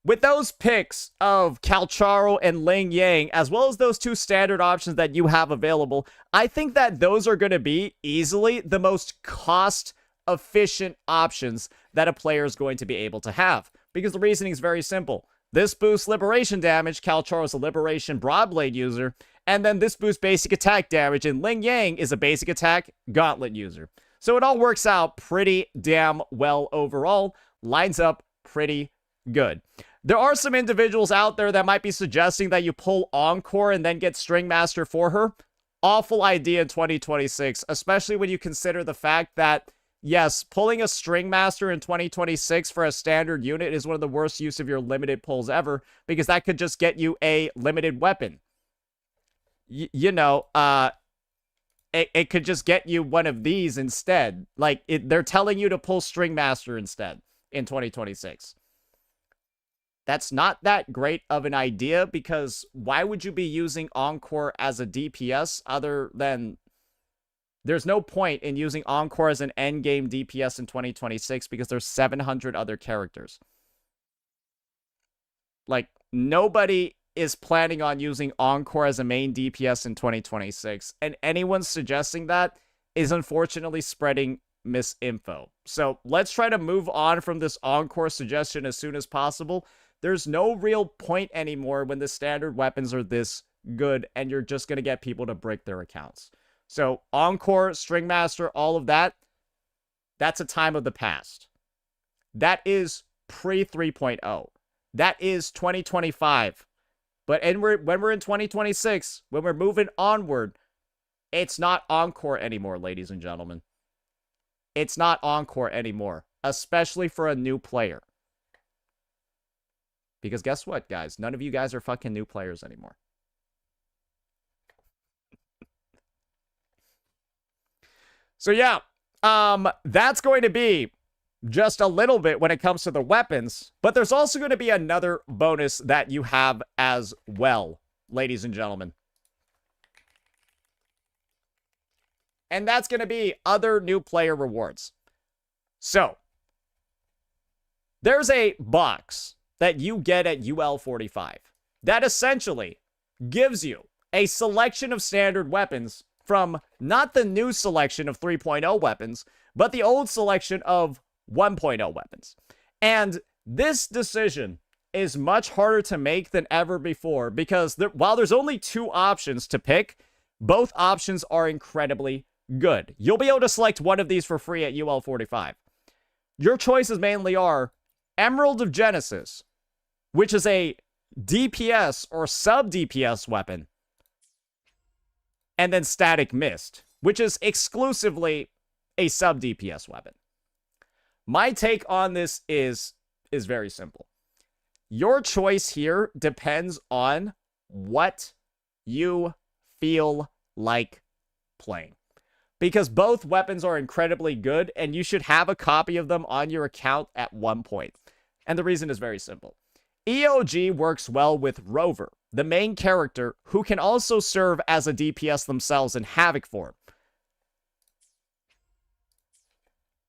with those picks of Calcharo and Ling Yang, as well as those two standard options that you have available, I think that those are going to be easily the most cost-efficient options that a player is going to be able to have. Because the reasoning is very simple. This boosts liberation damage, Calcharo is a liberation broadblade user, and then this boosts basic attack damage, and Ling Yang is a basic attack gauntlet user. So it all works out pretty damn well overall, lines up pretty good. There are some individuals out there that might be suggesting that you pull Encore and then get String Master for her. Awful idea in 2026, especially when you consider the fact that, yes, pulling a String Master in 2026 for a standard unit is one of the worst use of your limited pulls ever, because that could just get you a limited weapon. It could just get you one of these instead. Like, they're telling you to pull String Master instead in 2026. That's not that great of an idea, because why would you be using Encore as a DPS other than... There's no point in using Encore as an endgame DPS in 2026 because there's 700 other characters. Like, nobody is planning on using Encore as a main DPS in 2026, and anyone suggesting that is unfortunately spreading misinfo. So let's try to move on from this Encore suggestion as soon as possible. There's no real point anymore when the standard weapons are this good and you're just going to get people to break their accounts. So Encore, String Master, all of that, that's a time of the past. That is pre 3.0. That is 2025. But when we're in 2026, when we're moving onward, it's not Encore anymore, ladies and gentlemen. It's not Encore anymore, especially for a new player. Because guess what, guys? None of you guys are fucking new players anymore. So yeah, that's going to be just a little bit when it comes to the weapons. But there's also going to be another bonus that you have as well, ladies and gentlemen. And that's going to be other new player rewards. So, there's a box that you get at UL45 that essentially gives you a selection of standard weapons from not the new selection of 3.0 weapons, but the old selection of 1.0 weapons. And this decision is much harder to make than ever before because while there's only 2 options to pick, both options are incredibly good. You'll be able to select one of these for free at UL 45. Your choices mainly are Emerald of Genesis, which is a DPS or sub-DPS weapon, and then Static Mist, which is exclusively a sub-DPS weapon. My take on this is very simple. Your choice here depends on what you feel like playing. Because both weapons are incredibly good, and you should have a copy of them on your account at one point. And the reason is very simple. EOG works well with Rover, the main character, who can also serve as a DPS themselves in Havoc form.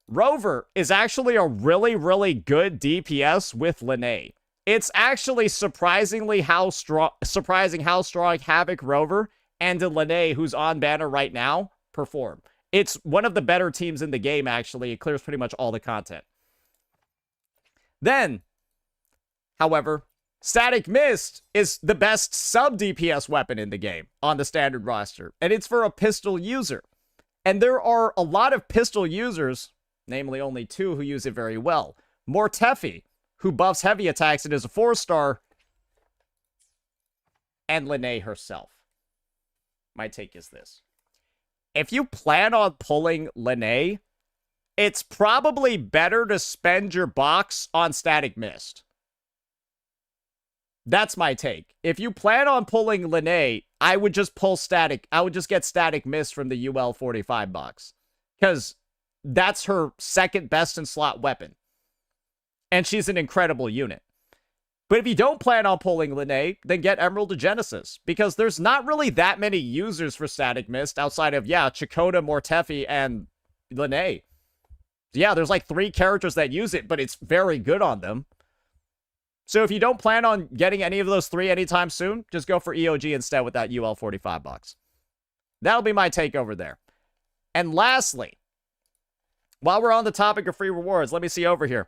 Rover is actually a really, really good DPS with Linné. It's actually surprising how strong Havoc Rover and Linné, who's on banner right now, perform. It's one of the better teams in the game, actually. It clears pretty much all the content. Then, however, Static Mist is the best sub-DPS weapon in the game on the standard roster, and it's for a pistol user. And there are a lot of pistol users, namely only 2 who use it very well. Mortefi, who buffs heavy attacks and is a 4-star, and Linné herself. My take is this. If you plan on pulling Linné, it's probably better to spend your box on Static Mist. That's my take. If you plan on pulling Linné, I would just get Static Mist from the UL 45 box. Because that's her second best in slot weapon. And she's an incredible unit. But if you don't plan on pulling Linné, then get Emerald of Genesis. Because there's not really that many users for Static Mist outside of, Chakota, Mortefi, and Linné. Yeah, there's like 3 characters that use it, but it's very good on them. So if you don't plan on getting any of those 3 anytime soon, just go for EOG instead with that UL 45 box. That'll be my take over there. And lastly, while we're on the topic of free rewards, let me see over here.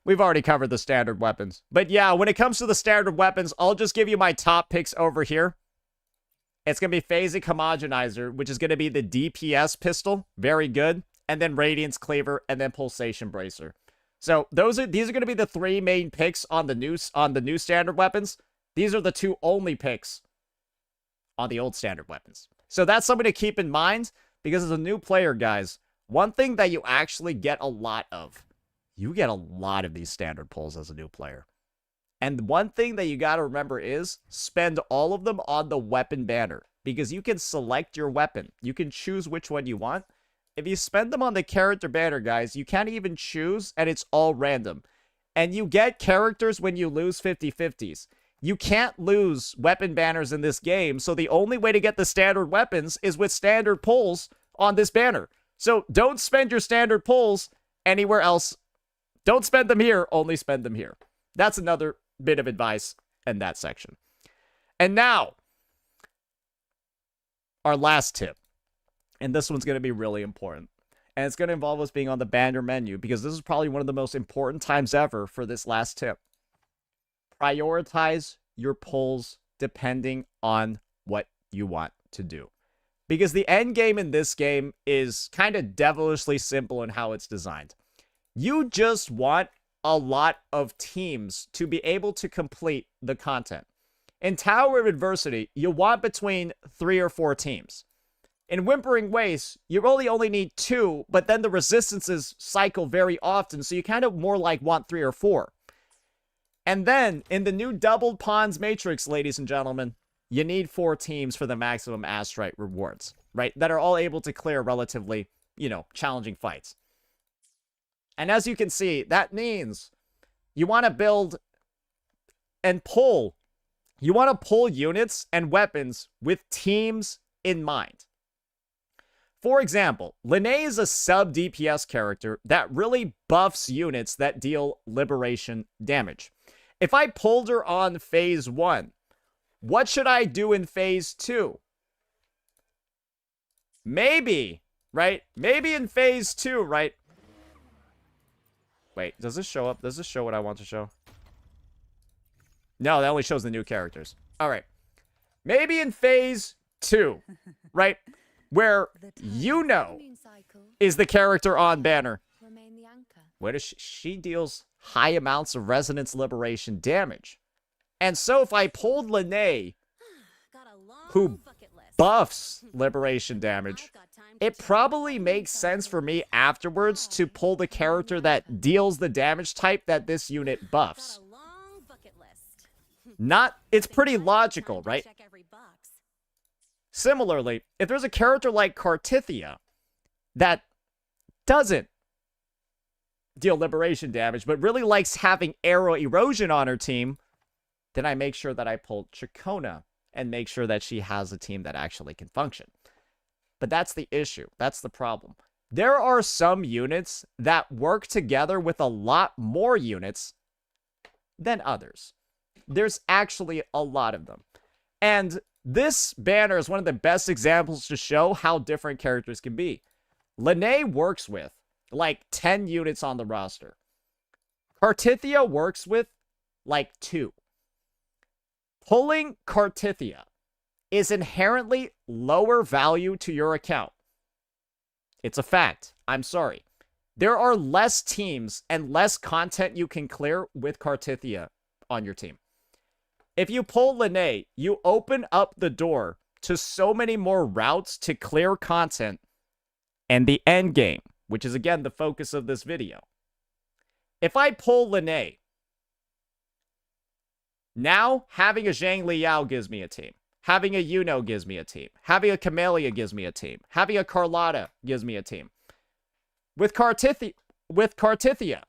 We've already covered the standard weapons. But yeah, when it comes to the standard weapons, I'll just give you my top picks over here. It's going to be Phasic Homogenizer, which is going to be the DPS pistol. Very good. And then Radiance Cleaver, and then Pulsation Bracer. So these are going to be the 3 main picks on the new standard weapons. These are the 2 only picks on the old standard weapons. So that's something to keep in mind, because as a new player, guys, one thing that you actually get a lot of, you get a lot of these standard pulls as a new player. And one thing that you got to remember is spend all of them on the weapon banner, because you can select your weapon. You can choose which one you want. If you spend them on the character banner, guys, you can't even choose, and it's all random. And you get characters when you lose 50-50s. You can't lose weapon banners in this game, so the only way to get the standard weapons is with standard pulls on this banner. So don't spend your standard pulls anywhere else. Don't spend them here, only spend them here. That's another bit of advice in that section. And now, our last tip. And this one's going to be really important. And it's going to involve us being on the banner menu, because this is probably one of the most important times ever for this last tip. Prioritize your pulls depending on what you want to do. Because the end game in this game is kind of devilishly simple in how it's designed. You just want a lot of teams to be able to complete the content. In Tower of Adversity, you want between 3 or 4 teams. In Whimpering Waste, you really only need 2, but then the resistances cycle very often, so you kind of more like want 3 or 4. And then, in the new Doubled Pawns Matrix, ladies and gentlemen, you need 4 teams for the maximum Astrite rewards, right? That are all able to clear relatively, challenging fights. And as you can see, that means you want to build and pull. You want to pull units and weapons with teams in mind. For example, Linné is a sub DPS character that really buffs units that deal liberation damage. If I pulled her on phase 1, what should I do in phase 2? Maybe, right? Maybe in phase 2, right? Wait, does this show up? Does this show what I want to show? No, that only shows the new characters. All right. Maybe in phase 2, right? Where is the character on banner. Where does she deals high amounts of resonance liberation damage. And so if I pulled Linné, who buffs liberation damage, it probably makes sense for me afterwards to pull the character that deals the damage type that this unit buffs. It's pretty logical, right? Similarly, if there's a character like Cartithia that doesn't deal liberation damage, but really likes having arrow erosion on her team, then I make sure that I pull Chacona and make sure that she has a team that actually can function. But that's the issue. That's the problem. There are some units that work together with a lot more units than others. There's actually a lot of them. And this banner is one of the best examples to show how different characters can be. Linné works with like 10 units on the roster. Cartithia works with like 2. Pulling Cartithia is inherently lower value to your account. It's a fact. I'm sorry. There are less teams and less content you can clear with Cartithia on your team. If you pull Linné, you open up the door to so many more routes to clear content and the end game, which is again the focus of this video. If I pull Linné, now having a Zhang Liao gives me a team. Having a Yuno gives me a team. Having a Camellia gives me a team. Having a Carlotta gives me a team. With Cartithia,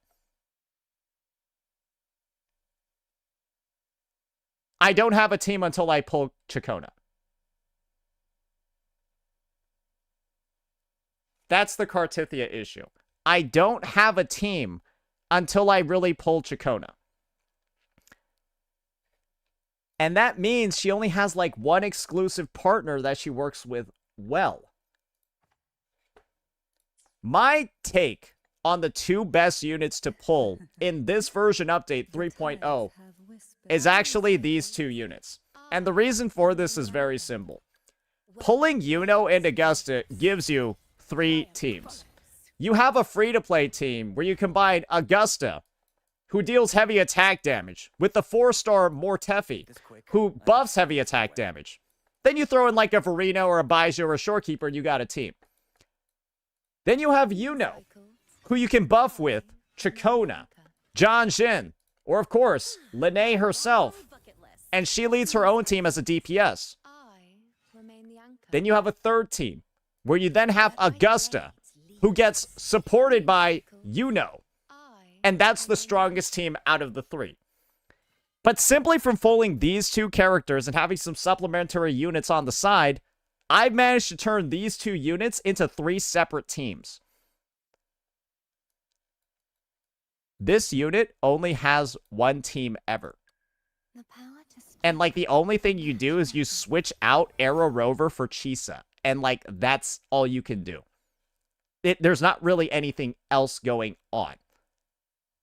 I don't have a team until I pull Chacona. That's the Cartithia issue. I don't have a team until I really pull Chacona. And that means she only has like one exclusive partner that she works with well. My take on the 2 best units to pull in this version update 3.0 is actually these 2 units. And the reason for this is very simple. Pulling Yuno and Augusta gives you 3 teams. You have a free-to-play team where you combine Augusta, who deals heavy attack damage, with the 4-star Mortefi, who buffs heavy attack damage. Then you throw in like a Verino or a Baijo or a Shorekeeper and you got a team. Then you have Yuno, who you can buff with Chacona, John Jin, or of course, Linné herself. And she leads her own team as a DPS. Then you have a 3rd team, where you then have Augusta, who gets supported by Yuno. And that's the strongest team out of the 3. But simply from pulling these 2 characters and having some supplementary units on the side, I've managed to turn these 2 units into 3 separate teams. This unit only has 1 team ever. And like the only thing you do is you switch out Arrow Rover for Chisa. And like that's all you can do. There's not really anything else going on.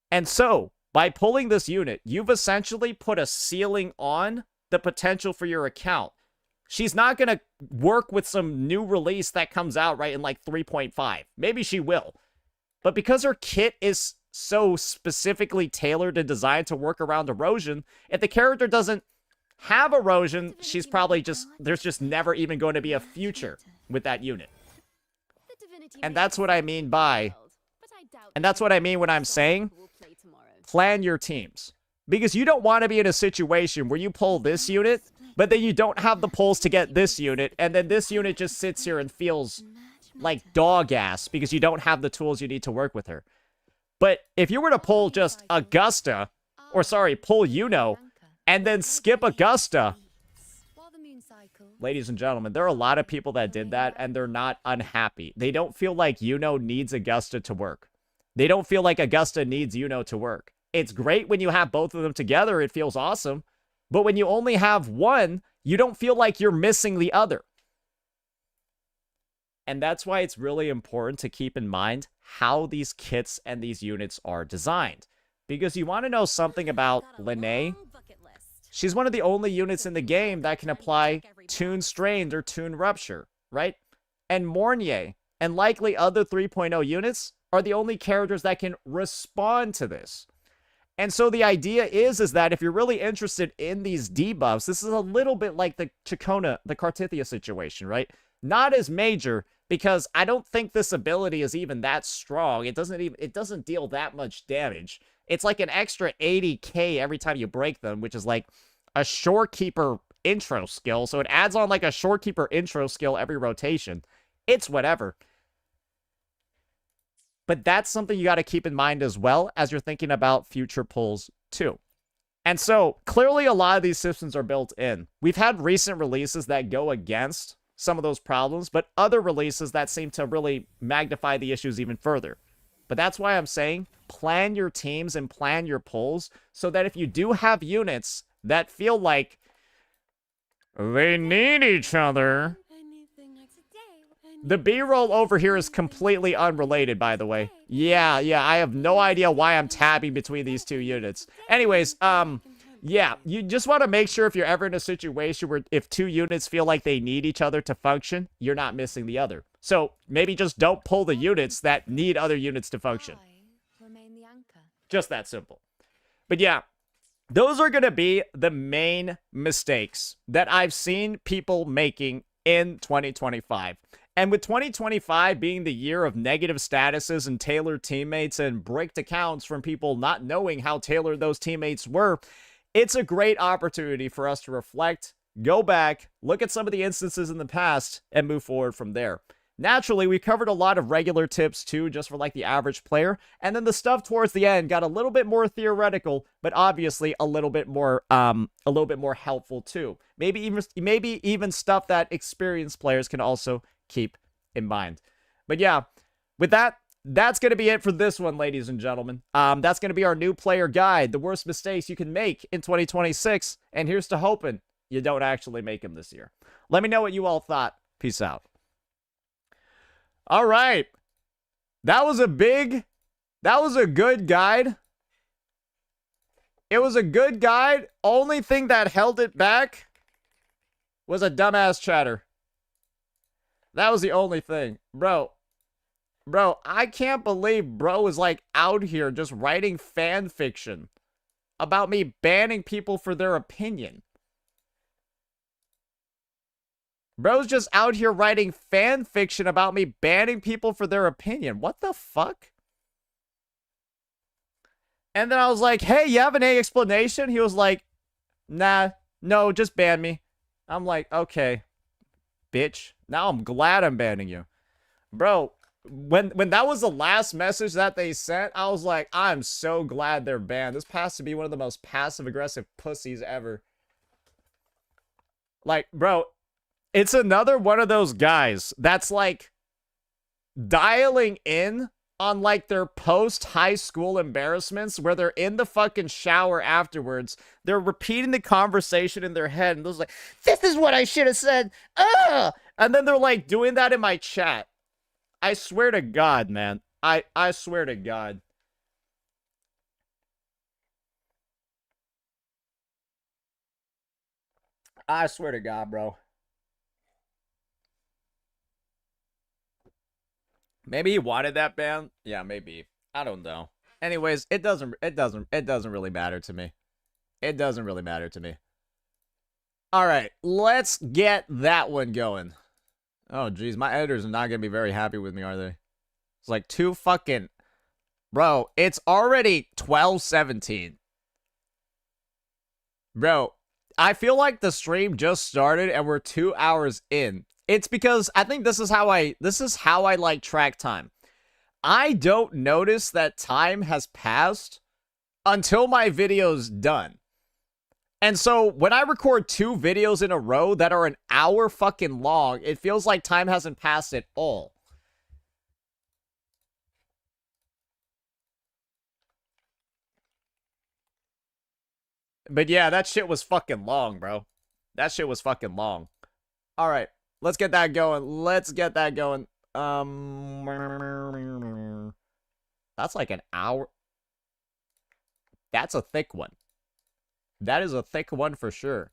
And so, by pulling this unit, you've essentially put a ceiling on the potential for your account. She's not going to work with some new release that comes out right in like 3.5. Maybe she will. But because her kit is so specifically tailored and designed to work around erosion, if the character doesn't have erosion, she's probably there's just never even going to be a future with that unit. And that's what I mean by, and that's what I mean when I'm saying, plan your teams. Because you don't want to be in a situation where you pull this unit, but then you don't have the pulls to get this unit, and then this unit just sits here and feels like dog ass because you don't have the tools you need to work with her. But if you were to pull just Augusta, or sorry, pull Yuno, and then skip Augusta, ladies and gentlemen, there are a lot of people that did that, and they're not unhappy. They don't feel like Yuno needs Augusta to work. They don't feel like Augusta needs Yuno to work. It's great when you have both of them together. It feels awesome. But when you only have one, you don't feel like you're missing the other. And that's why it's really important to keep in mind how these kits and these units are designed. Because you want to know something about Linné. She's one of the only units in the game that can apply Tune Strained or Tune Rupture, right? And Mornier, and likely other 3.0 units, are the only characters that can respond to this. And so the idea is that if you're really interested in these debuffs, this is a little bit like the Chacona, the Cartithia situation, right? Not as major, because I don't think this ability is even that strong. It doesn't deal that much damage. It's like an extra 80k every time you break them, which is like a Shorekeeper intro skill. So it adds on like a Shorekeeper intro skill every rotation. It's whatever. But that's something you got to keep in mind as well as you're thinking about future pulls too. And so clearly a lot of these systems are built in. We've had recent releases that go against some of those problems, but other releases that seem to really magnify the issues even further. But that's why I'm saying plan your teams and plan your pulls so that if you do have units that feel like they need each other. The B-roll over here is completely unrelated, by the way. Yeah, I have no idea why I'm tabbing between these two units. Anyways, yeah, you just want to make sure if you're ever in a situation where if two units feel like they need each other to function, you're not missing the other. So maybe just don't pull the units that need other units to function. Just that simple. But yeah, those are going to be the main mistakes that I've seen people making in 2025. And with 2025 being the year of negative statuses and tailored teammates and bricked accounts from people not knowing how tailored those teammates were, it's a great opportunity for us to reflect, go back, look at some of the instances in the past, and move forward from there. Naturally, we covered a lot of regular tips too, just for like the average player, and then the stuff towards the end got a little bit more theoretical, but obviously a little bit more helpful too. Maybe even stuff that experienced players can also keep in mind. But yeah, with that, that's going to be it for this one, ladies and gentlemen. That's going to be our new player guide, the worst mistakes you can make in 2026, and here's to hoping you don't actually make them this year. Let me know what you all thought. Peace out. All right. That was a good guide. It was a good guide. Only thing that held it back was a dumbass chatter. That was the only thing. Bro, I can't believe bro is like out here just writing fan fiction about me banning people for their opinion. Bro's just out here writing fan fiction about me banning people for their opinion. What the fuck? And then I was like, hey, you have an explanation? He was like, nah, no, just ban me. I'm like, okay, bitch. Now I'm glad I'm banning you. Bro, when that was the last message that they sent, I was like, I'm so glad they're banned. This has to be one of the most passive-aggressive pussies ever. Like, bro, it's another one of those guys that's like dialing in on like their post-high school embarrassments where they're in the fucking shower afterwards. They're repeating the conversation in their head and they're like, this is what I should have said. Ugh! And then they're like doing that in my chat. I swear to God, man. I swear to God. I swear to God, bro. Maybe he wanted that ban. Yeah, maybe. I don't know. Anyways, it doesn't really matter to me. It doesn't really matter to me. All right, let's get that one going. Oh, geez, my editors are not gonna be very happy with me, are they? It's like two fucking... Bro, it's already 12:17. Bro, I feel like the stream just started and we're 2 hours in. It's because I think this is how I like track time. I don't notice that time has passed until my video's done. And so when I record 2 videos in a row that are an hour fucking long, it feels like time hasn't passed at all. But yeah, that shit was fucking long, bro. That shit was fucking long. All right, let's get that going. Let's get that going. That's like an hour. That's a thick one. That is a thick one for sure.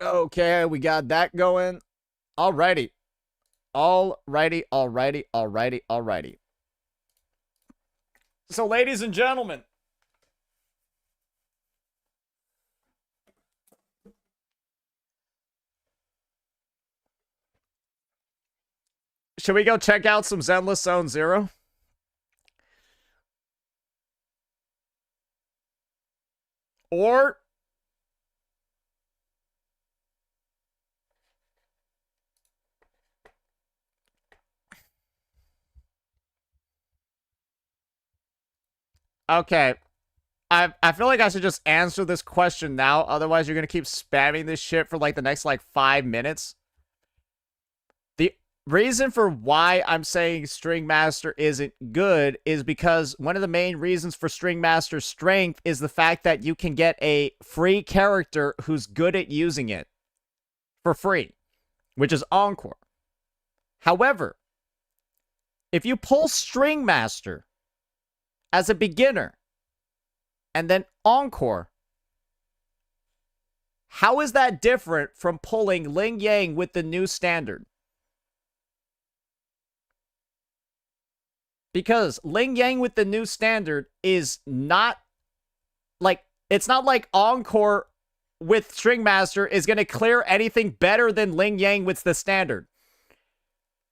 Okay, we got that going. Alrighty. Alrighty. So, ladies and gentlemen, should we go check out some Zenless Zone Zero? Or okay, I feel like I should just answer this question now. Otherwise, you're gonna keep spamming this shit for like the next like 5 minutes. The reason for why I'm saying String Master isn't good is because one of the main reasons for String Master's strength is the fact that you can get a free character who's good at using it for free, which is Encore. However, if you pull String Master as a beginner and then Encore, how is that different from pulling Ling Yang with the new standard? Because Ling Yang with the new standard is not like, it's not like Encore with String Master is going to clear anything better than Ling Yang with the standard.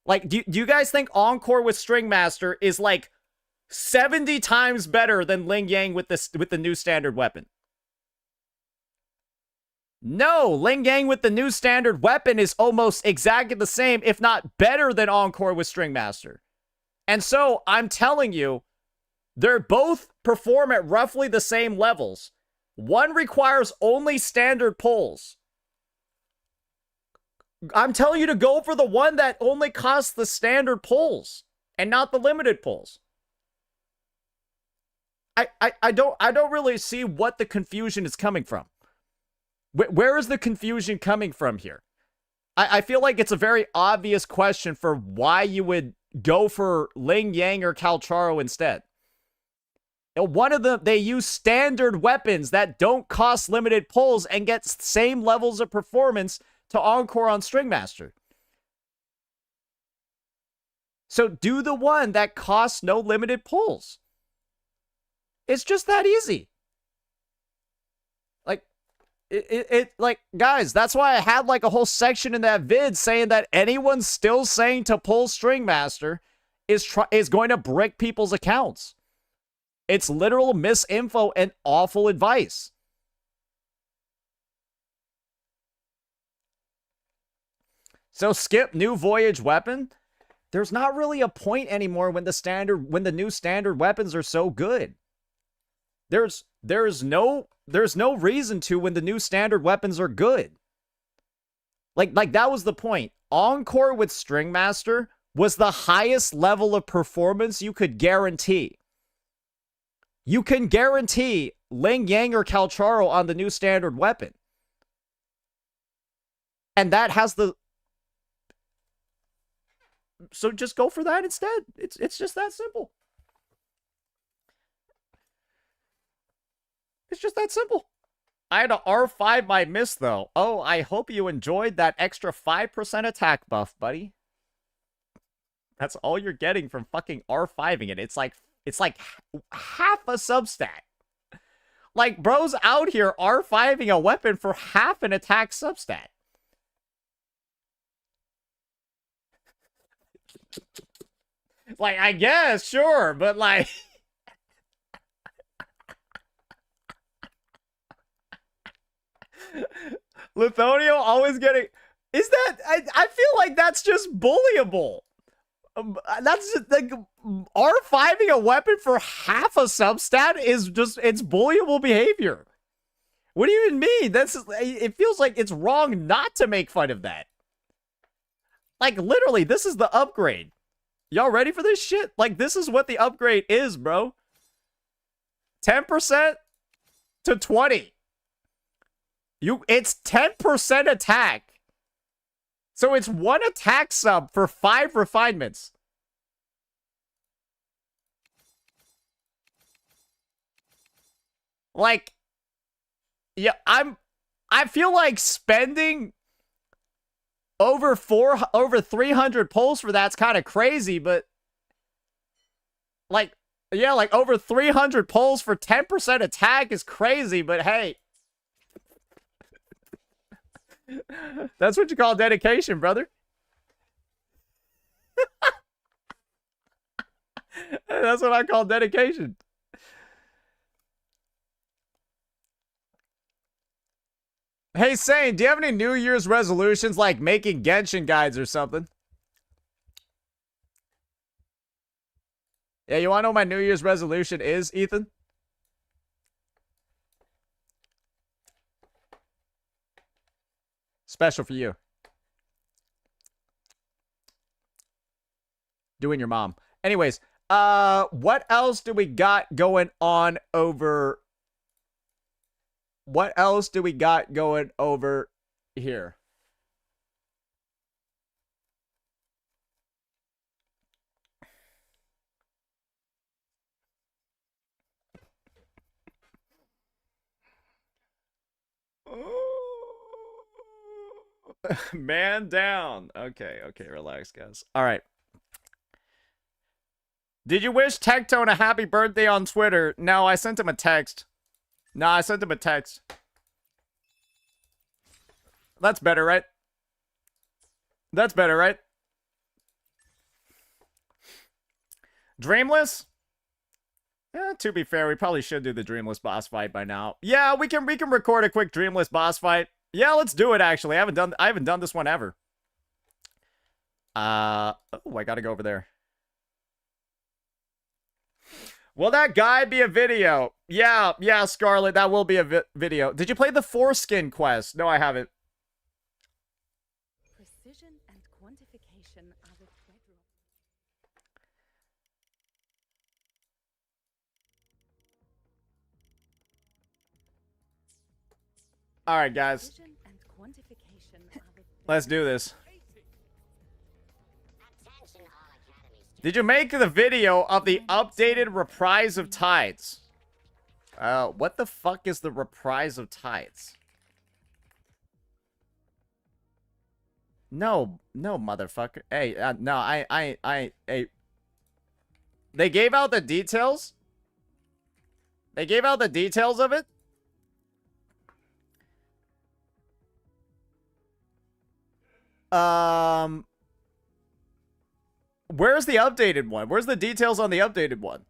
Like, do you guys think Encore with String Master is like 70 times better than Ling Yang with the new standard weapon? No, Ling Yang with the new standard weapon is almost exactly the same, if not better than Encore with String Master. And so, I'm telling you, they're both perform at roughly the same levels. One requires only standard pulls. I'm telling you to go for the one that only costs the standard pulls and not the limited pulls. I don't really see what the confusion is coming from. Where is the confusion coming from here? I feel like it's a very obvious question for why you would go for Ling Yang or Calcharo instead. One of them, they use standard weapons that don't cost limited pulls and get same levels of performance to Encore on String Master. So do the one that costs no limited pulls. It's just that easy. Like, like, guys, that's why I had like a whole section in that vid saying that anyone still saying to pull String Master is going to brick people's accounts. It's literal misinfo and awful advice. So skip new voyage weapon. There's not really a point anymore when the new standard weapons are so good. There's no reason to when the new standard weapons are good. Like that was the point. Encore with String Master was the highest level of performance you could guarantee. You can guarantee Ling Yang or Calcharo on the new standard weapon. And that has the... So just go for that instead. It's just that simple. It's just that simple. I had a R5 by miss, though. Oh, I hope you enjoyed that extra 5% attack buff, buddy. That's all you're getting from fucking R5ing it. It's like half a substat. Like, bro's out here R5ing a weapon for half an attack substat. Like, I guess, sure, but like... Luthonio always getting... Is that... I feel like that's just bullyable. That's just, like... R5ing a weapon for half a substat is just... It's bullyable behavior. What do you even mean? It feels like it's wrong not to make fun of that. Like, literally, this is the upgrade. Y'all ready for this shit? Like, this is what the upgrade is, bro. 10% to 20. It's 10% attack. So it's 1 attack sub for 5 refinements. Like, yeah, I feel like spending over 300 pulls for that's kind of crazy, but like, yeah, like over 300 pulls for 10% attack is crazy, but hey, that's what you call dedication, brother. That's what I call dedication. Hey, Sane, do you have any New Year's resolutions like making Genshin guides or something? Yeah, you want to know what my New Year's resolution is, Ethan? Special for you. Doing your mom. Anyways, what else do we got going on over... What else do we got going over here? Man down. Okay, relax, guys. All right. Did you wish Tectone a happy birthday on Twitter? No, I sent him a text. Nah, I sent him a text. That's better, right? That's better, right? Dreamless? Yeah, to be fair, we probably should do the Dreamless boss fight by now. Yeah, we can record a quick Dreamless boss fight. Yeah, let's do it actually. I haven't done this one ever. Oh, I gotta go over there. Will that guide be a video? Yeah, Scarlet, that will be a video. Did you play the foreskin quest? No, I haven't. Precision and quantification are the bedrock. All right, guys. Precision and quantification are the Let's do this. Did you make the video of the updated Reprise of Tides? What the fuck is the Reprise of Tides? No, motherfucker. Hey, no, I, they gave out the details? They gave out the details of it? Where's the updated one? Where's the details on the updated one?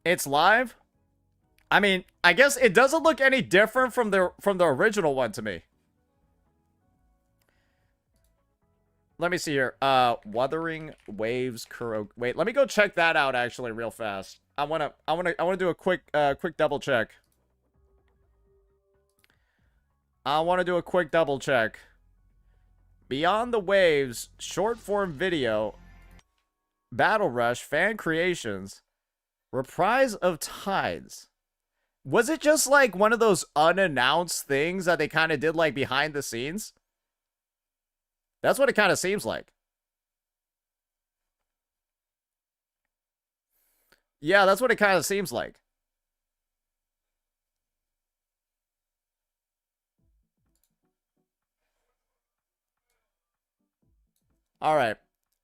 It's live? I mean, I guess it doesn't look any different from the original one to me. Let me see here. Wuthering Waves Kuro. Wait, let me go check that out actually real fast. I wanna do a quick double check. I wanna do a quick double check. Beyond the Waves, short form video, Battle Rush, fan creations, Reprise of Tides. Was it just like one of those unannounced things that they kind of did like behind the scenes? That's what it kind of seems like. Yeah, that's what it kind of seems like. All right.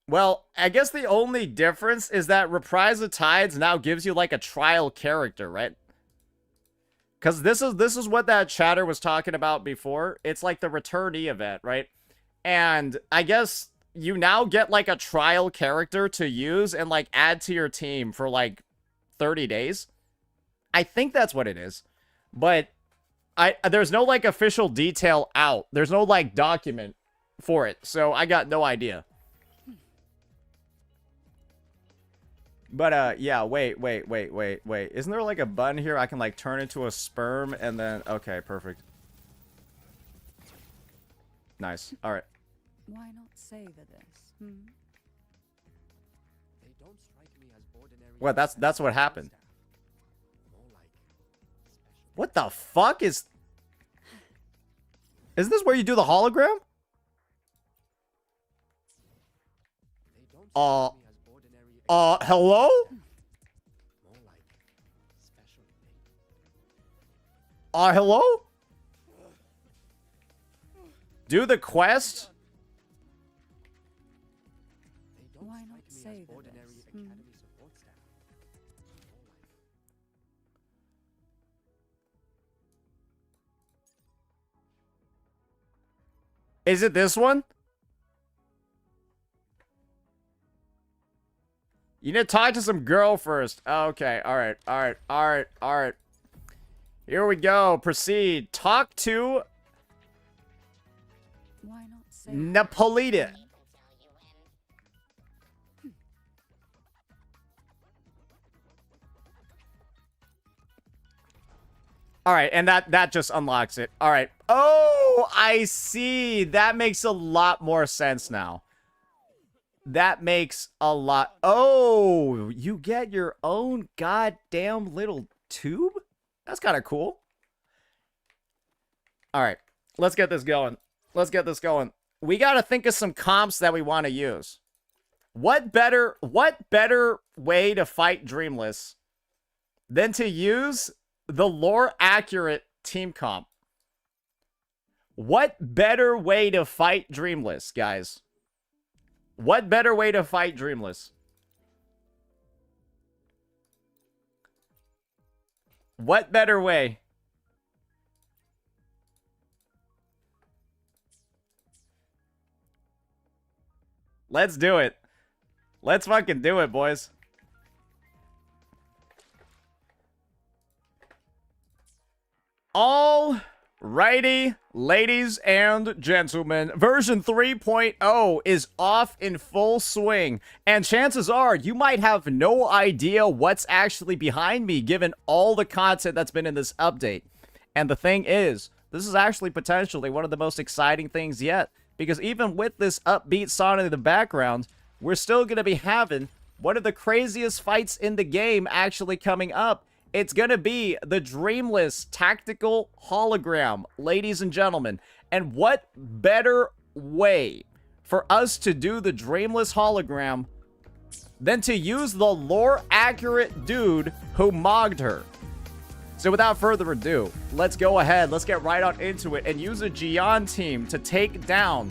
Well, I guess the only difference is that Reprise of Tides now gives you like a trial character, right? Because this is what that chatter was talking about before. It's like the returnee event, right? And I guess you now get like a trial character to use and like add to your team for like 30 days. I think that's what it is. But There's no, like, official detail out. There's no, like, document for it. So I got no idea. But, yeah, wait. Isn't there, like, a button here I can, like, turn into a sperm and then... Okay, perfect. Nice. All right. Why not savor this? Hmm? They don't strike me as ordinary. Well, that's what happened. What the fuck is... Is this where you do the hologram? Hello? Hello? Do the quest? Why not savor this? Hmm? Is it this one? You need to talk to some girl first. Okay, alright. Here we go. Proceed. Talk to Why not savor Napolita. Alright, and that just unlocks it. Alright. Oh, I see. That makes a lot more sense now. That makes a lot... Oh, you get your own goddamn little tube? That's kind of cool. Alright, let's get this going. We gotta think of some comps that we want to use. What better way to fight Dreamless than to use the lore-accurate team comp? What better way to fight Dreamless, guys? What better way to fight Dreamless? What better way? Let's do it. Let's fucking do it, boys. Alrighty, ladies and gentlemen, version 3.0 is off in full swing, and chances are you might have no idea what's actually behind me given all the content that's been in this update. And the thing is, this is actually potentially one of the most exciting things yet, because even with this upbeat song in the background, we're still going to be having one of the craziest fights in the game actually coming up. It's gonna be the Dreamless Tactical Hologram, ladies and gentlemen. And what better way for us to do the Dreamless Hologram than to use the lore-accurate dude who mogged her? So without further ado, let's go ahead, let's get right on into it and use a Gion team to take down...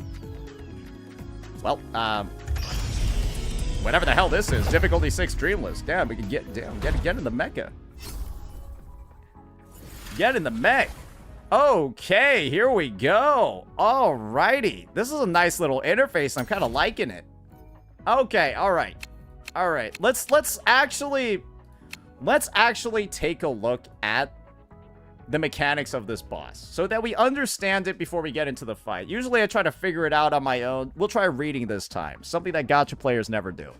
Well, whatever the hell this is. Difficulty 6 Dreamless. Damn, we can get in the mecha. Get in the mech. Okay, here we go. Alrighty. This is a nice little interface. I'm kind of liking it. Okay, alright. Alright. Let's actually take a look at the mechanics of this boss so that we understand it before we get into the fight. Usually I try to figure it out on my own. We'll try reading this time. Something that gacha players never do.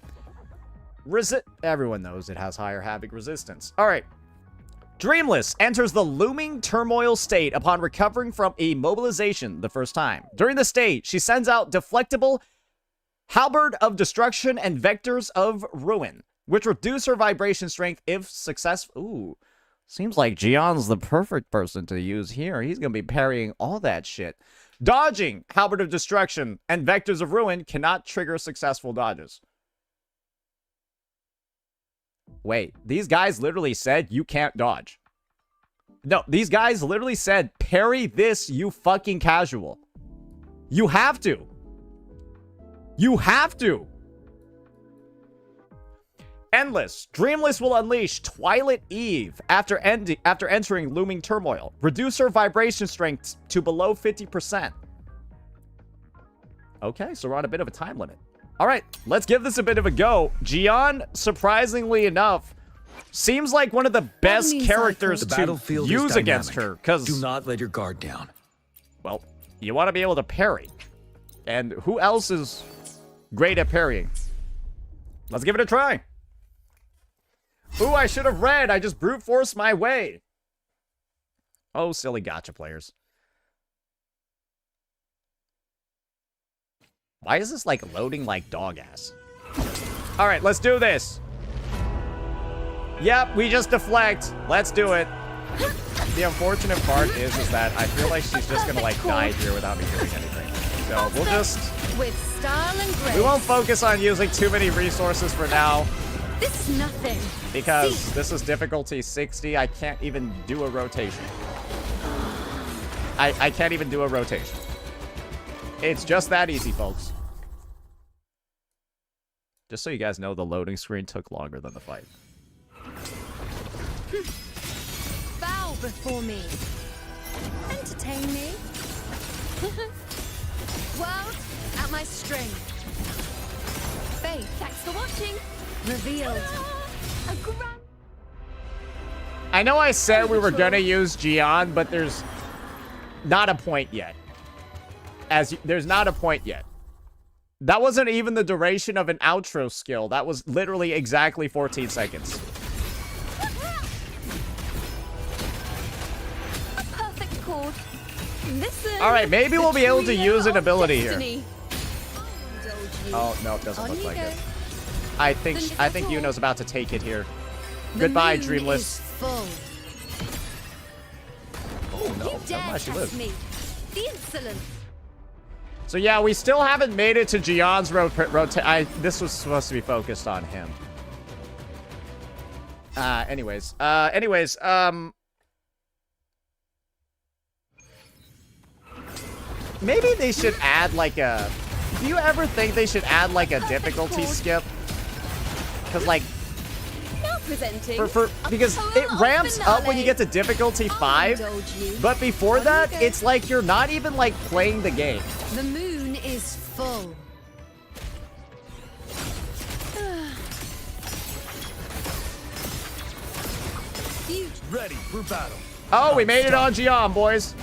Everyone knows it has higher havoc resistance. Alright. Dreamless enters the looming turmoil state upon recovering from immobilization the first time. During the state, she sends out deflectable halberd of destruction and vectors of ruin, which reduce her vibration strength if successful. Ooh, seems like Gion's the perfect person to use here. He's gonna be parrying all that shit. Dodging halberd of destruction and vectors of ruin cannot trigger successful dodges. Wait, these guys literally said you can't dodge. No, these guys literally said parry this, you fucking casual. You have to. You have to. Endless. Dreamless will unleash Twilight Eve after entering Looming Turmoil. Reduce her vibration strength to below 50%. Okay, so we're on a bit of a time limit. All right, let's give this a bit of a go. Gion, surprisingly enough, seems like one of the best mean, characters Cypher? The to battlefield is use against dynamic. her, because, Do not let your guard down. well, you want to be able to parry. And who else is great at parrying? Let's give it a try. Ooh, I should have read. I just brute forced my way. Oh, silly gacha players. Why is this, like, loading like dog ass? All right, let's do this. Yep, we just deflect. Let's do it. The unfortunate part is that I feel like she's just gonna, like, die here without me doing anything. So we'll just... With style and grace. We won't focus on using too many resources for now, This is nothing. because this is difficulty 60. I can't even do a rotation. I can't even do a rotation. It's just that easy, folks. Just so you guys know, the loading screen took longer than the fight. Bow before me. Entertain me. World at my string. Faith, thanks for watching. Revealed. A grand... I know I said we were gonna use Gian, but there's not a point yet. There's not a point yet. That wasn't even the duration of an outro skill. That was literally exactly 14 seconds. A perfect chord. Listen. All right, maybe we'll be able to Trio use an of ability here. destiny. Oh, no, it doesn't On look you like go. it. I think Yuno's about to take it here. The Goodbye, moon Dreamless. is full. Oh, no. You Never dare mind, she test lived. me. The insolence. So, yeah, we still haven't made it to Gian's this was supposed to be focused on him. Anyways, maybe they should add, like, a... Do you ever think they should add, like, a difficulty skip? Because, like, Now presenting. because it ramps up when you get to difficulty 5, but before that, it's like you're not even, like, playing the game. The moon is full. Ready for battle. Oh, we made it on Gian, boys.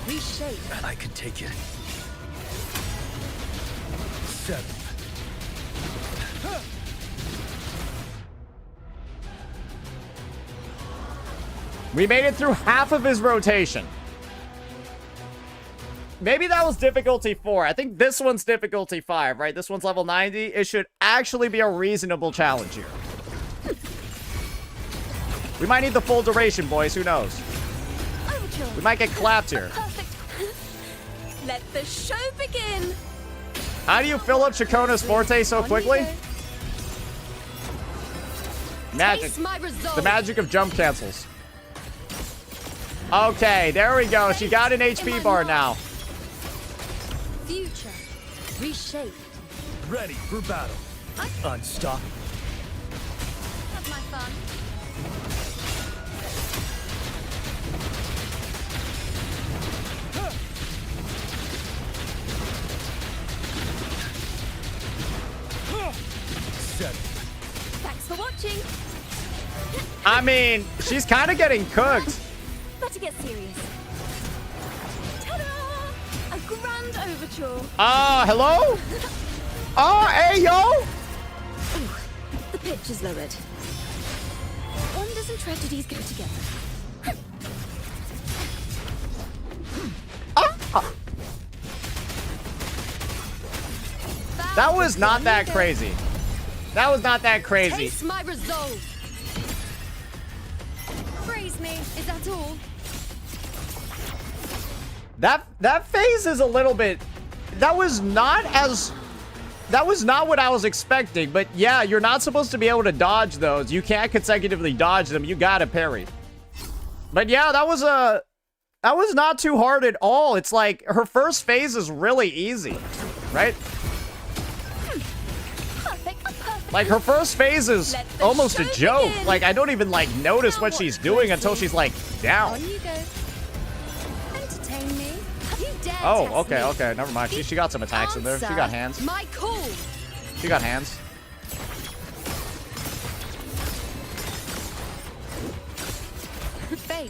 Reshape. I can take it. 7. We made it through half of his rotation. Maybe that was difficulty 4. I think this one's difficulty 5, right? This one's level 90. It should actually be a reasonable challenge here. We might need the full duration, boys. Who knows? We might get clapped here. Perfect. Let the show begin. How do you fill up Shakona's Forte so On you quickly? go. Magic. Taste my resolve. The magic of jump cancels. Okay, there we go. She got an HP bar now. Future. Reshaped. Ready for battle. Unstoppable. Have my fun. Thanks for watching. I mean, she's kind of getting cooked. Better get serious. Ta-da! A grand overture. Hello? Oh, hey, yo! The pitch is lowered. Wonders and tragedies go together. That was not that crazy. That was not that crazy. Taste my resolve. Praise me. Is that all? That phase is a little bit... That was not what I was expecting. But yeah, you're not supposed to be able to dodge those. You can't consecutively dodge them. You gotta parry. But yeah, that was not too hard at all. It's like her first phase is really easy, right? Like, her first phase is almost a joke. Like, I don't even, like, notice what she's doing until she's, like, down. On you go. Entertain me. You dare Oh, test okay, me. okay. Never mind. She got some attacks in there. She got hands. Answer my call. She got hands.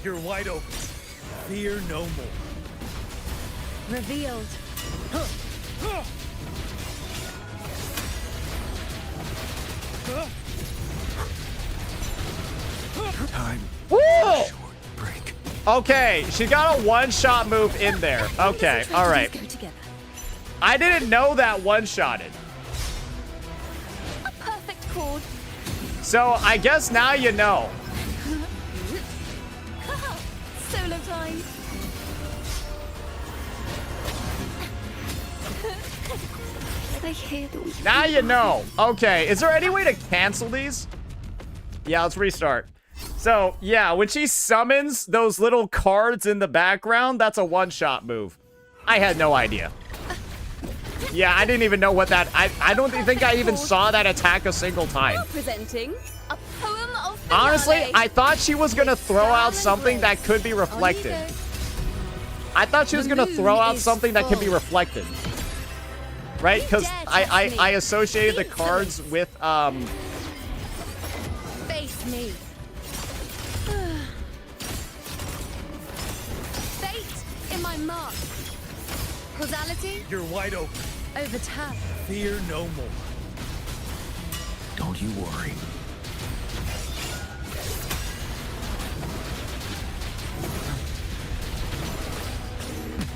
You're wide open. Fear no more. Revealed. Time Woo! short break. Okay, she got a one-shot move in there. Okay, all right. Go together. I didn't know that one-shotted. A perfect chord. So I guess now you know. Solo time. I hear the weak. Now you know. Okay, is there any way to cancel these? Yeah, let's restart. So, yeah, when she summons those little cards in the background, that's a one-shot move. I had no idea. Yeah, I didn't even know what that... I don't think I even saw that attack a single time. Presenting a poem of Honestly, finale. I thought she was going to throw out something that could be reflected. I thought she was going to throw out something that could be reflected. Right? Because I associated the cards with, Face me. Fate in my mark. Causality You're wide open. overtap. Fear no more. Don't you worry.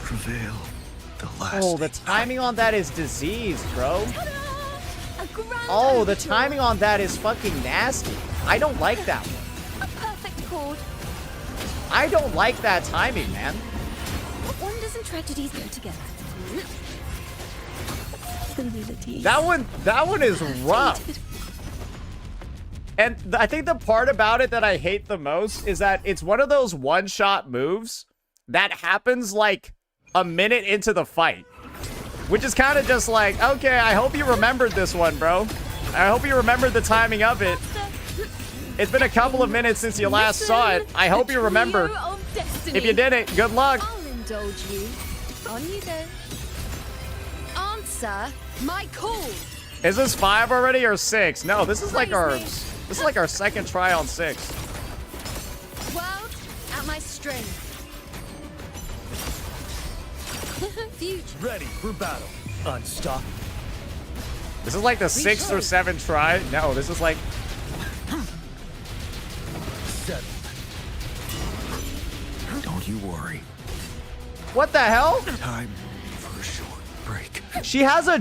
Prevail. The last. Oh, the timing on that is diseased, bro. Ta-da! A grand Oh, the overture. timing on that is fucking nasty. I don't like that one. A perfect chord. I don't like that timing, man. Wonders and tragedies go together. Sensibilities. That one is rough. And I think the part about it that I hate the most is that it's one of those one-shot moves that happens like a minute into the fight. Which is kind of just like, okay, I hope you remembered this one, bro. I hope you remembered the timing of it. It's been a couple of minutes since you last saw it. I hope you remember. If you didn't, good luck. I'll indulge you. On you go. Answer my call. Is this 5 already or 6? No, this is like our second try on 6. World at my strength. Future. Ready for battle. Unstoppable. This is like the 6th or 7th try. No, this is like... Settled. Don't you worry. What the hell? Time for a short break. She has a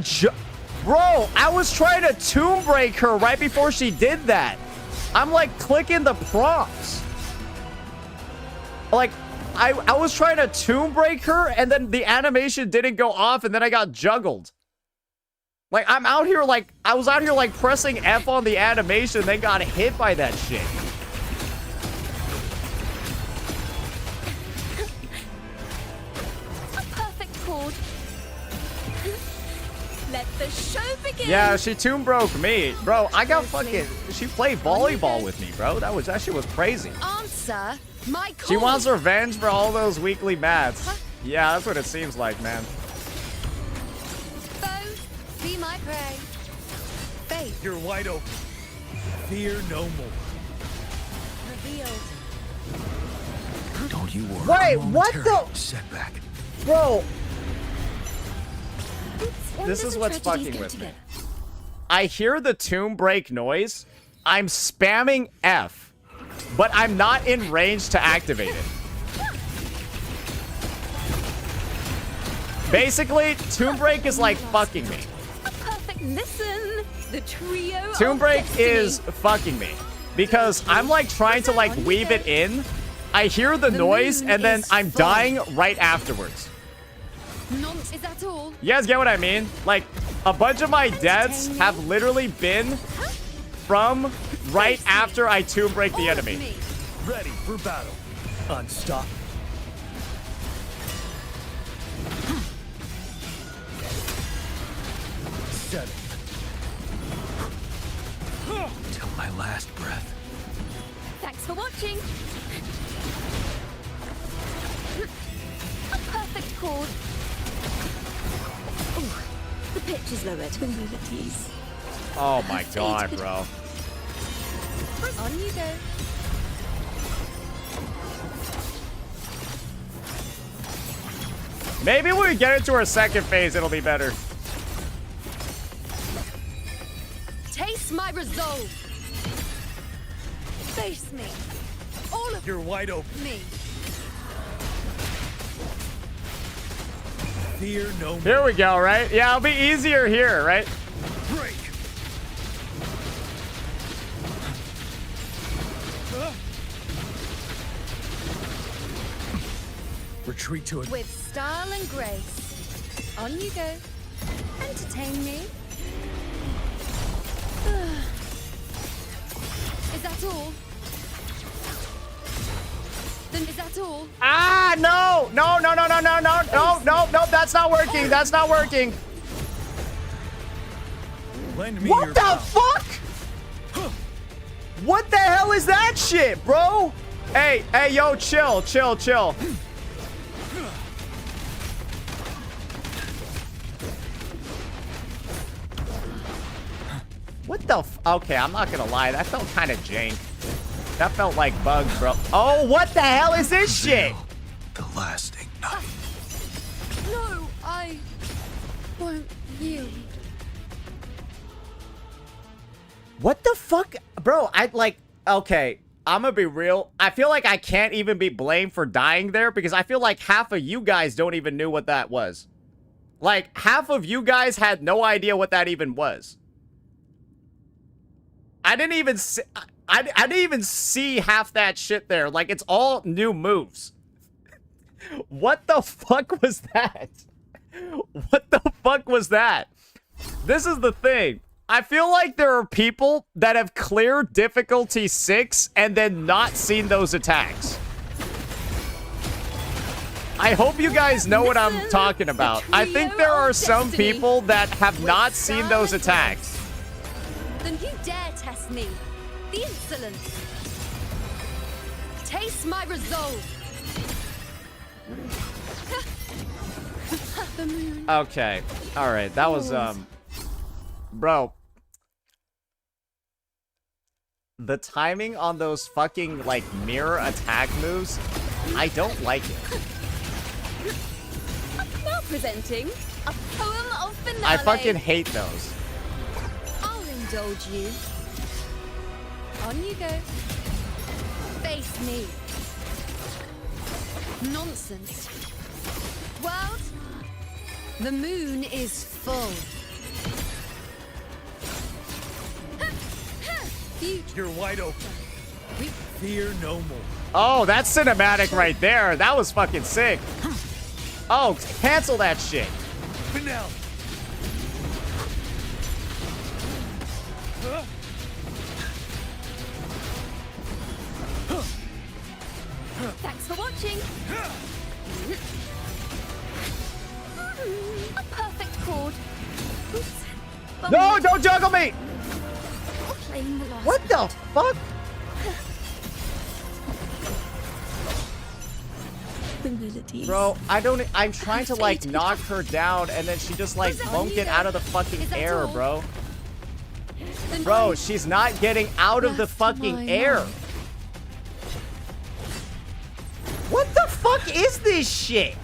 Bro, I was trying to tomb break her right before she did that. I'm like clicking the prompts. Like, I was trying to tomb break her and then the animation didn't go off and then I got juggled. Like, I was out here like pressing F on the animation, then got hit by that shit. A perfect chord. Let the show begin. Yeah, she tomb broke me. Bro, I got fucking... She played volleyball with me, bro. That shit was crazy. Answer my call. She wants revenge for all those weekly mats. Yeah, that's what it seems like, man. Foe, be my prey. Fate You're wide open. Fear no more. revealed. Don't you worry. Wait, what the... Setback. Bro, Wonders this is and what's tragedies fucking go with me. together. I hear the tomb break noise. I'm spamming F, but I'm not in range to activate it. Basically, tomb break is like fucking me. A perfect listen. The trio. Tomb of break destiny. is fucking me because I'm like trying to like weave it in. I hear the noise moon and then is I'm full. dying right afterwards. Nonsense. Is that all? You guys get what I mean? Like, a bunch of my deaths have literally been from right after I tomb break the All of enemy. me. Ready for battle. Unstoppable. Settled. Till my last breath. Thanks for watching. A perfect chord. Ooh, the pitch is lowered. Abilities. Oh my god, bro. On you go. Maybe when we get into our second phase, it'll be better. Taste my resolve. Face me. All of You're wide open. me. Fear no more. Here we go, right? Yeah, it'll be easier here, right? Break. Retreat to it. With style and grace. On you go. Entertain me. Is that all? Then is that all? Ah, no! No, no, no, no, no, no, no, no, no, that's not working. That's not working. Lend me What your the power. fuck? What the hell is that shit, bro? Hey, hey, yo, chill, chill, chill. What the f- Okay, I'm not gonna lie. That felt kind of jank. That felt like bugs, bro. Oh, what the hell is this shit? The lasting knife. No, I won't yield. What the fuck? Bro, okay, I'm gonna be real. I feel like I can't even be blamed for dying there because I feel like half of you guys don't even knew what that was. Like, half of you guys had no idea what that even was. I didn't even see, I didn't even see half that shit there. Like, it's all new moves. What the fuck was that? What the fuck was that? This is the thing. I feel like there are people that have cleared difficulty 6 and then not seen those attacks. I hope you guys know what I'm talking about. I think there are some people that have not seen those attacks. Then you dare test me. The insolence. Taste my resolve. The moon. Okay. All right. That was, bro. The timing on those fucking, like, mirror attack moves, I don't like it. Now presenting a poem of finale. I fucking hate those. I'll indulge you. On you go. Face me. Nonsense. World, the moon is full. Future. You're wide open. Fear no more. Oh, that's cinematic right there. That was fucking sick. Oh, cancel that shit. Finale. Thanks for watching. A perfect chord. Oops. No, don't juggle me. Playing the last What the fuck? Bro, I'm trying to, like, knock her down, and then she just, like, won't get out of the fucking air, bro. Bro, she's not getting out of the fucking air. What the fuck is this shit?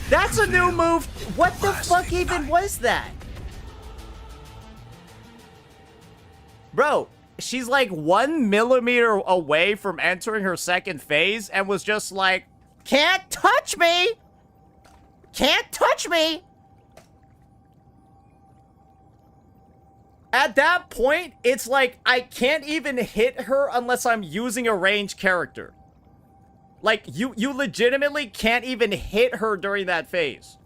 That's a new move. What the fuck even was that? Bro, she's like 1 millimeter away from entering her second phase and was just like, can't touch me! Can't touch me! At that point, it's like, I can't even hit her unless I'm using a ranged character. Like, you legitimately can't even hit her during that phase.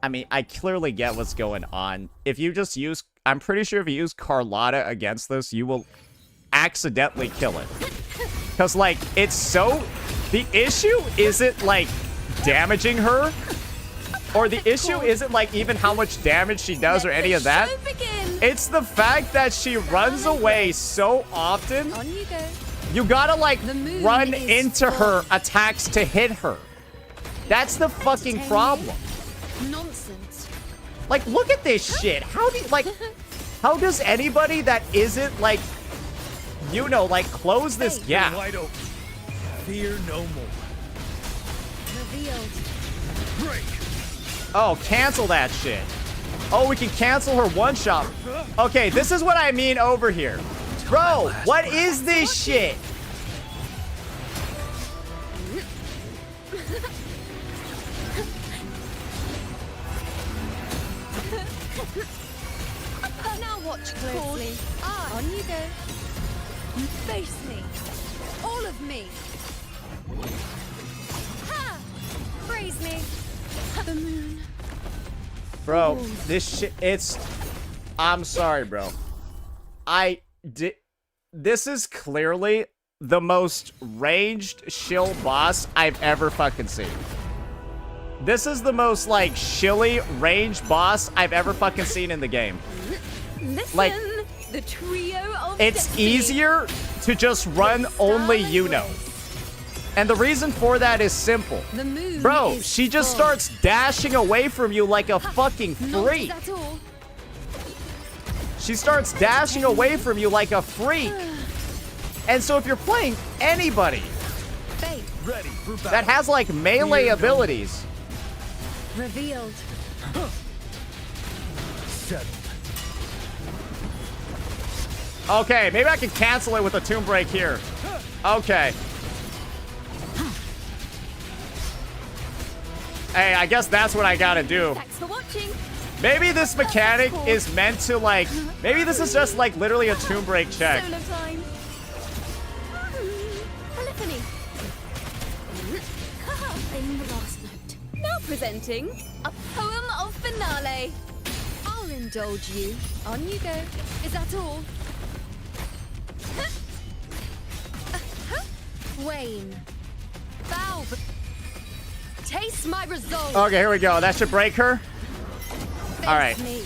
I mean, I clearly get what's going on. If you just use... I'm pretty sure if you use Carlotta against this, you will accidentally kill it. Because, like, it's so... The issue isn't, like, damaging her. Or the issue isn't, like, even how much damage she does or any of that. It's the fact that she runs away so often. On you go. You gotta, like, run into her attacks to hit her. That's the fucking problem. Nonsense. Like, look at this shit. How do you, like, how does anybody that isn't, like, you know, like, close this gap? Wide open. Fear no more. Revealed. Break. Oh, cancel that shit. Oh, we can cancel her one-shot. Okay, this is what I mean over here. Bro, what is this shit? Now watch closely. On you go. Face me. All of me. Ha! Praise me. The moon. Bro, this shit, I'm sorry, bro. This is clearly the most ranged shill boss I've ever fucking seen. This is the most, like, shilly ranged boss I've ever fucking seen in the game. Listen, Like, the trio of it's destiny. easier to just run only you know. And the reason for that is simple. The moon Bro, is she just full. starts dashing away from you like a fucking Not freak. at all. She starts dashing away from you like a freak. And so if you're playing anybody Faith Ready for battle. that has like melee abilities, revealed. Settled. okay, maybe I can cancel it with a tomb break here. Okay. Hey, I guess that's what I gotta do. Thanks for watching. Maybe this mechanic is meant to like, maybe this is just like literally a tomb break check. Solo time. Polyphony. In the last note. Now presenting a poem of finale. I'll indulge you. On you go. Is that all? Wayne. Bow. Taste my resolve. Okay, here we go. That should break her. Face all right. Me.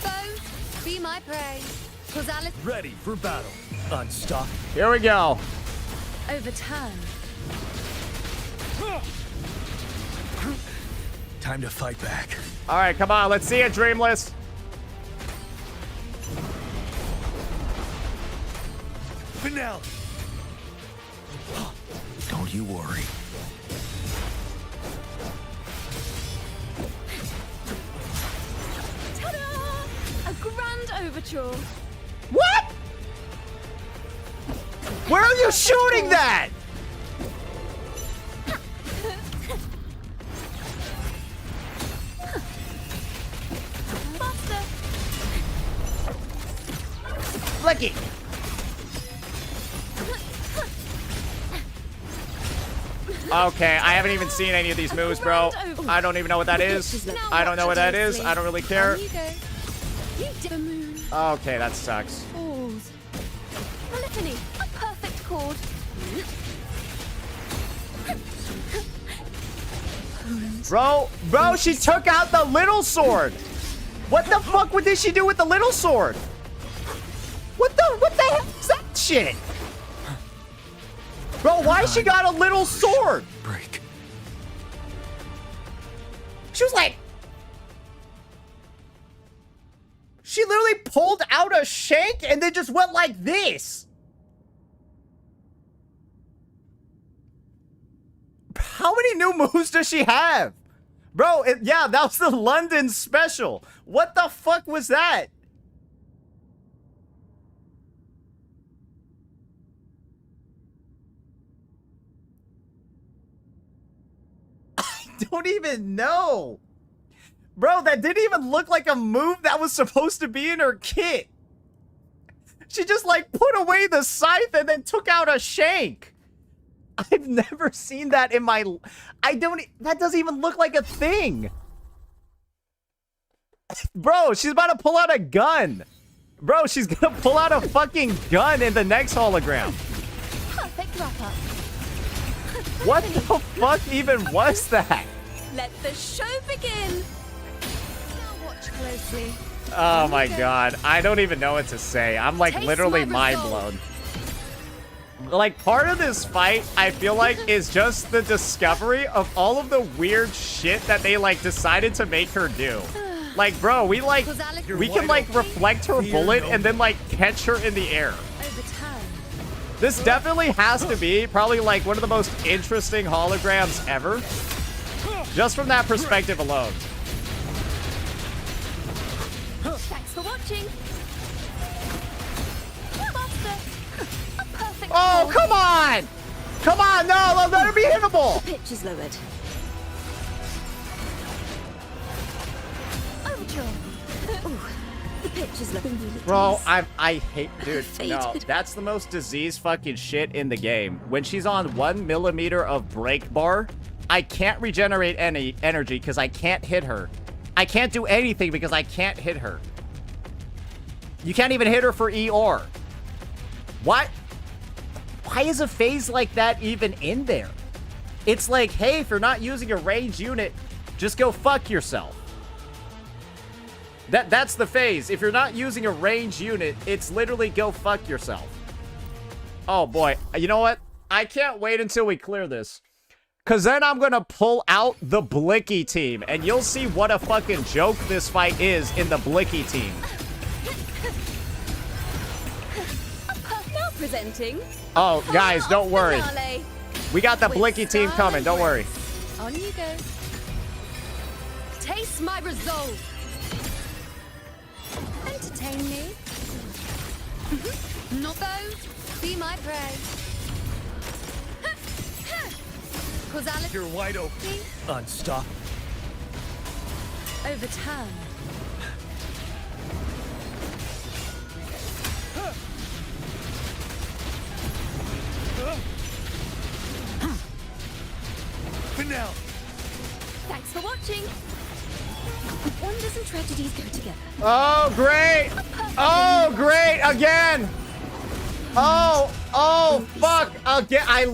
Foe, be my prey. Causality Ready for battle. Unstoppable. Here we go. overturn. Time to fight back. All right, come on. Let's see it, Dreamless. Finale. Don't you worry. Ta-da! A grand overture. What? Where are you shooting that? Faster. Flicky. Okay, I haven't even seen any of these moves, bro. I don't even know what that is. I don't know what that is. I don't really care. On you go. You did the moon. Okay, that sucks. Pause. Polyphony, a perfect chord. Bro, she took out the little sword. What the fuck did she do with the little sword? What the hell is that shit? Bro, why she got a little sword? Break. She was like... She literally pulled out a shank and then just went like this. How many new moves does she have? Bro, yeah, that was the London special. What the fuck was that? I don't even know. Bro, that didn't even look like a move that was supposed to be in her kit. She just like put away the scythe and then took out a shank. I've never seen that in my... That doesn't even look like a thing. Bro, she's about to pull out a gun. Bro, she's gonna pull out a fucking gun in the next hologram. Perfect wrap-up. What the fuck even was that? Let the show begin. Now watch closely. Oh my god. I don't even know what to say. I'm like Taste literally my mind resolve. blown. Like part of this fight, I feel like is just the discovery of all of the weird shit that they like decided to make her do. Like, bro, we can like reflect her bullet and then like catch her in the air. Overturn. This definitely has to be probably like one of the most interesting holograms ever. Just from that perspective alone. Thanks for watching. Buster, a perfect Oh, ball. come on! Come on, no, let her be hittable! Pitch is lowered. Overdraw. Ooh, the pitch is lowered. Bro, I hate, dude, no, Faded. that's the most disease fucking shit in the game. When she's on 1 millimeter of break bar, I can't regenerate any energy because I can't hit her. I can't do anything because I can't hit her. You can't even hit her for ER. What? Why is a phase like that even in there? It's like, hey, if you're not using a ranged unit, just go fuck yourself. That's the phase. If you're not using a ranged unit, it's literally go fuck yourself. Oh boy, you know what? I can't wait until we clear this. Cause then I'm gonna pull out the Blicky team, and you'll see what a fucking joke this fight is in the Blicky team. Now presenting. Oh, guys, don't worry. Finale. We got the With Blicky team style coming, and don't worry. grace. On you go. Taste my resolve. Entertain me. Not those. Be my prey. Causality. You're wide open. Unstoppable. Overturn. Finale. Thanks for watching. Wonders and tragedies go together. Oh, great! Oh, great! Again! Oh, fuck! Again, I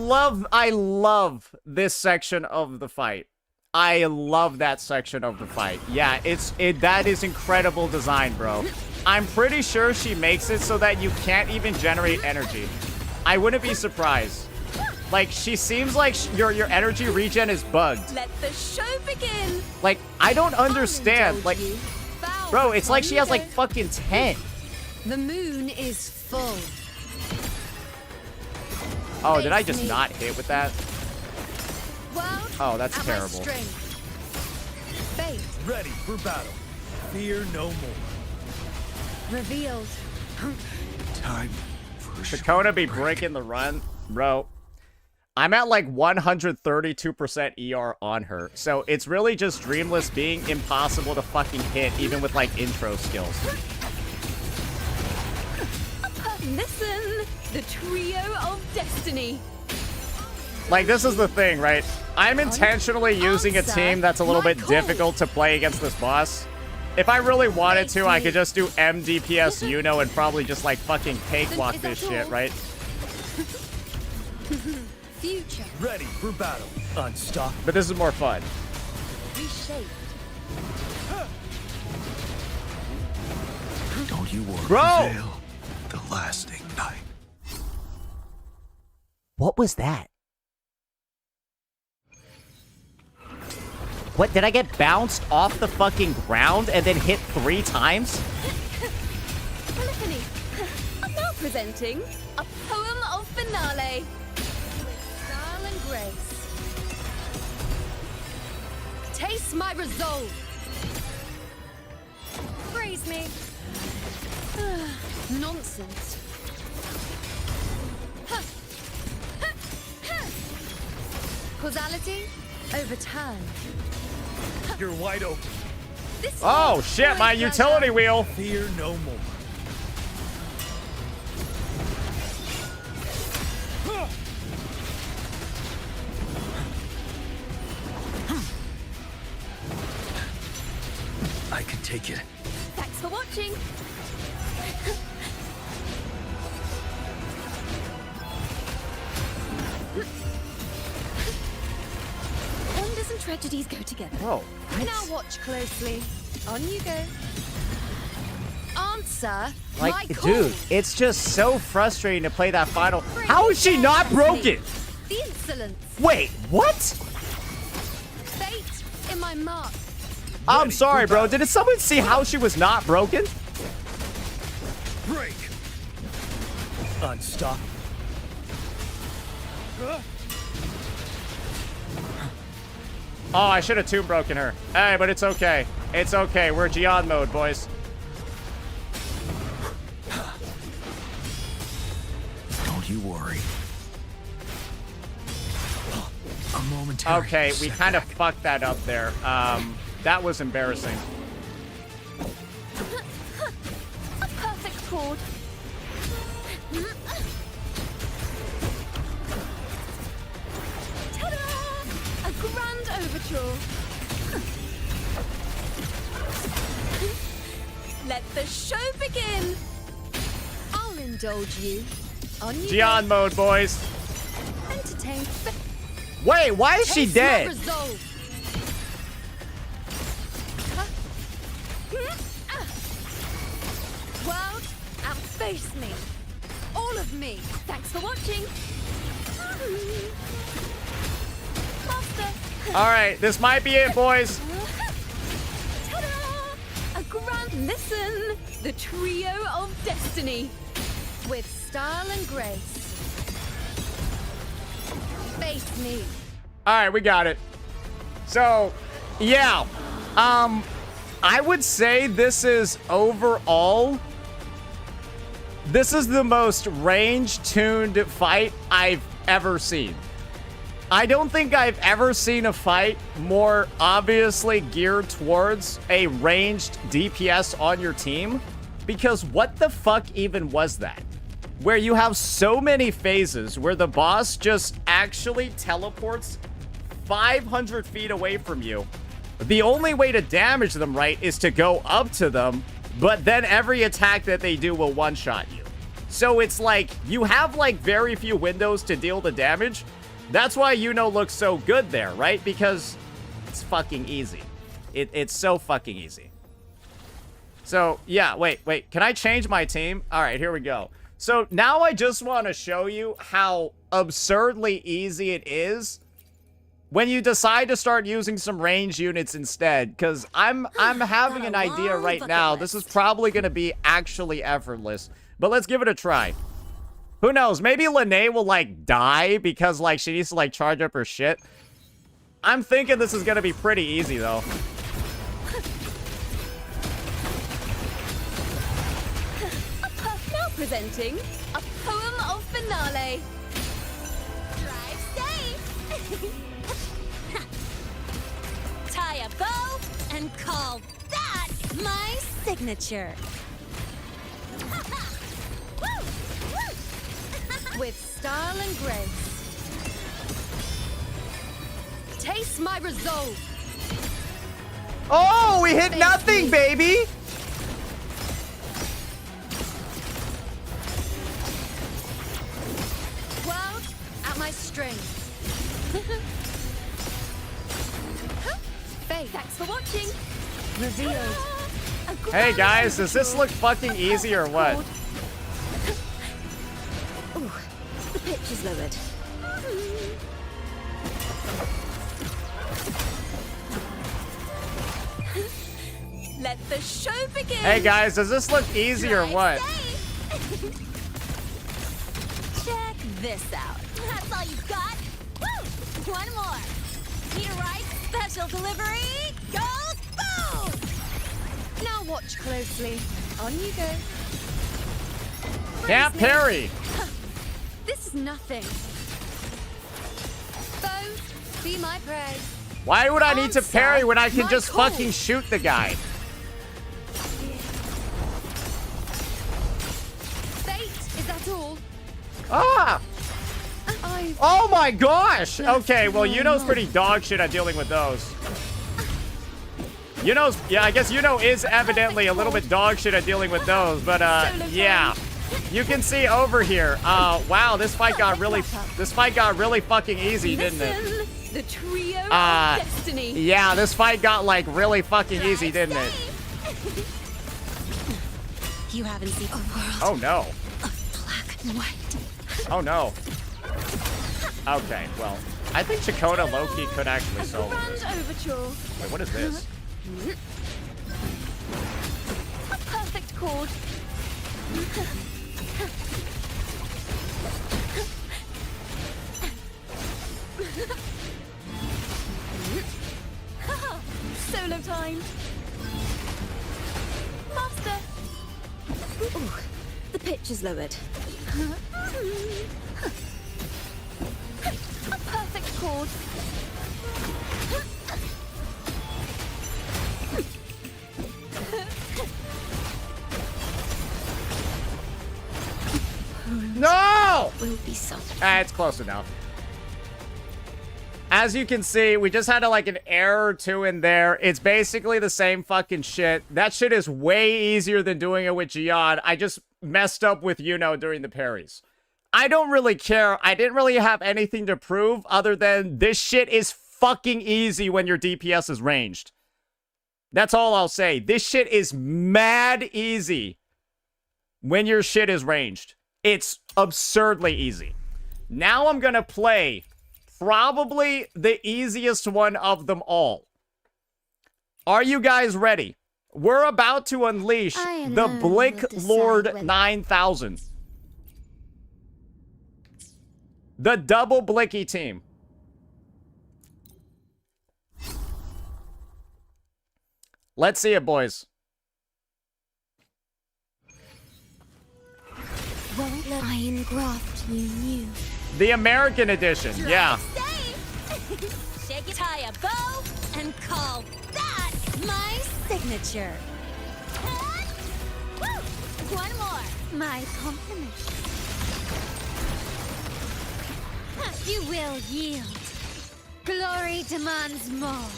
love this section of the fight. I love that section of the fight. Yeah, that is incredible design, bro. I'm pretty sure she makes it so that you can't even generate energy. I wouldn't be surprised. Like, she seems like your energy regen is bugged. Let the show begin. Like, I don't understand. Indulge Like, you. Bow bro, it's like she has like before fucking 10. you go. The moon is full. Oh, did I Face just me. not hit with that? World Oh, that's at my terrible. strength. Fate Ready for battle. Fear no more. revealed. Time for Dakota be breaking the run. Bro, I'm at like 132% ER on her. So it's really just Dreamless being impossible to fucking hit, even with like intro skills. Listen, the trio of destiny. Like, this is the thing, right? I'm intentionally using a team that's a little bit difficult to play against this boss. If I really wanted to, I could just do MDPS Uno and probably just like fucking cakewalk Is that this shit, all? right? Future ready for battle. Unstoppable. But this is more fun. reshaped. Don't you worry. Bro! Prevail. The lasting night. What was that? What, did I get bounced off the fucking ground and then hit 3 times? Polyphony. I'm now presenting a poem of finale. With style and grace. Taste my resolve. Praise me. Nonsense. Causality overturned. You're wide open. This Oh was shit, my pleasure. utility wheel! Fear no more. I can take it. Thanks for watching. Wonders and tragedies go together. Oh, Now watch closely. On you go. Answer my like, call. dude, it's just so frustrating to play that final. How is she not broken? The insolence. Wait, what? Fate in my mark. I'm Ready sorry, for bro. battle. Did someone see how she was not broken? Break. Unstoppable. Oh, I should have tomb broken her. Hey, but it's okay. It's okay. We're Gion mode, boys. Don't you worry. A momentary Okay, we kind of setback. fucked that up there. That was embarrassing. A perfect chord. Ta-da! A grand overture. Let the show begin. I'll indulge you. On you Gion go. mode, boys. Entertain. Wait, why is she Taste my dead? resolve. World, outface me. All of me. Thanks for watching. Master. All right, this might be it, boys. Ta-da! A grand listen. The trio of destiny. With style and grace. Face me. All right, we got it. So, yeah. I would say this is overall, this is the most range-tuned fight I've ever seen. I don't think I've ever seen a fight more obviously geared towards a ranged DPS on your team, because what the fuck even was that? Where you have so many phases where the boss just actually teleports 500 feet away from you. The only way to damage them right is to go up to them, but then every attack that they do will one-shot you. So it's like, you have like very few windows to deal the damage. That's why Yuno looks so good there, right? Because it's fucking easy. It's so fucking easy. So, yeah, wait. Can I change my team? All right, here we go. So now I just want to show you how absurdly easy it is when you decide to start using some range units instead, because I'm having an idea right now. This is probably going to be actually effortless, but let's give it a try. Who knows? Maybe Lene will, like, die because, like, she needs to, like, charge up her shit. I'm thinking this is going to be pretty easy, though. Now presenting a poem of finale. Drive safe. Tie a bow and call that my signature. With style and grace. Taste my resolve. Oh, we hit nothing, baby! World at my strength. Faith, thanks for watching. Revealed. Hey, guys, does this look fucking easy or what? Ooh, the pitch is lowered. Let the show begin. Hey, guys, does this look easy or what? Check this out. That's all you got? Woo! One more. Need a ride? Special delivery goes boom! Now watch closely. On you go. Can't Praise me. parry. This is nothing. Foe, be my prey. Why would I need to Answer parry when I can my just call. fucking shoot the guy? Fate, is that all? Ah! I Oh my gosh! Okay, well, no, Yuno's no. pretty dog shit at dealing with those. Yuno's, yeah, I guess Yuno is evidently a little bit dog shit at dealing with those, but yeah. You can see over here. Wow, this fight got really fucking easy, didn't it? Listen, the trio of destiny. Yeah, this fight got like really fucking easy, didn't it? You haven't seen a world Oh no. of black and white. Oh no. Okay, well, I think Chakota low-key could actually solve Grand this. overture. Wait, what is this? A perfect chord. Solo time. Faster. Ooh, the pitch is lowered. A perfect chord. No! Will be soft. It's close enough. As you can see, we just had like an error or two in there. It's basically the same fucking shit. That shit is way easier than doing it with Gian. I just messed up with Yuno during the parries. I don't really care. I didn't really have anything to prove other than this shit is fucking easy when your DPS is ranged. That's all I'll say. This shit is mad easy when your shit is ranged. It's absurdly easy. Now I'm gonna play probably the easiest one of them all. Are you guys ready? We're about to unleash the Blick Lord 9000. The double Blicky team. Let's see it, boys. Won't let I engraft you new. The American edition, yeah. Shake it, tie a bow, and call that my signature. Woo! One more. My compliment. You will yield. Glory demands more.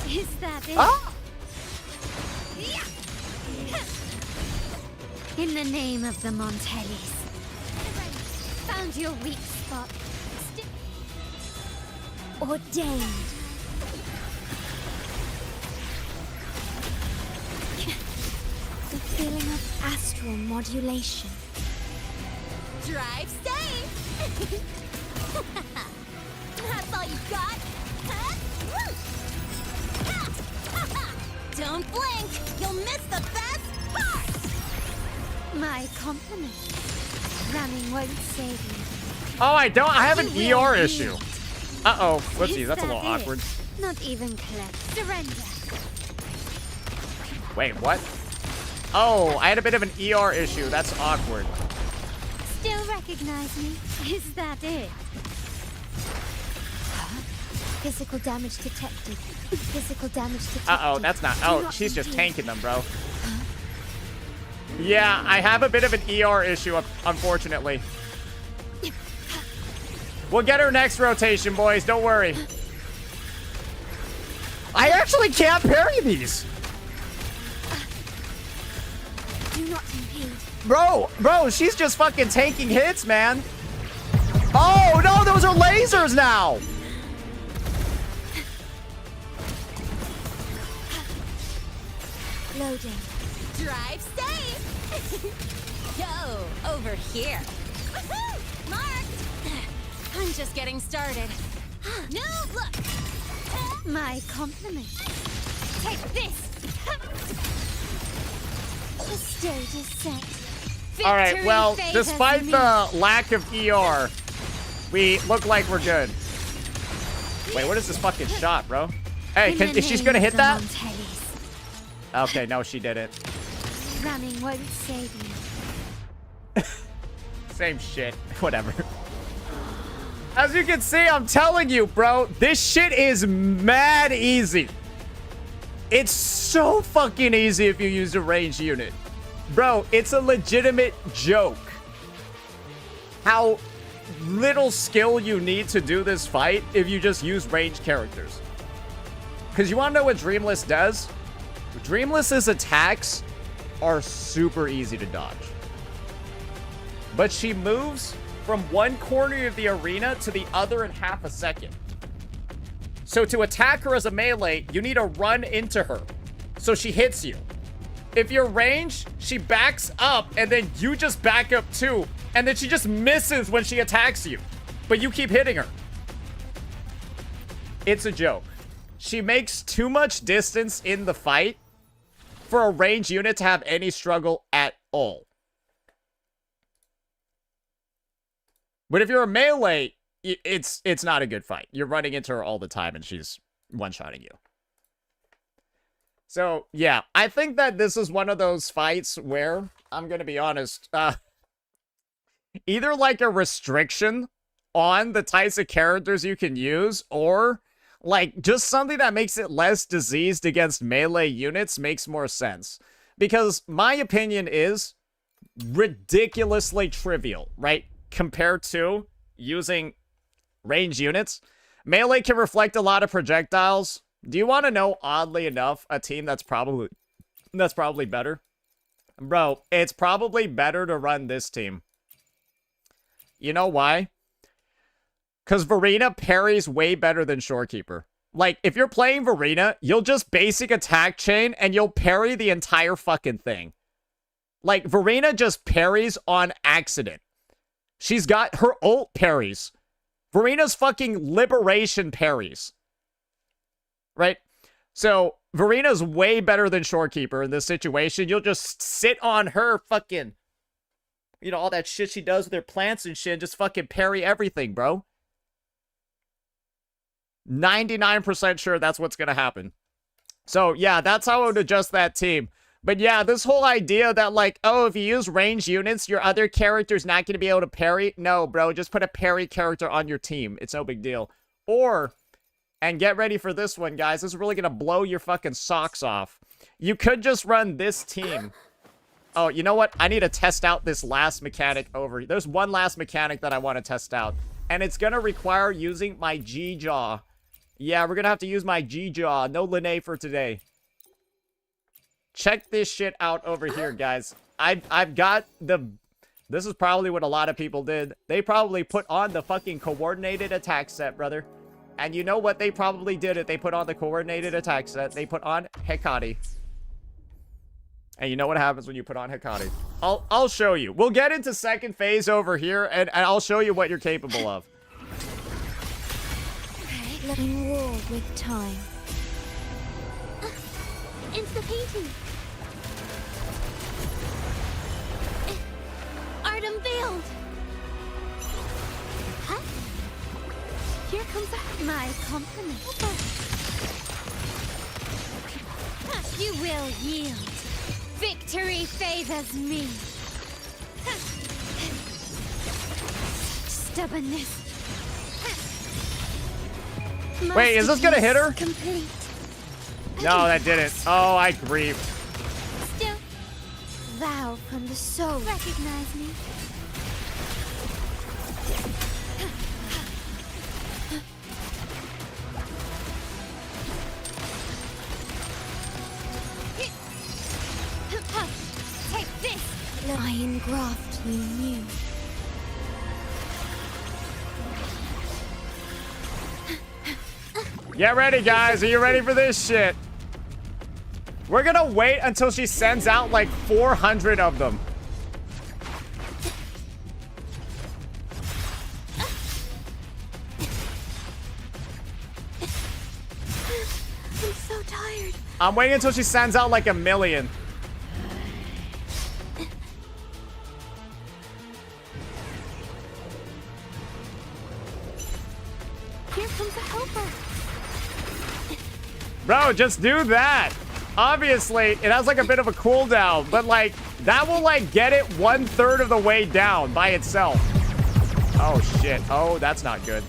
Is that it? Ah! In the name of the Montellis. Found your weak spot. Ordained. The feeling of astral modulation. Drive safe! That's all you got? Don't blink! You'll miss the best part! My compliment. Running won't save you. Oh, I don't. I have an You will ER yield. issue. Uh-oh. Whoopsies, Is that's a that little it? awkward. Not even close. Surrender. Wait, what? Oh, I had a bit of an ER issue. That's awkward. Still recognize me? Is that it? Physical damage detected. Physical damage detected. Uh-oh, that's not... Do Oh, not she's just engage. tanking them, bro. Yeah, I have a bit of an ER issue, unfortunately. We'll get her next rotation, boys. Don't worry. I actually can't parry these. Do not impede. Bro, she's just fucking taking hits, man. Oh, no, those are lasers now. Loading. Drive safe. Go over here. Woohoo! Marked. I'm just getting started. No, look. My compliment. Take this. The stage is set. All right, Victory well, favors despite me. the lack of ER, we look like we're good. Wait, what is this fucking shot, bro? Hey, In the is she's name gonna of hit the that? Montellis, Okay, no, she didn't. running won't save you. Same shit. Whatever. As you can see, I'm telling you, bro, this shit is mad easy. It's so fucking easy if you use a ranged unit. Bro, it's a legitimate joke. How little skill you need to do this fight if you just use ranged characters. Because you want to know what Dreamless does? Dreamless's attacks are super easy to dodge. But she moves from one corner of the arena to the other in half a second. So to attack her as a melee, you need to run into her. So she hits you. If you're ranged, she backs up and then you just back up too. And then she just misses when she attacks you. But you keep hitting her. It's a joke. She makes too much distance in the fight for a ranged unit to have any struggle at all. But if you're a melee, it's not a good fight. You're running into her all the time, and she's one-shotting you. So, yeah, I think that this is one of those fights where, I'm gonna be honest, either like a restriction on the types of characters you can use, or like just something that makes it less diseased against melee units makes more sense. Because my opinion is ridiculously trivial, right? Compared to using range units. Melee can reflect a lot of projectiles. Do you want to know, oddly enough, a team that's probably better? Bro, it's probably better to run this team. You know why? Because Verena parries way better than Shorekeeper. Like, if you're playing Verena, you'll just basic attack chain and you'll parry the entire fucking thing. Like, Verena just parries on accident. She's got her ult parries. Verena's fucking liberation parries. Right? So, Verena's way better than Shorekeeper in this situation. You'll just sit on her fucking, you know, all that shit she does with her plants and shit, and just fucking parry everything, bro. 99% sure that's what's gonna happen. So, yeah, that's how I would adjust that team. But yeah, this whole idea that, like, oh, if you use range units, your other character's not gonna be able to parry. No, bro, just put a parry character on your team. It's no big deal. Or, and get ready for this one, guys. This is really gonna blow your fucking socks off. You could just run this team. Oh, you know what? I need to test out this last mechanic over. There's one last mechanic that I want to test out. And it's gonna require using my G-Jaw. Yeah, we're gonna have to use my G-Jaw. No Linné for today. Check this shit out over here, guys. I've got the... This is probably what a lot of people did. They probably put on the fucking coordinated attack set, brother. And you know what they probably did if they put on the coordinated attack set? They put on Hecate. And you know what happens when you put on Hecate. I'll show you. We'll get into second phase over here, and I'll show you what you're capable of. In war with time. Into the painting. Art unveiled. Huh? Here comes my compliment. You will yield. Victory favors me. Stubbornness. Wait, is this gonna hit her? Complete. No, that didn't. Oh, I grieved. Still, thou from the soul recognize me. Take this. Lion graft you knew. Get ready, guys. Are you ready for this shit? We're gonna wait until she sends out like 400 of them. I'm so tired. I'm waiting until she sends out like 1,000,000. Here comes a helper. Bro, just do that. Obviously, it has like a bit of a cooldown, but like that will like get it 1/3 of the way down by itself. Oh shit. Oh, that's not good.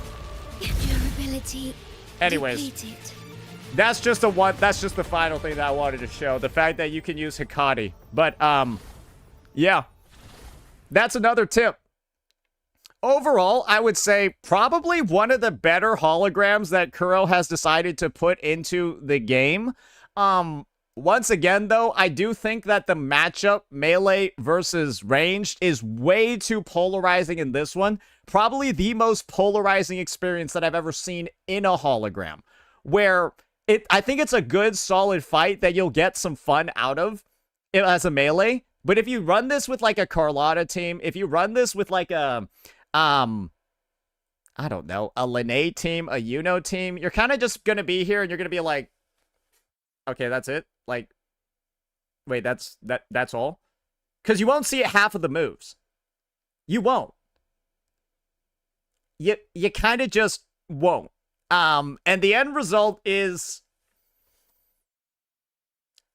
Durability. Anyways, Depleted. that's just the final thing that I wanted to show. The fact that you can use Hecate. But yeah. That's another tip. Overall, I would say probably one of the better holograms that Kuro has decided to put into the game. Once again, though, I do think that the matchup, melee versus ranged, is way too polarizing in this one. Probably the most polarizing experience that I've ever seen in a hologram. Where I think it's a good, solid fight that you'll get some fun out of as a melee. But if you run this with like a Carlotta team, if you run this with like a... I don't know, a Linné team, a Yuno team, you're kind of just gonna be here and you're gonna be like, okay, that's it? Like, wait, that's all? Because you won't see half of the moves. You won't. you kind of just won't. And the end result is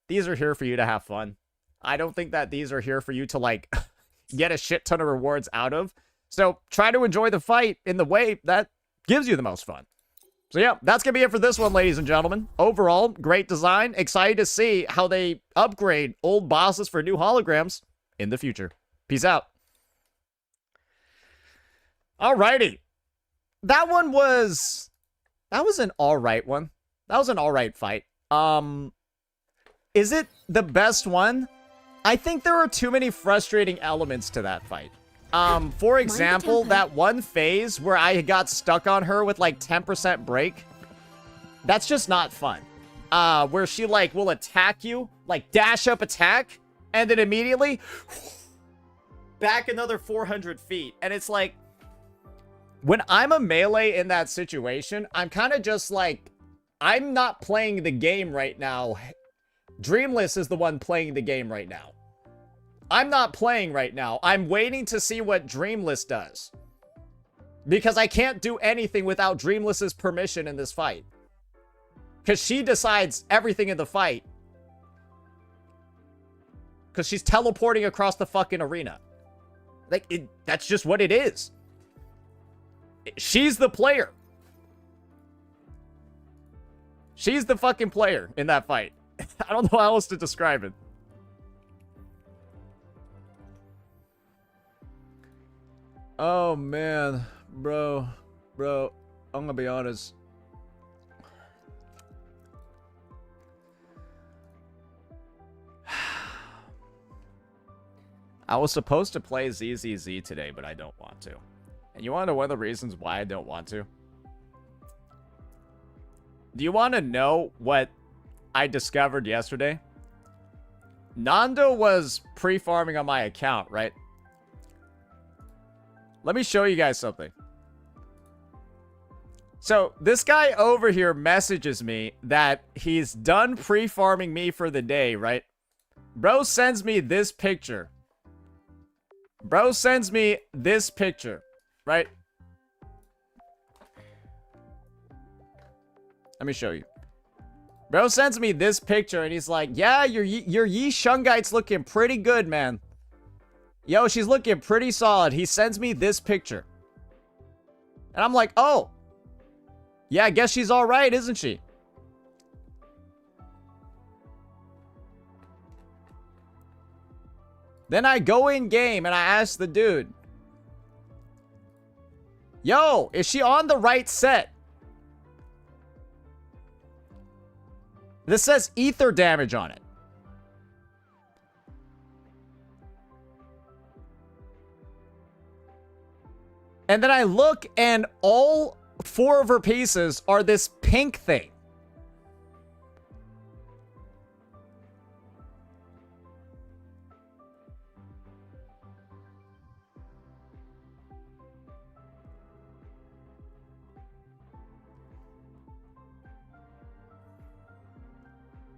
these are here for you to have fun. I don't think that these are here for you to, like, get a shit ton of rewards out of. So try to enjoy the fight in the way that gives you the most fun. So yeah, that's going to be it for this one, ladies and gentlemen. Overall, great design. Excited to see how they upgrade old bosses for new holograms in the future. Peace out. Alrighty. That was an alright one. That was an alright fight. Is it the best one? I think there are too many frustrating elements to that fight. For example, that one phase where I got stuck on her with like 10% break. That's just not fun. Where she like will attack you, like dash up attack, and then immediately back another 400 feet. And it's like, when I'm a melee in that situation, I'm kind of just like, I'm not playing the game right now. Dreamless is the one playing the game right now. I'm not playing right now. I'm waiting to see what Dreamless does. Because I can't do anything without Dreamless's permission in this fight. Because she decides everything in the fight. Because she's teleporting across the fucking arena. Like, that's just what it is. She's the player. She's the fucking player in that fight. I don't know how else to describe it. Oh, man. Bro, I'm gonna be honest. I was supposed to play ZZZ today, but I don't want to. And you want to know one of the reasons why I don't want to? Do you want to know what I discovered yesterday? Nando was pre-farming on my account, right? Let me show you guys something. So, this guy over here messages me that he's done pre-farming me for the day, right? Bro sends me this picture. Bro sends me this picture, right? Let me show you. Bro sends me this picture and he's like, yeah, your Yi Shungite's looking pretty good, man. Yo, she's looking pretty solid. He sends me this picture. And I'm like, oh. Yeah, I guess she's alright, isn't she? Then I go in game and I ask the dude, yo, is she on the right set? This says ether damage on it. And then I look and all 4 of her pieces are this pink thing.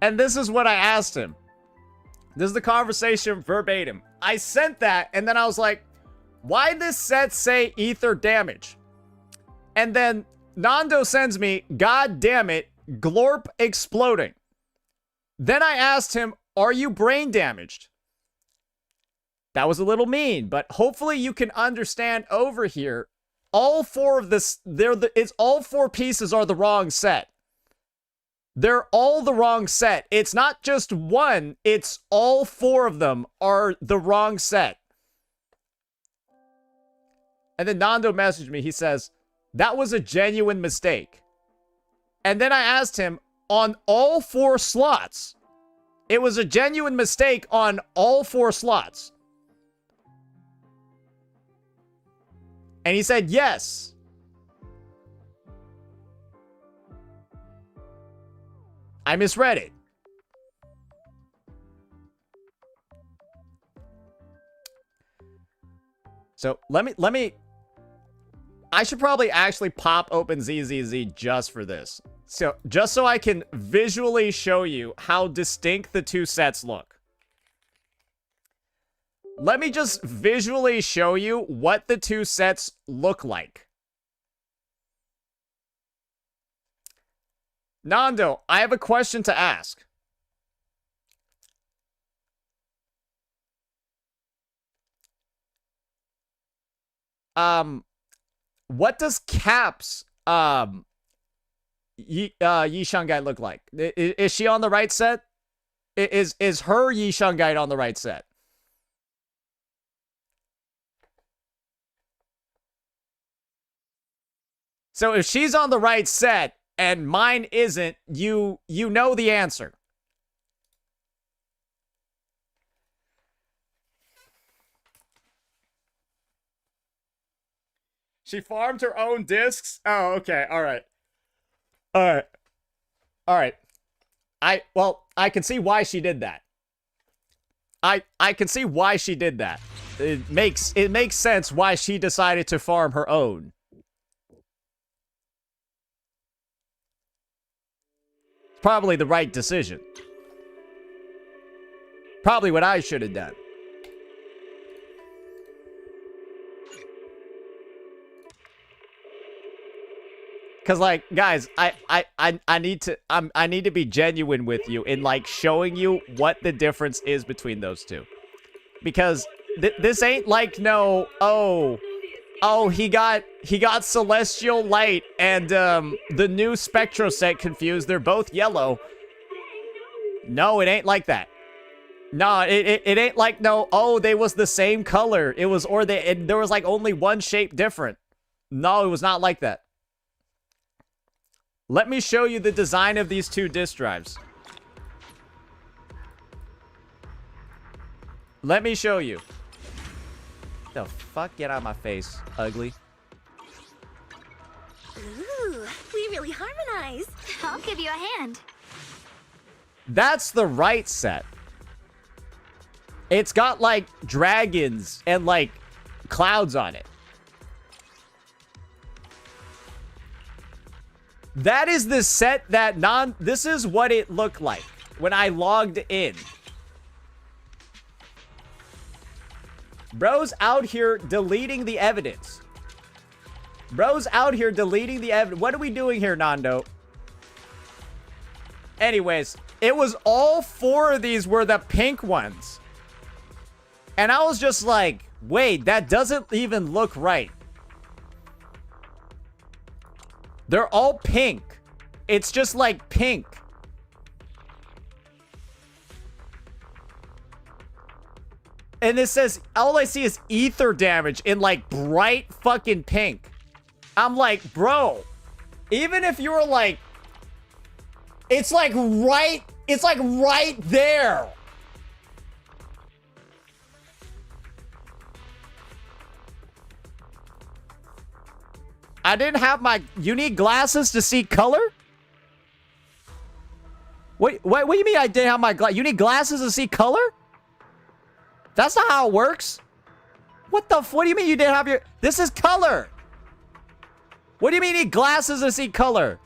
And this is what I asked him. This is the conversation verbatim. I sent that, and then I was like, why this set say ether damage? And then Nando sends me, God damn it, glorp exploding. Then I asked him, are you brain damaged? That was a little mean, but hopefully you can understand over here. All 4 of this, it's all 4 pieces are the wrong set. They're all the wrong set. It's not just one, it's all 4 of them are the wrong set. And then Nando messaged me. He says, that was a genuine mistake. And then I asked him, on all 4 slots. It was a genuine mistake on all 4 slots. And he said, yes. I misread it. So let me I should probably actually pop open ZZZ just for this. So just so I can visually show you how distinct the 2 sets look. Let me just visually show you what the 2 sets look like. Nando, I have a question to ask. What does Cap's Yi Shangai look like? Is she on the right set? Is her Yi Shangai on the right set? So if she's on the right set and mine isn't, you know the answer. She farmed her own discs? Oh, okay. All right. All right. All right. I can see why she did that. I can see why she did that. It makes sense why she decided to farm her own. Probably the right decision. Probably what I should have done. Cause like, guys, I need to be genuine with you in like showing you what the difference is between those two. Because this ain't like oh he got Celestial Light and the new Spectro set confused. They're both yellow. No, it ain't like that. No, it ain't like oh they was the same color. It was there was like only one shape different. No, it was not like that. Let me show you the design of these two disk drives. Let me show you. The fuck? Get out of my face, ugly. Ooh, we really harmonize. I'll give you a hand. That's the right set. It's got like dragons and like clouds on it. That is the set that this is what it looked like when I logged in. Bro's out here deleting the evidence. Bro's out here deleting the evidence. What are we doing here, Nando? Anyways, it was all four of these were the pink ones. And I was just like, wait, that doesn't even look right. They're all pink. It's just like pink. And it says, all I see is ether damage in like bright fucking pink. I'm like, bro, even if you were like, it's like right there. I didn't have my... You need glasses to see color? What do you mean I didn't have my glasses? You need glasses to see color? That's not how it works. What do you mean you didn't have your... This is color. What do you mean you need glasses to see color?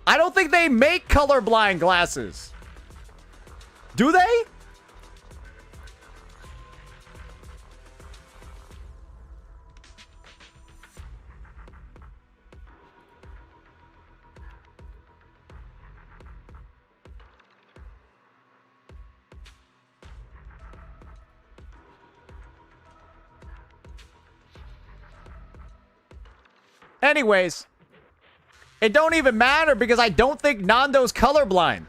I don't think they make colorblind glasses. Do they? Anyways, it don't even matter because I don't think Nando's colorblind.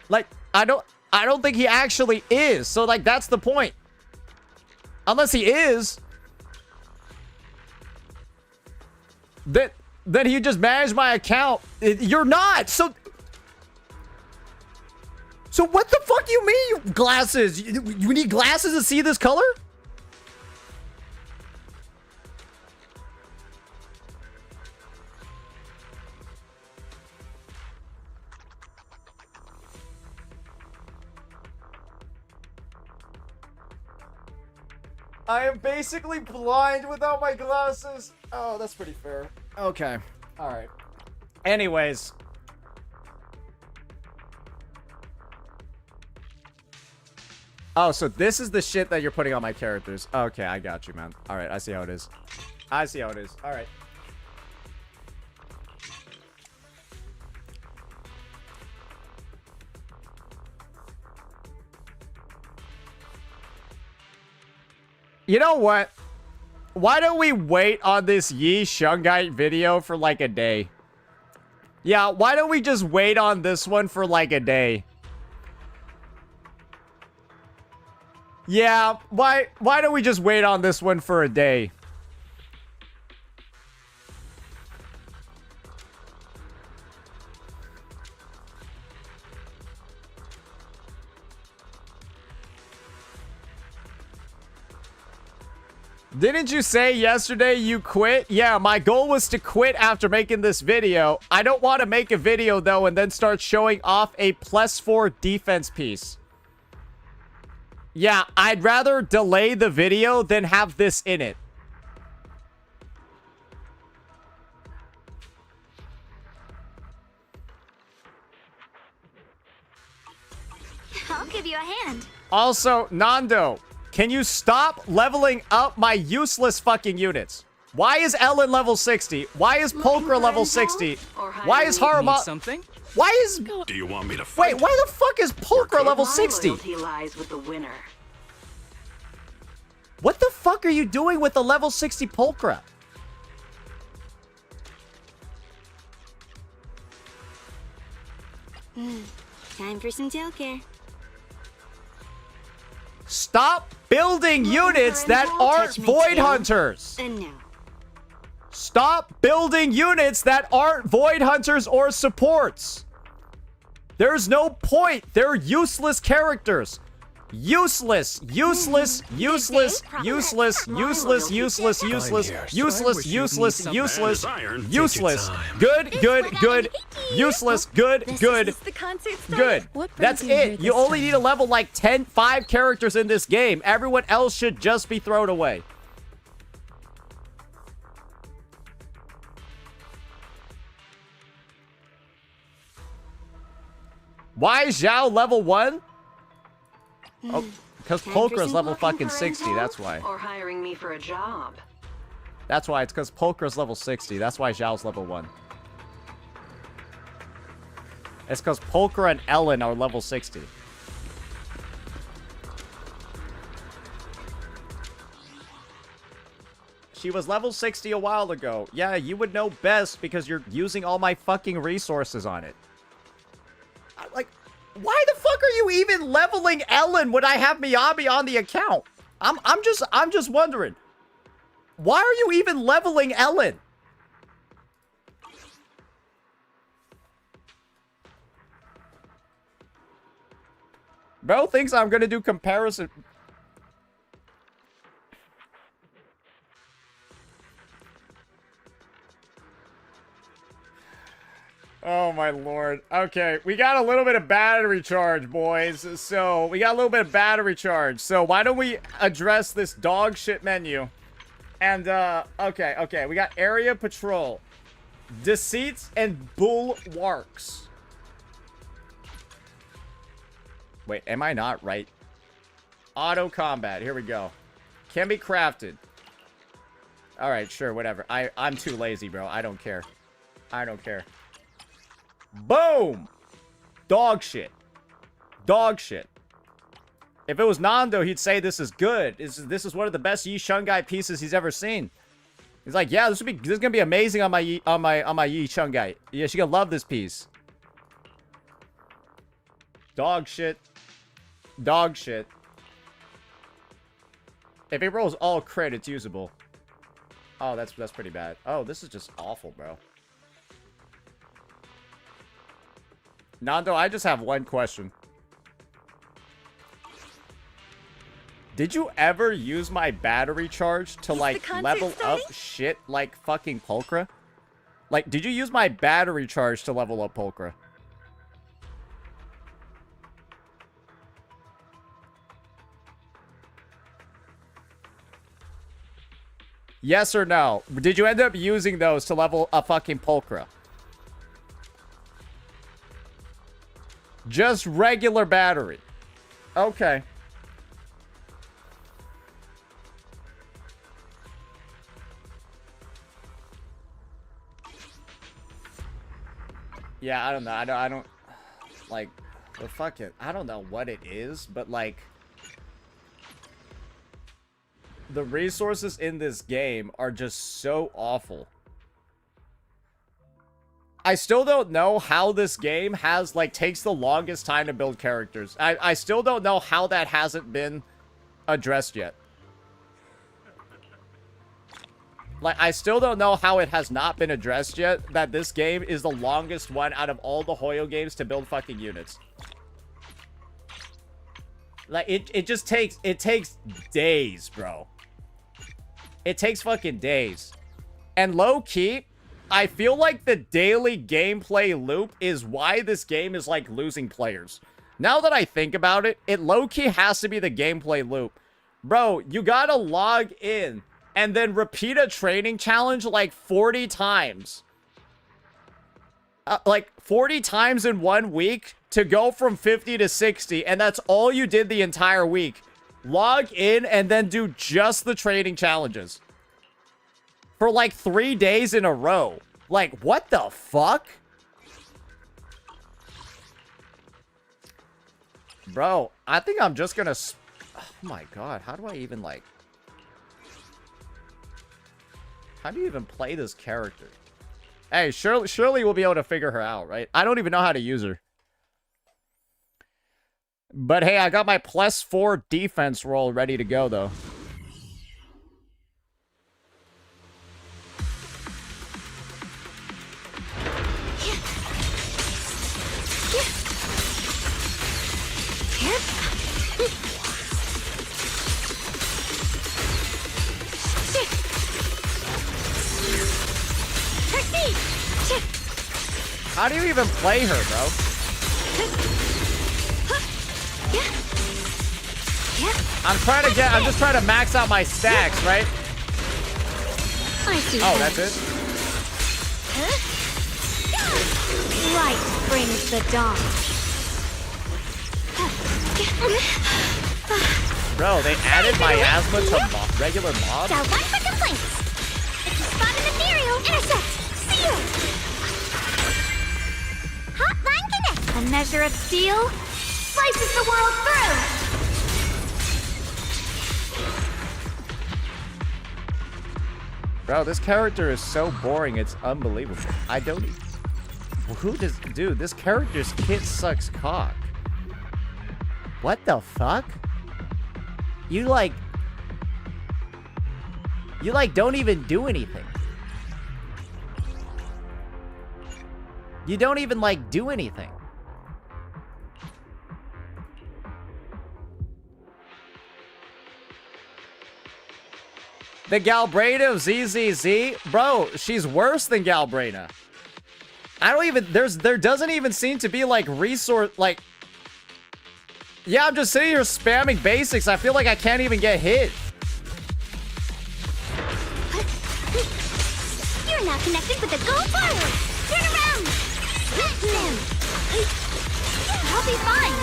Like, I don't think he actually is. So like that's the point. Unless he is, then he just managed my account. You're not. So what the fuck do you mean, you glasses? You need glasses to see this color? I am basically blind without my glasses. Oh, that's pretty fair. Okay. All right. Anyways. Oh, so this is the shit that you're putting on my characters. Okay, I got you, man. All right, I see how it is. I see how it is. All right. You know what? Why don't we wait on this Yi Shungite video for like a day? Yeah, why don't we just wait on this one for like a day? Yeah, why don't we just wait on this one for a day? Didn't you say yesterday you quit? Yeah, my goal was to quit after making this video. I don't want to make a video, though, and then start showing off a +4 defense piece. Yeah, I'd rather delay the video than have this in it. I'll give you a hand. Also, Nando, can you stop leveling up my useless fucking units? Why is Ellen level 60? Why is Pulchra level 60? Why is Haruma... Something? Why is... Do you want me to fight? Wait, why the fuck is Pulchra level 60? Loyalty lies with the winner. What the fuck are you doing with the level 60 Pulchra? Time for some tail care. Stop building units that aren't Void Hunters. And now. Stop building units that aren't Void Hunters or supports. There's no point. They're useless characters. Useless, useless, useless, useless, useless, useless, useless, useless, useless, useless, useless. Good, good, good. Useless, good, good, good. That's it. You only need to level like 5 characters in this game. Everyone else should just be thrown away. Why is Zhao level 1? Oh, because Pulchra's level fucking 60, that's why. Or hiring me for a job. That's why, it's because Pulchra's level 60, that's why Zhao's level 1. It's because Pulchra and Ellen are level 60. She was level 60 a while ago. Yeah, you would know best because you're using all my fucking resources on it. Like... Why the fuck are you even leveling Ellen when I have Miyabi on the account? I'm just wondering. Why are you even leveling Ellen? Bro thinks I'm gonna do comparison. Oh my lord. Okay, we got a little bit of battery charge, boys. So, we got a little bit of battery charge. So, why don't we address this dog shit menu? And, okay. We got area patrol. Deceits and bulwarks. Wait, am I not right? Auto combat. Here we go. Can be crafted. Alright, sure, whatever. I'm too lazy, bro. I don't care. I don't care. Boom! Dog shit. Dog shit. If it was Nando, he'd say this is good. This is one of the best Yi Shungai pieces he's ever seen. He's like, yeah, this is gonna be amazing on my Yi Shungai. Yeah, she's gonna love this piece. Dog shit. Dog shit. If it rolls all crit, it's usable. Oh, that's pretty bad. Oh, this is just awful, bro. Nando, I just have one question. Did you ever use my battery charge to, like, level up shit like fucking Pulchra? Like, did you use my battery charge to level up Pulchra? Yes or no? Did you end up using those to level a fucking Pulchra? Just regular battery. Okay. Yeah, I don't know. I don't like the fucking. I don't know what it is, but like the resources in this game are just so awful. I still don't know how this game has like takes the longest time to build characters. I still don't know how that hasn't been addressed yet. Like, I still don't know how it has not been addressed yet that this game is the longest one out of all the Hoyo games to build fucking units. Like, it just takes, it takes days, bro. It takes fucking days. And low-key, I feel like the daily gameplay loop is why this game is, like, losing players. Now that I think about it, it low-key has to be the gameplay loop. Bro, you gotta log in and then repeat a training challenge like 40 times. Like 40 times in 1 week to go from 50 to 60, and that's all you did the entire week. Log in and then do just the training challenges. For like 3 days in a row. Like, what the fuck? Bro, I think I'm just gonna... Oh my god, how do I even like... How do you even play this character? Hey, surely we'll be able to figure her out, right? I don't even know how to use her. But hey, I got my +4 defense roll ready to go, though. How do you even play her, bro? I'm just trying to max out my stacks, right? Oh, that's it? Light brings the dawn. Bro, they added miasma to regular mobs? Got one for complaints. If you spot an ethereal, intercept. See you. Hotline connect. A measure of steel slices the world through. Bro, this character is so boring, it's unbelievable. I don't even... Who does... Dude, this character's kit sucks cock. What the fuck? You, like, don't even do anything. You don't even, like, do anything. The Galbraina of ZZZ? Bro, she's worse than Galbraina. I don't even... There doesn't even seem to be, like, resource... Like... Yeah, I'm just sitting here spamming basics. I feel like I can't even get hit. You're now connected with the gold fire. Turn around. Smash them. I'll be fine.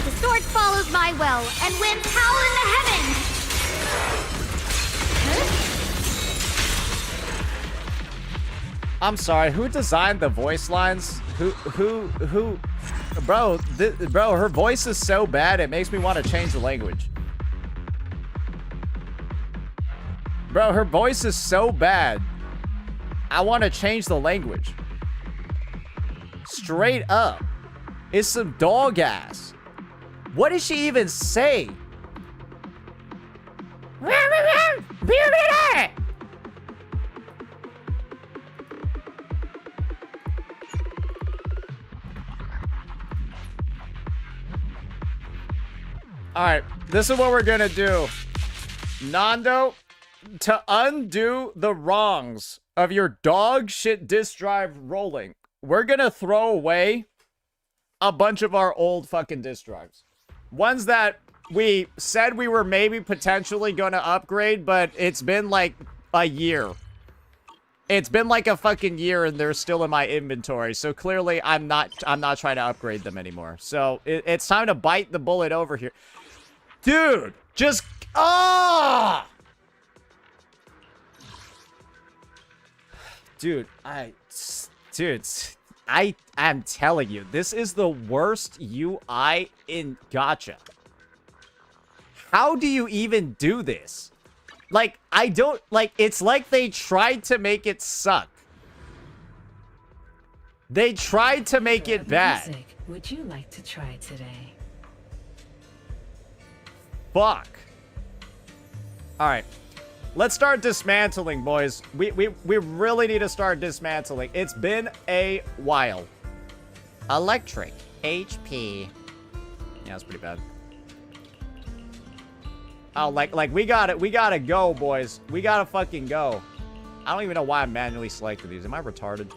The sword follows my well, and winds howl in the heavens! I'm sorry, who designed the voice lines? Who... Bro, her voice is so bad, it makes me want to change the language. Bro, her voice is so bad, I want to change the language. Straight up. It's some dog ass. What does she even say? Alright, this is what we're gonna do. Nando, to undo the wrongs of your dog shit disk drive rolling, we're gonna throw away a bunch of our old fucking disk drives. Ones that we said we were maybe potentially gonna upgrade, but it's been like a year. It's been like a fucking year and they're still in my inventory. So clearly I'm not trying to upgrade them anymore. So it's time to bite the bullet over here. Dude, just ah! Dude, I'm telling you, this is the worst UI in gacha. How do you even do this? Like, I don't, like, it's like they tried to make it suck. They tried to make it bad. Music would you like to try today? Fuck. Alright. Let's start dismantling, boys. We really need to start dismantling. It's been a while. Electric. HP. Yeah, that's pretty bad. Oh, like we gotta go, boys. We gotta fucking go. I don't even know why I manually selected these. Am I retarded?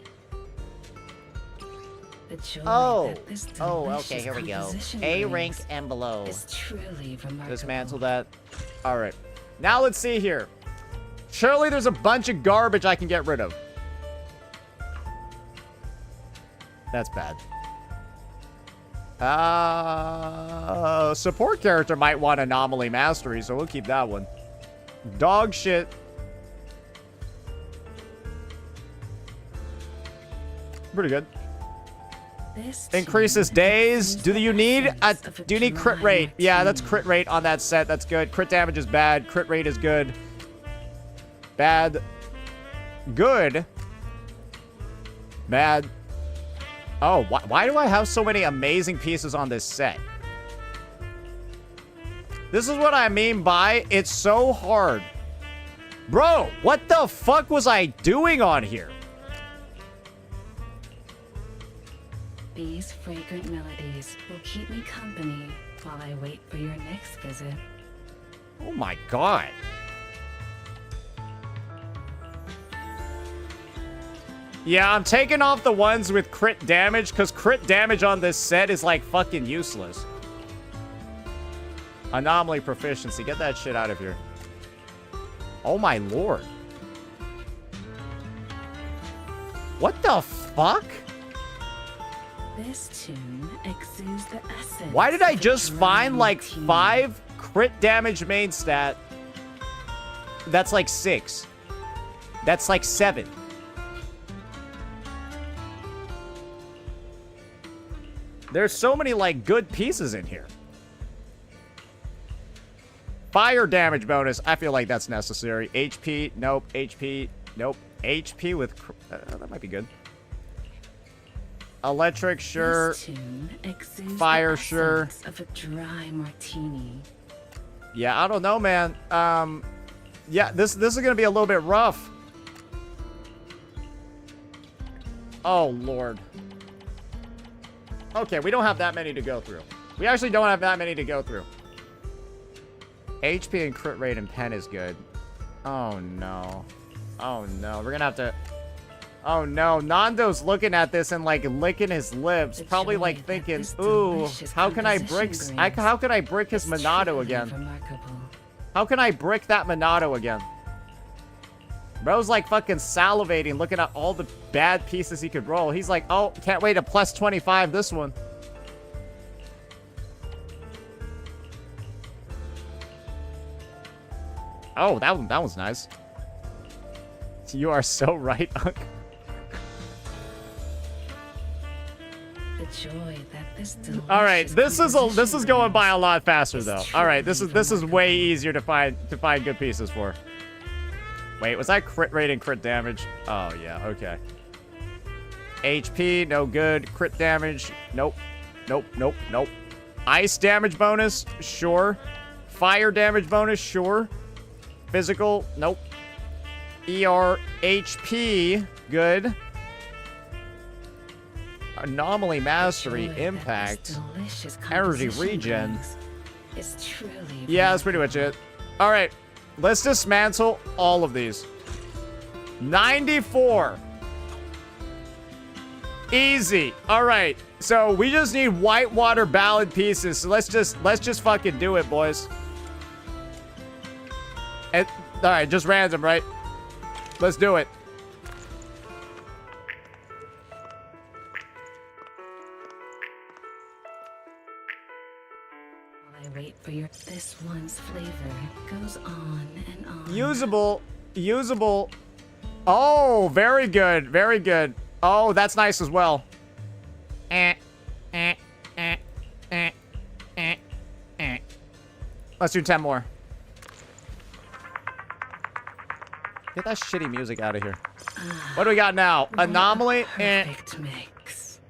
The joy Oh. that this Oh, delicious okay, here we go. composition A rank brings and below. is truly remarkable. Dismantle that. Alright. Now let's see here. Surely there's a bunch of garbage I can get rid of. That's bad. Support character might want Anomaly Mastery, so we'll keep that one. Dog shit. Pretty good. This Increases tune days. exudes Do the you need a essence of do you need crit dry rate? Yeah, that's martini. crit rate on that set. That's good. Crit damage is bad. Crit rate is good. Bad. Good. Bad. Oh, why do I have so many amazing pieces on this set? This is what I mean by it's so hard. Bro, what the fuck was I doing on here? These fragrant melodies will keep me company while I wait for your next visit. Oh my god. Yeah, I'm taking off the ones with crit damage, because crit damage on this set is, like, fucking useless. Anomaly proficiency. Get that shit out of here. Oh my lord. What the fuck? This tune exudes the essence. Why did I of a just dry find, like, martini. 5 crit damage main stat? That's, like, 6. That's, like, 7. There's so many, like, good pieces in here. Fire damage bonus. I feel like that's necessary. HP. Nope. HP. Nope. HP with... that might be good. Electric, sure. This tune exudes Fire, the sure. essence of a dry martini. Yeah, I don't know, man. Yeah, this is gonna be a little bit rough. Oh, Lord. Okay, we don't have that many to go through. We actually don't have that many to go through. HP and crit rate and pen is good. Oh, no. Oh, no. We're gonna have to... Oh, no. Nando's looking at this and, like, licking his lips. The Probably, joy like, that thinking, this ooh, delicious how can I brick... composition brings how can I brick his is Monado truly again? remarkable. How can I brick that Monado again? Bro's like fucking salivating, looking at all the bad pieces he could roll. He's like, oh, can't wait to plus 25 this one. Oh, that was nice. You are so right, Unc. The joy that this All right, this is composition going by a brings lot faster though. All right, this is way easier to find good pieces for. Wait, was that crit rate and crit damage? Oh yeah, okay. HP, no good. Crit damage, nope. Nope, nope, nope. Ice damage bonus, sure. Fire damage bonus, sure. Physical, nope. ER, HP, good. Anomaly mastery, The joy that impact. this delicious energy composition regen. brings is truly Yeah, that's pretty much it. All right, let's dismantle all of these. 94. Easy. All right, so we just need whitewater ballad pieces. So let's just fucking do it, boys. And all right, just random, right? Let's do it. I wait for your. This one's flavor goes on and on. Usable. Usable. Oh, very good. Very good. Oh, that's nice as well. Let's do 10 more. Get that shitty music out of here. What do we got now? What a Anomaly. Perfect mix.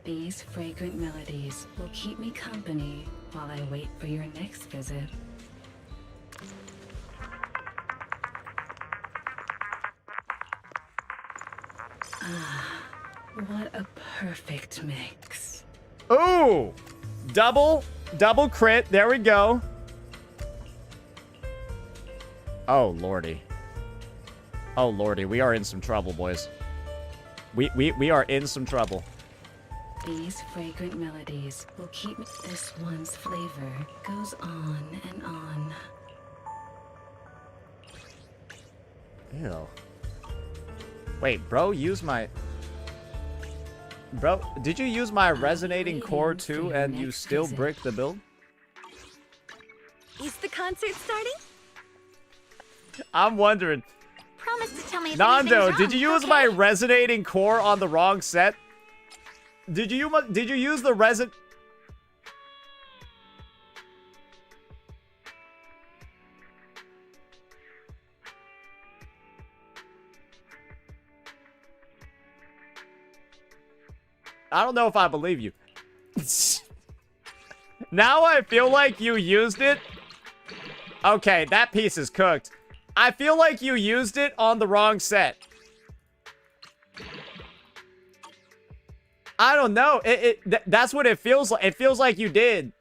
These fragrant melodies will keep me company while I wait for your next visit. What a perfect mix. Ooh! Double crit. There we go. Oh, lordy. Oh, lordy. We are in some trouble, boys. We are in some trouble. These fragrant melodies will keep me. This one's flavor goes on and on. Ew. Wait, bro, use my... Bro, did you use my resonating core too and you still brick the build? Is the concert starting? I'm wondering. Promise to tell me if Nando, anything's did you wrong, use okay? my resonating core on the wrong set? Did you use the resin... I don't know if I believe you. Now I feel like you used it. Okay, that piece is cooked. I feel like you used it on the wrong set. I don't know. That's what it feels like. It feels like you did.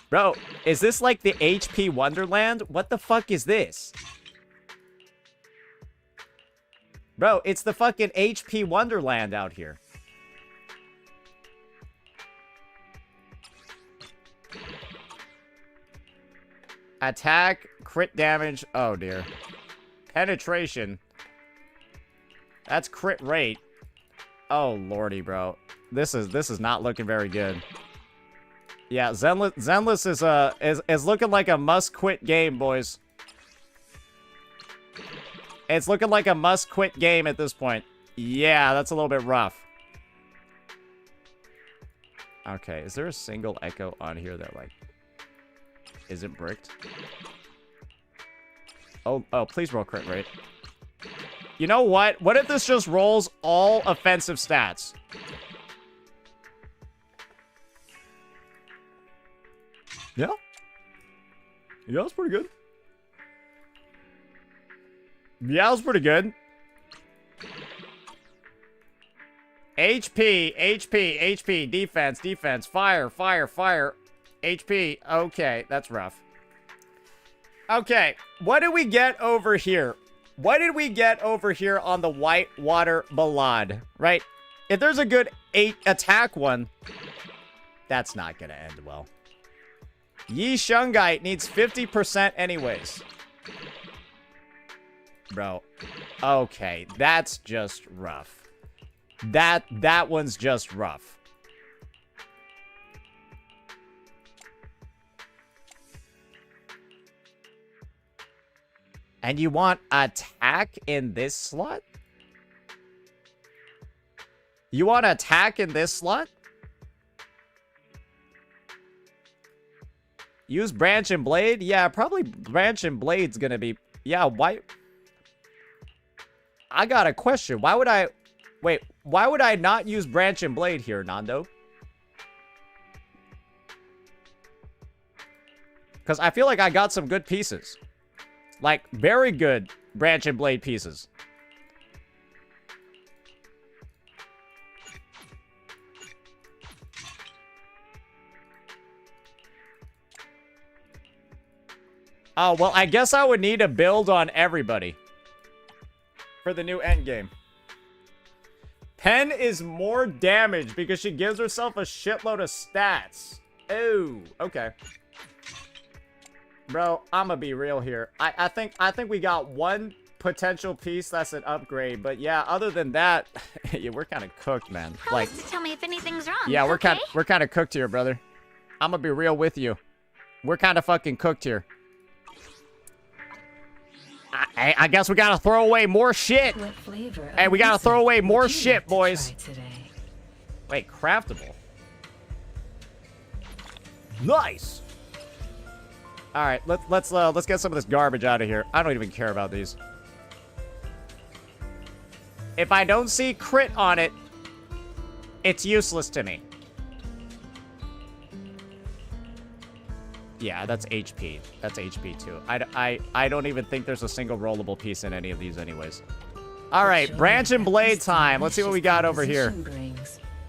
Bro, is this like the HP Wonderland? What the fuck is this? Bro, it's the fucking HP Wonderland out here. Attack, crit damage. Oh, dear. Penetration. That's crit rate. Oh, lordy, bro. This is not looking very good. Yeah, Zenless is looking like a must-quit game, boys. It's looking like a must-quit game at this point. Yeah, that's a little bit rough. Okay, is there a single echo on here that, like, isn't bricked? Oh, please roll crit rate. You know what? What if this just rolls all offensive stats? Yeah. Yeah, that's pretty good. Yeah, that was pretty good. HP, defense, fire. HP, okay, that's rough. Okay, what did we get over here? What did we get over here on the Whitewater Ballade, right? If there's a good 8 attack one, that's not gonna end well. Yi Shungite needs 50% anyways. Bro, okay, that's just rough. That one's just rough. And you want attack in this slot? You want attack in this slot? Use Branch and Blade? Yeah, probably Branch and Blade's gonna be... Yeah, why... I got a question. Why would I... Wait, why would I not use Branch and Blade here, Nando? Because I feel like I got some good pieces. Like, very good Branch and Blade pieces. Oh, well, I guess I would need a build on everybody for the new endgame. Pen is more damage because she gives herself a shitload of stats. Oh, okay. Bro, I'ma be real here. I think we got one potential piece that's an upgrade. But yeah, other than that, yeah, we're kind of cooked, man. Like, Promise to tell me if anything's wrong. yeah, we're okay? kind of cooked here, brother. I'm gonna be real with you. We're kind of fucking cooked here. I guess we gotta throw away more shit. What flavor? Hey, we gotta throw away more would you shit, like to boys. try today? Wait, craftable. Nice. All right, let's get some of this garbage out of here. I don't even care about these. If I don't see crit on it, it's useless to me. Yeah, that's HP. That's HP too. I don't even think there's a single rollable piece in any of these anyways. All right, branch and blade time. Let's see what we got over here.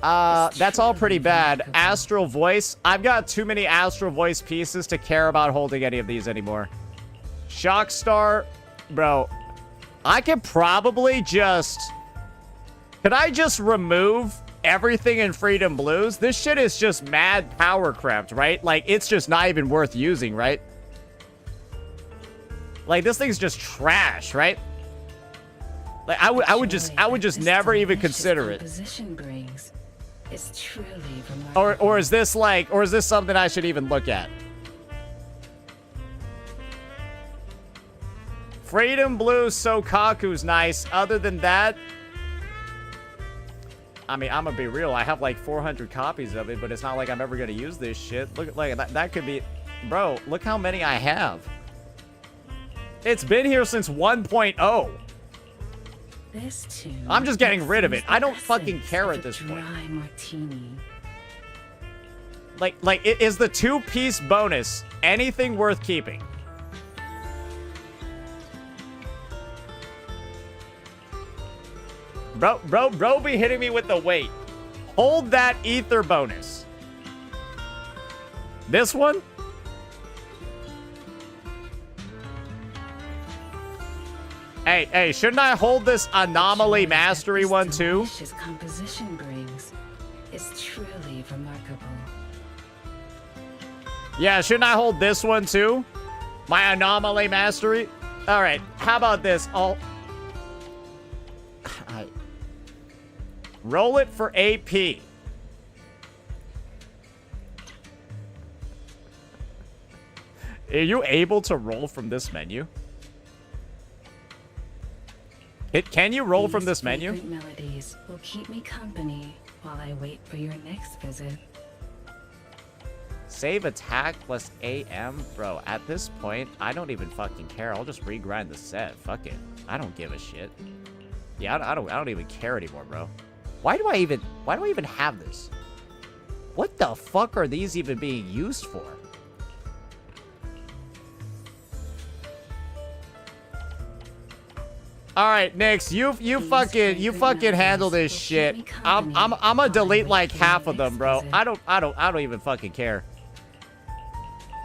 That's all pretty bad. Astral voice. I've got too many astral voice pieces to care about holding any of these anymore. Shock star, bro. I could probably just... Could I just remove everything in Freedom Blues? This shit is just mad power crept, right? Like, it's just not even worth using, right? Like, this thing's just trash, right? Like, I would just never even consider it. Is truly remarkable. Or is this like, or is this something I should even look at? Freedom Blue Sokaku's nice. Other than that, I mean, I'm gonna be real. I have like 400 copies of it, but it's not like I'm ever gonna use this shit. Look, like that could be, bro. Look how many I have. It's been here since 1.0. This tune I'm just getting rid of it. I don't essence fucking care of at this a point. dry martini. Like, is the 2-piece bonus anything worth keeping? Bro be hitting me with the weight. Hold that ether bonus. This one? Hey, shouldn't I hold this anomaly mastery one too? His composition brings is truly remarkable. Yeah, shouldn't I hold this one too? My anomaly mastery? All right, how about this? Roll it for AP. Are you able to roll from this menu? Can you roll from this menu? These fragrant melodies will keep me company while I wait for your next visit. Save attack plus AM? Bro, at this point, I don't even fucking care. I'll just regrind the set. Fuck it. I don't give a shit. Yeah, I don't even care anymore, bro. Why do I even have this? What the fuck are these even being used for? All right, Nyx, you fucking handle this shit. I'm gonna delete like half of them, bro. I don't even fucking care.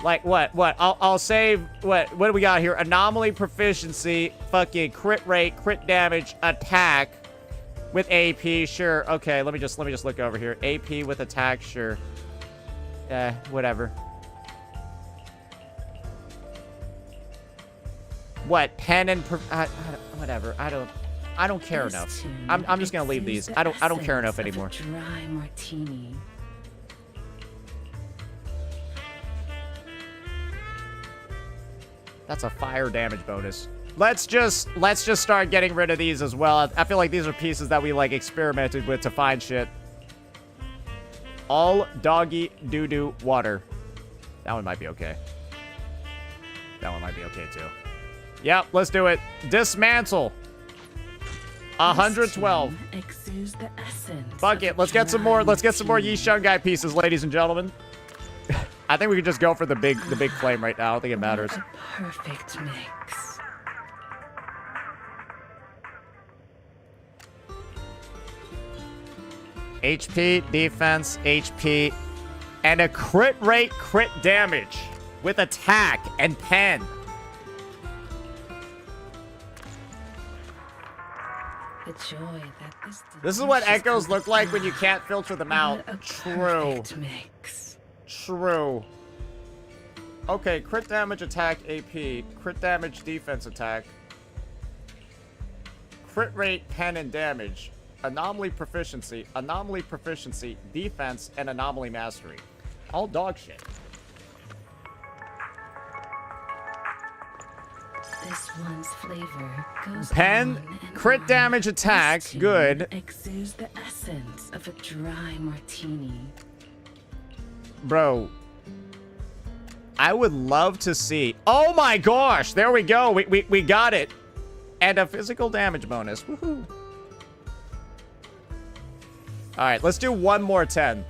Like what? I'll save what do we got here? Anomaly proficiency, fucking crit rate, crit damage, attack with AP, sure. Okay, let me just look over here. AP with attack, sure. Whatever. What? Pen and whatever. I don't care enough. I'm just gonna leave these. I don't care enough anymore. Dry martini. That's a fire damage bonus. Let's just start getting rid of these as well. I feel like these are pieces that we like experimented with to find shit. All doggy doo-doo water. That one might be okay. That one might be okay too. Yep, let's do it. Dismantle. 112. Exudes the essence. Fuck it. Let's get some more. Let's get some more Yi Shungai pieces, ladies and gentlemen. I think we could just go for the big flame right now. I don't think it matters. A perfect mix. HP, defense, HP, and a crit rate, crit damage with attack and pen. The joy that This is what echoes look like when you can't filter them out. A True. perfect mix. True. Okay, crit damage, attack, AP. Crit damage, defense, attack. crit rate, pen, and damage. Anomaly proficiency, defense, and anomaly mastery. All dog shit. This one's flavor goes Pen, on and crit on. damage attack, This tune good. Exudes the essence of a dry martini. Bro, I would love to see. Oh my gosh, there we go. We got it. And a physical damage bonus. Woohoo. All right, let's do one more 10.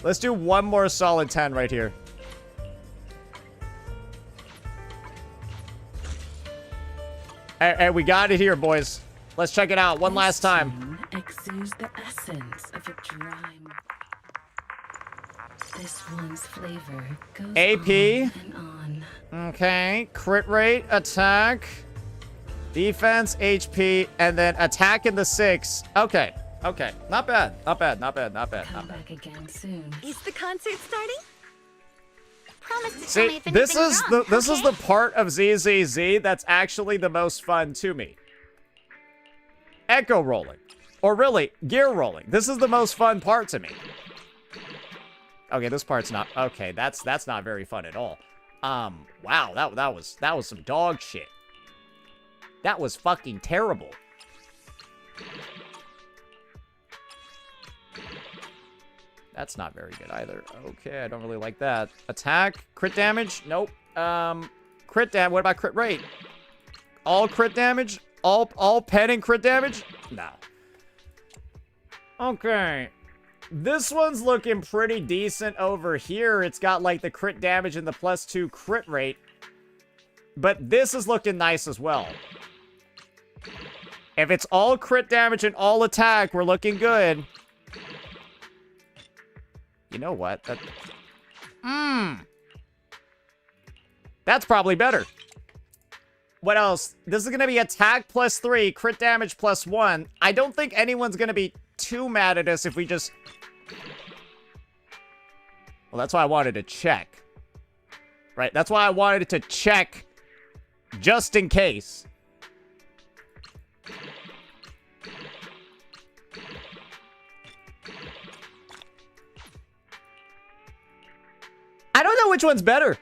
Let's do one more solid 10 right here. Hey, we got it here, boys. Let's check it out one last time. Tune exudes the essence of a dry. This one's flavor goes AP. on and on. Okay, crit rate, attack, defense, HP, and then attack in the 6. Okay, okay, not bad, not bad, not bad, not bad, Come not bad. back again soon. Is the concert starting? Promise to tell me See, if this anything's is wrong, this is okay? the part of ZZZ that's actually the most fun to me. Echo rolling, or really gear rolling. This is the most fun part to me. Okay, this part's not okay. That's not very fun at all. Wow, that was some dog shit. That was fucking terrible. That's not very good either. Okay, I don't really like that. Attack, crit damage? Nope. Crit damage. What about crit rate? All crit damage? All pen and crit damage? No. Okay. This one's looking pretty decent over here. It's got like the crit damage and the +2 crit rate. But this is looking nice as well. If it's all crit damage and all attack, we're looking good. You know what? That's probably better. What else? This is going to be attack +3, crit damage +1. I don't think anyone's going to be too mad at us if we just... Well, that's why I wanted to check. Right? That's why I wanted to check just in case. I don't know which one's better.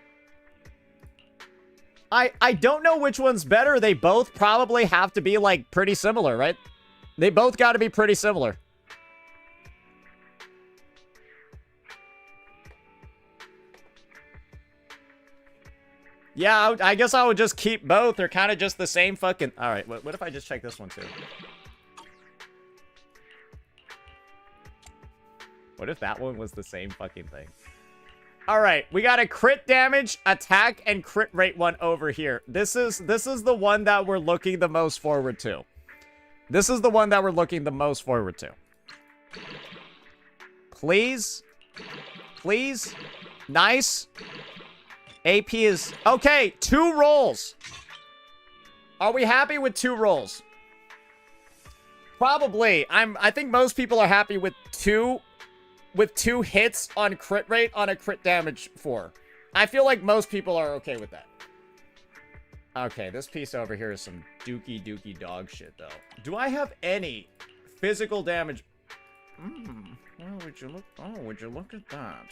I don't know which one's better. They both probably have to be, like, pretty similar, right? They both got to be pretty similar. Yeah, I guess I would just keep both. They're kind of just the same fucking... All right, what if I just check this one, too? What if that one was the same fucking thing? All right, we got a crit damage, attack, and crit rate one over here. This is the one that we're looking the most forward to. This is the one that we're looking the most forward to. Please. Please. Nice. AP is... Okay, 2 rolls. Are we happy with 2 rolls? Probably. I think most people are happy with 2 hits on crit rate on a crit damage 4. I feel like most people are okay with that. Okay, this piece over here is some dookie dog shit, though. Do I have any physical damage? Well, would you look at that?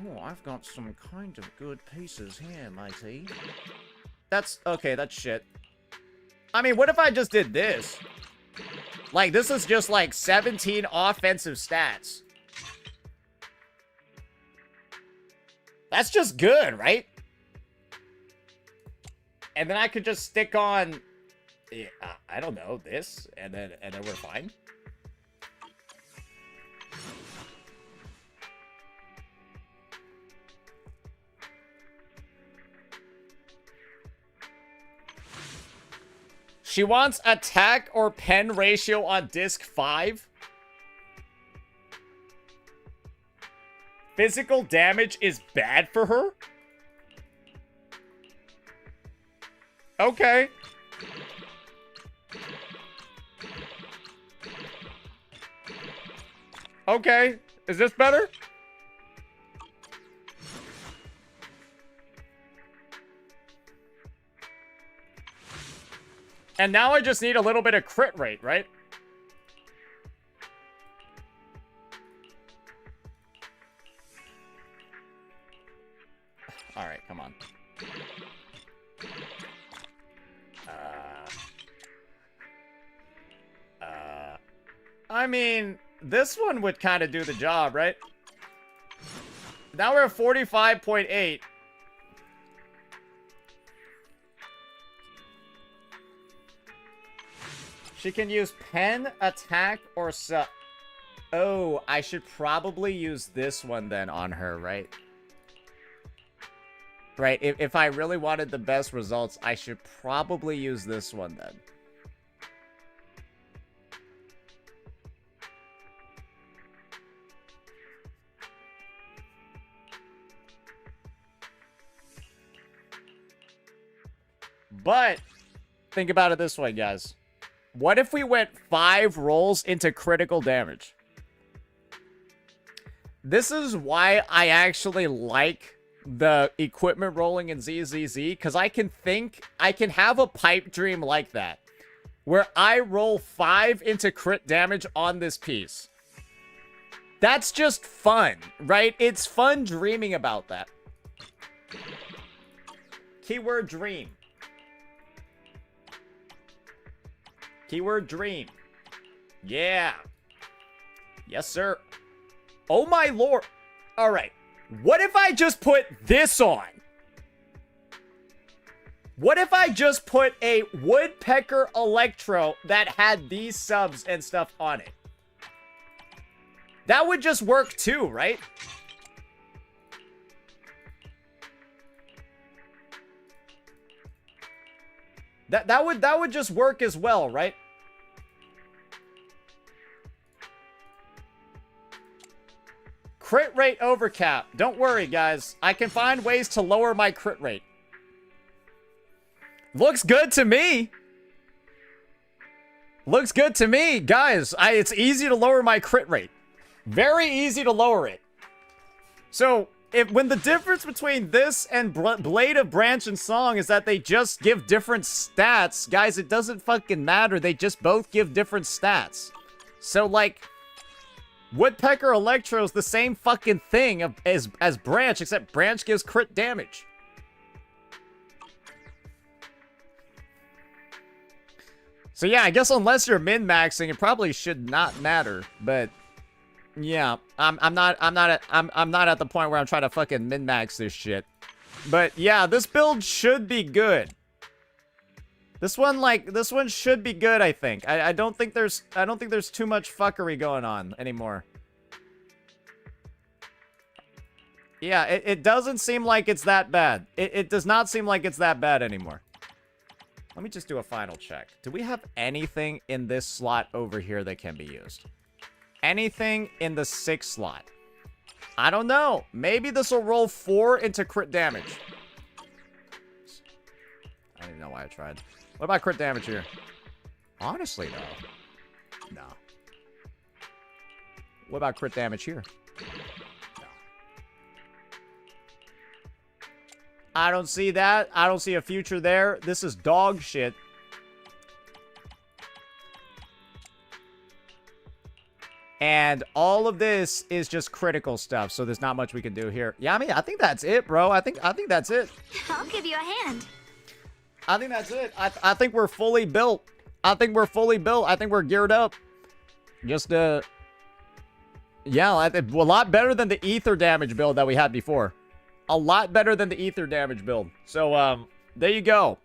Oh, I've got some kind of good pieces here, matey. That's, okay, that's shit. I mean, what if I just did this? Like, this is just, like, 17 offensive stats. That's just good, right? And then I could just stick on, I don't know, this, and then we're fine. She wants attack or pen ratio on disc 5. Physical damage is bad for her? Okay. Okay. Is this better? And now I just need a little bit of crit rate, right? Alright, come on. I mean, this one would kind of do the job, right? Now we're at 45.8. She can use pen, attack, or Oh, I should probably use this one then on her, right? Right, if I really wanted the best results, I should probably use this one then. But, think about it this way, guys. What if we went 5 rolls into critical damage? This is why I actually like the equipment rolling in ZZZ, because I can have a pipe dream like that, where I roll 5 into crit damage on this piece. That's just fun, right? It's fun dreaming about that. Keyword dream. Keyword dream. Yeah. Yes, sir. Oh my lord. All right. What if I just put this on? What if I just put a Woodpecker Electro that had these subs and stuff on it? That would just work too, right? That would just work as well, right? Crit rate overcap. Don't worry, guys. I can find ways to lower my crit rate. Looks good to me. Looks good to me. Guys, it's easy to lower my crit rate. Very easy to lower it. So, when the difference between this and Blade of Branch and Song is that they just give different stats, guys, it doesn't fucking matter. They just both give different stats. So, like, Woodpecker Electro is the same fucking thing as Branch, except Branch gives crit damage. So yeah, I guess unless you're min-maxing, it probably should not matter. But yeah, I'm not at the point where I'm trying to fucking min-max this shit. But yeah, this build should be good. This one should be good, I think. I don't think there's too much fuckery going on anymore. Yeah, it doesn't seem like it's that bad. It does not seem like it's that bad anymore. Let me just do a final check. Do we have anything in this slot over here that can be used? Anything in the 6 slot? I don't know. Maybe this will roll 4 into crit damage. I don't even know why I tried. What about crit damage here? Honestly, though. No. What about crit damage here? No. I don't see that. I don't see a future there. This is dog shit. And all of this is just critical stuff, so there's not much we can do here. Yeah, I mean, I think that's it, bro. I think that's it. I'll give you a hand. I think that's it. I think we're fully built. I think we're fully built. I think we're geared up. Just, yeah, a lot better than the ether damage build that we had before. A lot better than the ether damage build. So, there you go.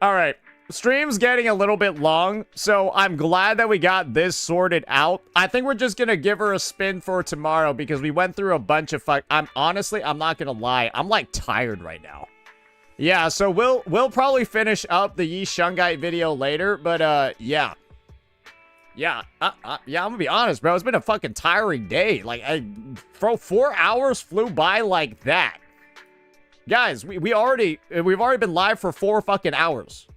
All right. Stream's getting a little bit long, so I'm glad that we got this sorted out. I think we're just gonna give her a spin for tomorrow because we went through a bunch of I'm not gonna lie, I'm like tired right now. Yeah, so we'll probably finish up the Yi Shungite video later, but yeah. Yeah, I'm gonna be honest, bro. It's been a fucking tiring day. Like, 4 hours flew by like that. Guys, we've already been live for 4 fucking hours.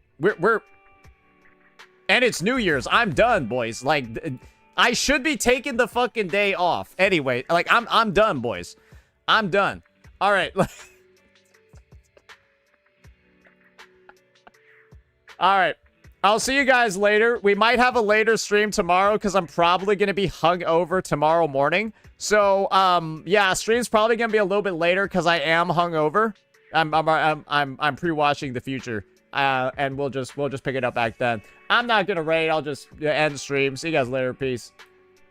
And it's New Year's. I'm done, boys. Like, I should be taking the fucking day off. Anyway, like, I'm done, boys. I'm done. All right. All right. I'll see you guys later. We might have a later stream tomorrow because I'm probably going to be hungover tomorrow morning. So, yeah, stream's probably going to be a little bit later because I am hungover. I'm pre-watching the future. And we'll just pick it up back then. I'm not going to raid. I'll just end stream. See you guys later. Peace.